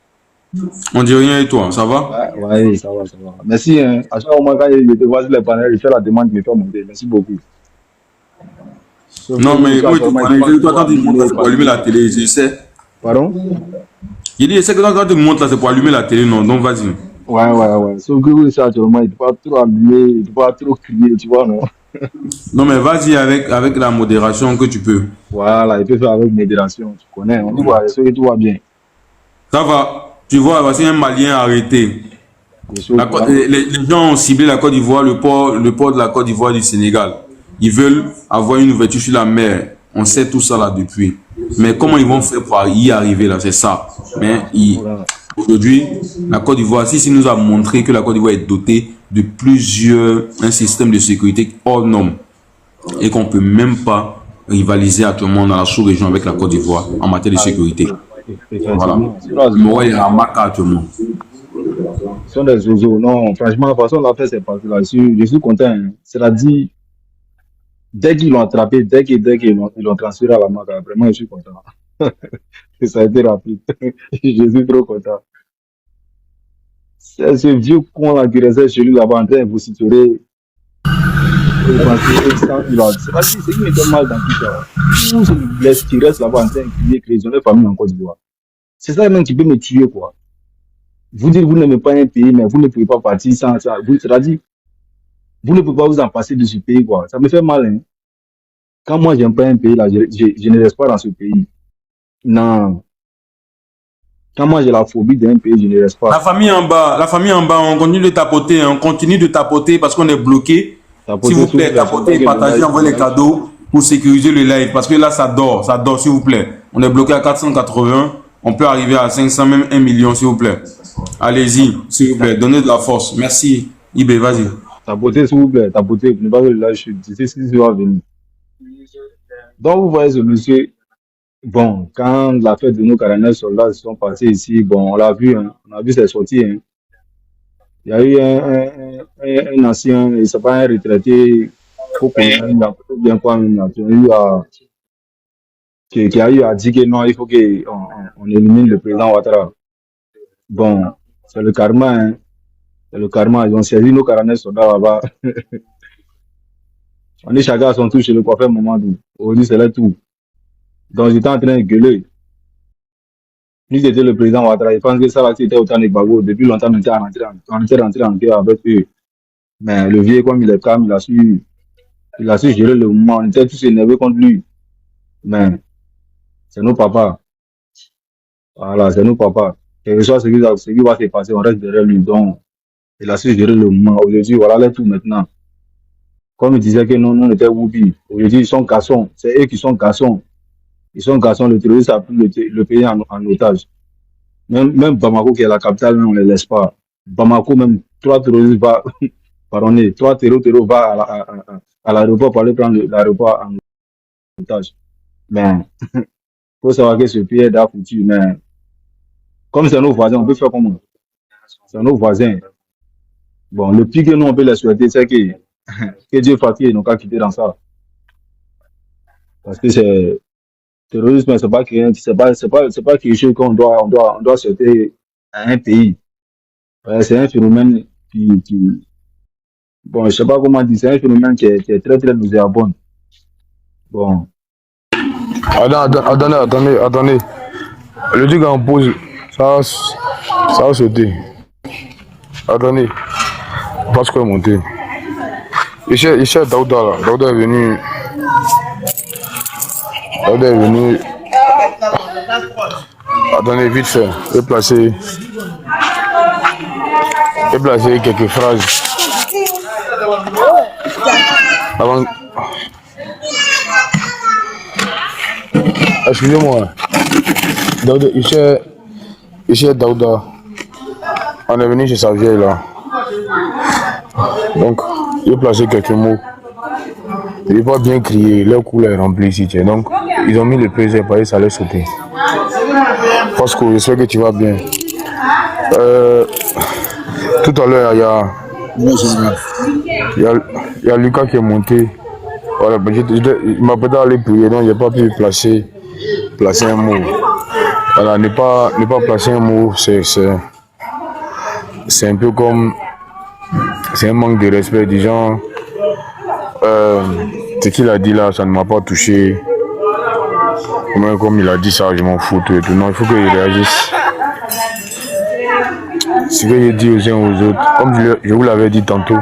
On dit rien et toi, ça va? Oui, ça va. Merci. Hein. À chaque moment, quand je te vois sur les panels, je fais la demande, je me fais monter. Merci beaucoup. Non, mais oui, toi, quand tu montes là, c'est pour allumer la télé, je sais. Pardon? Il dit, je sais que quand tu montes là, c'est pour allumer la télé, non, donc vas-y. Ouais. Sauf que oui, ça, actuellement, il ne faut pas trop allumer, il ne faut pas trop crier, tu vois, non? Non, mais vas-y avec la modération que tu peux. Voilà, il peut faire avec modération, tu connais. On dit, ouais, ça, tout va bien. Ça va. Tu vois, voici un Malien arrêté. Les gens ont ciblé la Côte d'Ivoire, le port de la Côte d'Ivoire du Sénégal. Ils veulent avoir une ouverture sur la mer. On sait tout ça là depuis. Mais comment ils vont faire pour y arriver là, c'est ça. Mais aujourd'hui, la Côte d'Ivoire, si nous a montré que la Côte d'Ivoire est dotée de un système de sécurité hors norme et qu'on ne peut même pas rivaliser actuellement dans la sous-région avec la Côte d'Ivoire en matière de sécurité. Voilà. Moi, il y a un mac actuellement. Ce sont des oiseaux. Non, franchement, la façon de la faire, c'est parce que là, je suis content. Hein. C'est-à-dire, Dès qu'ils l'ont attrapé, dès qu'ils l'ont transféré à la marque, vraiment, je suis content. Et ça a été rapide. Je suis trop content. C'est ce vieux con là qui restait chez lui là-bas en train de vous situer. C'est qui était mal dans tout ça. Tous ces blesses qui restent là-bas en train de crier que ils ont des familles en Côte d'Ivoire. C'est ça même qui peut me tuer, quoi. Vous dites que vous n'aimez pas un pays, mais vous ne pouvez pas partir sans ça. C'est-à-dire, vous ne pouvez pas vous en passer de ce pays, quoi. Ça me fait mal, hein. Quand moi, j'aime pas un pays, là, je ne reste pas dans ce pays. Non. Quand moi, j'ai la phobie d'un pays, je ne reste pas. La famille en bas, on continue de tapoter, hein. On continue de tapoter parce qu'on est bloqué. S'il vous plaît, tapotez, partagez, envoyez les cadeaux pour sécuriser le live. Parce que là, ça dort, s'il vous plaît. On est bloqué à 480. On peut arriver à 500, même 1 million, s'il vous plaît. Allez-y, s'il vous plaît, donnez de la force. Merci. Ibé, vas-y. Tapotez, s'il vous plaît, tapotez. Vous ne pas que le live, je sais ce qui va venir. Donc, vous voyez ce monsieur. Bon, quand la fête de nos 49 soldats sont passés ici, bon, on l'a vu, hein, on a vu ses sorties. Hein. Il y a eu un ancien, il ne s'est pas un retraité, bien quoi, qui a eu à dire que non, il faut qu'on élimine le président Ouattara. Bon, c'est le karma, hein. C'est le karma. Ils ont saisi nos 49 soldats là-bas. On est chacun à son tour chez le coiffeur Mamadou. Aujourd'hui, c'est là tout. Donc, j'étais en train de gueuler. Lui, c'était le président Ouattara. Je pense que ça, là, c'était autant de Gbagbo. Depuis longtemps, on était rentré en guerre avec eux. Mais le vieux, comme il est calme, il a su gérer le moment. On était tous énervés contre lui. Mais c'est nos papas. Voilà, c'est nos papas. Quel que soit ce qui va se passer, on reste derrière lui. Donc, il a su gérer le moment. Aujourd'hui, voilà là tout maintenant. Comme il disait que non, on était Woubi. Aujourd'hui, ils sont garçons. C'est eux qui sont garçons. Ils sont garçons. Le terroriste a pris le pays en otage. Même Bamako, qui est la capitale, on ne les laisse pas. Bamako, même 3 terroristes vont, pardonnez, 3 terroristes vont à l'aéroport pour aller prendre l'aéroport en otage. Mais, il faut savoir que ce pays est foutu. Mais, comme c'est nos voisins, on peut faire comment? C'est nos voisins. Bon, le pire que nous, on peut les souhaiter, c'est que Dieu fasse qu'ils n'ont qu'à quitter dans ça. Parce que c'est terrorisme, c'est pas quelque chose qu'on doit souhaiter à un pays. C'est un phénomène bon, je sais pas comment dire, c'est un phénomène qui est très, très nauséabond. Bon. Attendez. Le truc en pause, ça va sauter. Attendez. Parce qu'on est monté. Ici, Daouda là. Daouda est venu. Attendez, vite fait. Je vais placer quelques phrases. Avant. Excusez-moi. Daouda, ici Daouda. On est venu chez sa vieille là. Donc, je vais placer quelques mots. Je ne vais pas bien crier, leur couleur est remplie ici. Donc, ils ont mis le PG parce que ça allait sauter. Parce que j'espère que tu vas bien. Tout à l'heure, il y a Lucas qui est monté. Voilà, il m'a peut-être allé prier, donc je n'ai pas pu placer un mot. Voilà, ne pas placer un mot, c'est un peu comme. C'est un manque de respect des gens. Ce qu'il a dit là, ça ne m'a pas touché. Comme il a dit ça, je m'en fous. Non, il faut qu'il réagisse. Ce que j'ai dit aux uns aux autres, comme je vous l'avais dit tantôt,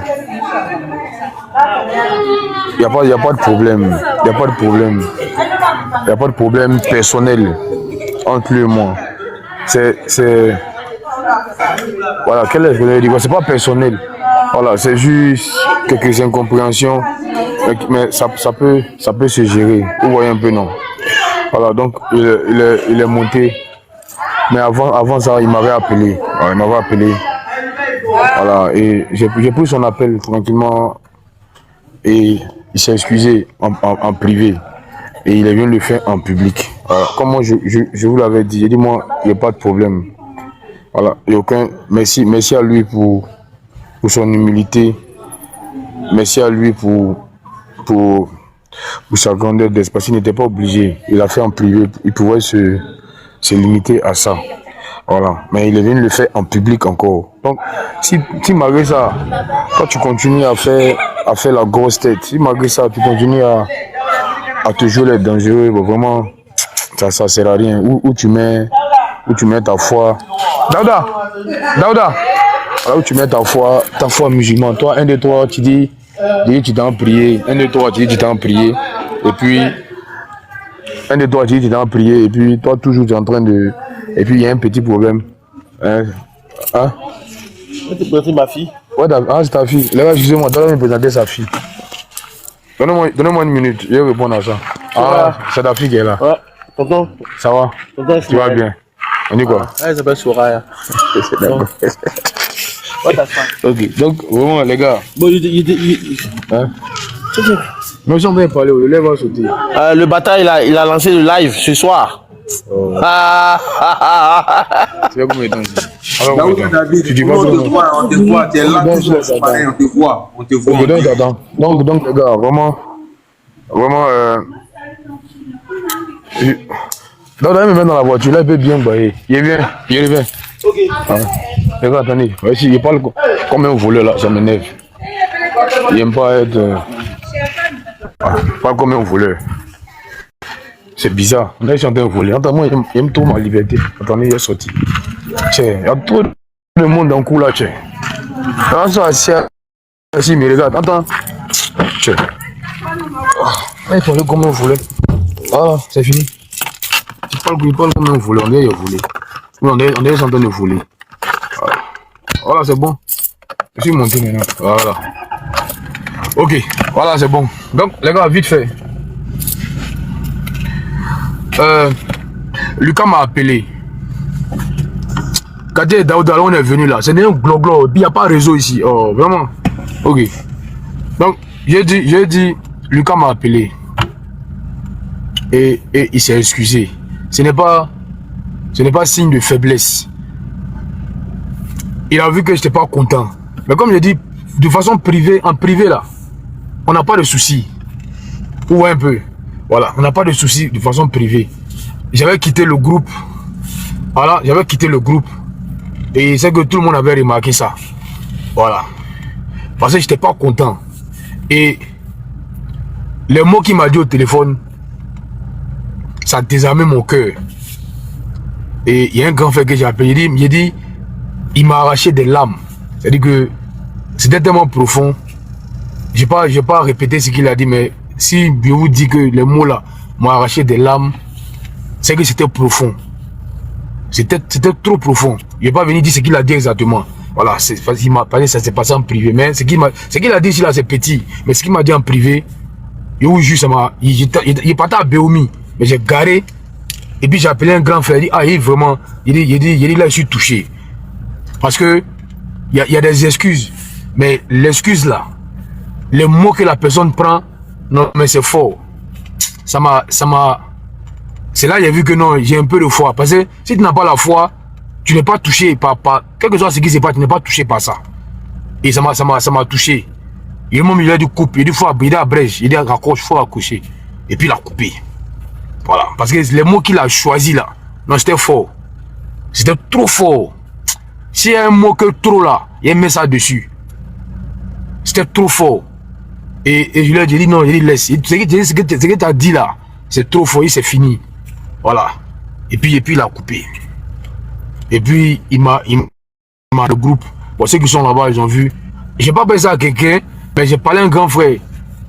il n'y a pas de problème. Il n'y a pas de problème. Il n'y a pas de problème personnel entre lui et moi. Voilà, quel est ce que je veux dire? C'est pas personnel. Voilà, c'est juste quelques incompréhensions, mais ça peut se gérer. Vous voyez un peu, non? Voilà, donc il est monté. Mais avant ça, il m'avait appelé. Voilà, et j'ai pris son appel tranquillement. Et il s'est excusé en privé. Et il est venu le faire en public. Voilà, comme moi, je vous l'avais dit, j'ai dit, moi, il n'y a pas de problème. Voilà, il n'y a aucun. Merci à lui pour son humilité. Merci à lui pour pour sa grandeur d'espace. Il n'était pas obligé. Il a fait en privé. Il pouvait se limiter à ça. Voilà. Mais il est venu le faire en public encore. Donc, si malgré ça, toi tu continues à faire la grosse tête, si malgré ça, tu continues à te jouer les dangereux, bon, vraiment, ça sert à rien. Où tu mets ta foi. Daouda, là où tu mets ta foi musulmane. Toi, 1, 2, 3, tu dis tu t'es en prier. 1, 2, 3, tu dis tu t'es en prier. Et puis, 1, 2, 3, tu dis tu t'es en prier. Et puis, toi, toujours, tu es en train de... Et puis, il y a un petit problème. Hein? Tu peux présenter ma fille? Ouais, c'est ta fille. Là, excusez-moi, donne-moi me présenter sa fille. Donnez-moi une minute, je vais répondre à ça. C'est ta fille qui est là. Ouais, tonton. Ça va? Tonton, tu vas bien? On dit quoi? Elle s'appelle Soraya. C'est d'accord. Ok, donc vraiment les gars. Bon, hein? Non, si on vient parler, le lève va sauter. Le bataille, il a lancé le live ce soir. Oh. Tu vas combien de temps ici? Tu dis pas on te voit, t'es là, on te voit. Donc les gars, vraiment. Donc, il me met dans la voiture, là il peut bien bailler. Il est bien. Ok. Les gars, attendez, il parle comme un voleur là, ça m'énerve. Il n'aime pas être. Il parle comme un voleur. C'est bizarre. On a chanté un volet. Attends, moi, il aime trop ma liberté. Attendez, il est sorti. Tiens, il y a trop de monde dans le coup là, tiens. Attends, ça, si, mais regarde, attends. Tiens. Il parlait comme un volet. Ah, c'est fini. Il parle comme un volet. On est volé. On est en train de voler. Voilà, c'est bon. Je suis monté maintenant. Voilà. Ok, voilà, c'est bon. Donc, les gars, vite fait. Lucas m'a appelé. Kadia et Daouda, on est venu là. C'est un glo-glo. Il n'y a pas de réseau ici. Oh, vraiment. Ok. Donc, j'ai dit, Lucas m'a appelé. Et il s'est excusé. Ce n'est pas signe de faiblesse. Il a vu que je n'étais pas content. Mais comme je dis, de façon privée, en privé là, on n'a pas de soucis. Vous voyez un peu. Voilà, on n'a pas de soucis de façon privée. J'avais quitté le groupe. Voilà, j'avais quitté le groupe. Et c'est que tout le monde avait remarqué ça. Voilà. Parce que je n'étais pas content. Et les mots qu'il m'a dit au téléphone, ça désarmait mon cœur. Et il y a un grand frère que j'ai appelé. Il dit, il m'a arraché des larmes. C'est-à-dire que c'était tellement profond. Je vais pas répéter ce qu'il a dit, mais si je vous dis que les mots là m'ont arraché des larmes, c'est que c'était profond. C'était trop profond. Je ne vais pas venir dire ce qu'il a dit exactement. Voilà, il m'a parlé, ça s'est passé en privé. Mais ce qu'il a dit ici là, c'est petit. Mais ce qu'il m'a dit en privé, je vous jure, il est parti à Béomi. Mais j'ai garé. Et puis j'ai appelé un grand frère. Il dit, ah, il vraiment, il dit là, je suis touché. Parce que il y a des excuses. Mais l'excuse là, les mots que la personne prend, non, mais c'est fort. Ça m'a. C'est là que j'ai vu que non, j'ai un peu de foi. Parce que si tu n'as pas la foi, tu n'es pas touché par quel que soit ce qui se passe, tu n'es pas touché par ça. Et ça m'a touché. Il m'a mis du coupe, il dit faut abrider à brèche, il dit raccroche, faut accrocher. Et puis il a coupé. Voilà. Parce que les mots qu'il a choisi là, non, c'était fort. C'était trop fort. S'il y a un mot que trop là, il met ça dessus. C'était trop fort. Et je lui ai dit non, il laisse. Ce que tu as dit là, c'est trop fort, c'est fini. Voilà. Et puis il a coupé. Et puis il m'a le groupe. Bon, ceux qui sont là-bas, ils ont vu. J'ai pas pensé à quelqu'un, mais j'ai parlé à un grand frère.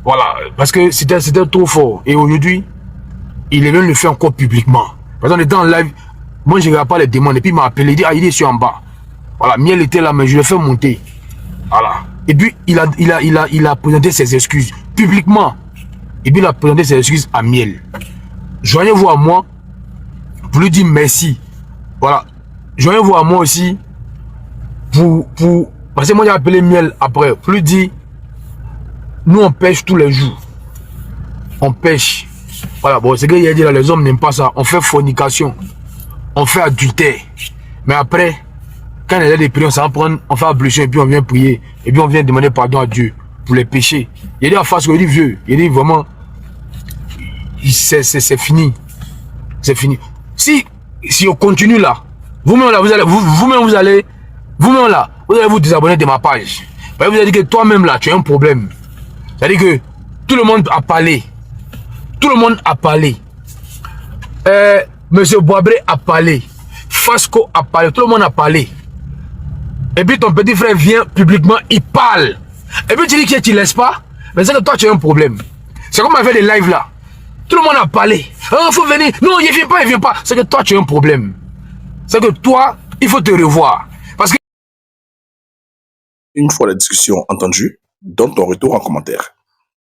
Voilà. Parce que c'était trop fort. Et aujourd'hui, il est venu le faire encore publiquement. Parce qu'on était en live. Moi, je ne regarde pas les demandes. Et puis il m'a appelé, il dit, ah, il est sur en bas. Voilà. Miel était là, mais je l'ai fait monter. Voilà. Et puis il a présenté ses excuses publiquement. Et puis il a présenté ses excuses à Miel. Joignez-vous à moi pour lui dire merci. Voilà. Joignez-vous à moi aussi parce que moi j'ai appelé Miel après pour lui dire nous on pêche tous les jours. On pêche. Voilà, bon, c'est ce qu'il a dit là, les hommes n'aiment pas ça. On fait fornication. On fait adultère. Mais après, quand il y a des prières, ça va prendre, on fait ablution et puis on vient prier. Et puis on vient demander pardon à Dieu pour les péchés. Il dit en face, il dit vieux. Il dit vraiment, c'est fini. C'est fini. Si on continue là, vous-même là, vous allez vous désabonner de ma page. Vous allez dire que toi-même là, tu as un problème. C'est-à-dire que tout le monde a parlé. Tout le monde a parlé. Monsieur Boabré a parlé. Fasco a parlé. Tout le monde a parlé. Et puis ton petit frère vient publiquement, il parle. Et puis tu dis que tu ne laisses pas. Mais c'est que toi tu as un problème. C'est comme avec les lives là. Tout le monde a parlé. Il faut venir. Non, il ne vient pas. C'est que toi tu as un problème. C'est que toi, il faut te revoir. Parce que une fois la discussion entendue, donne ton retour en commentaire.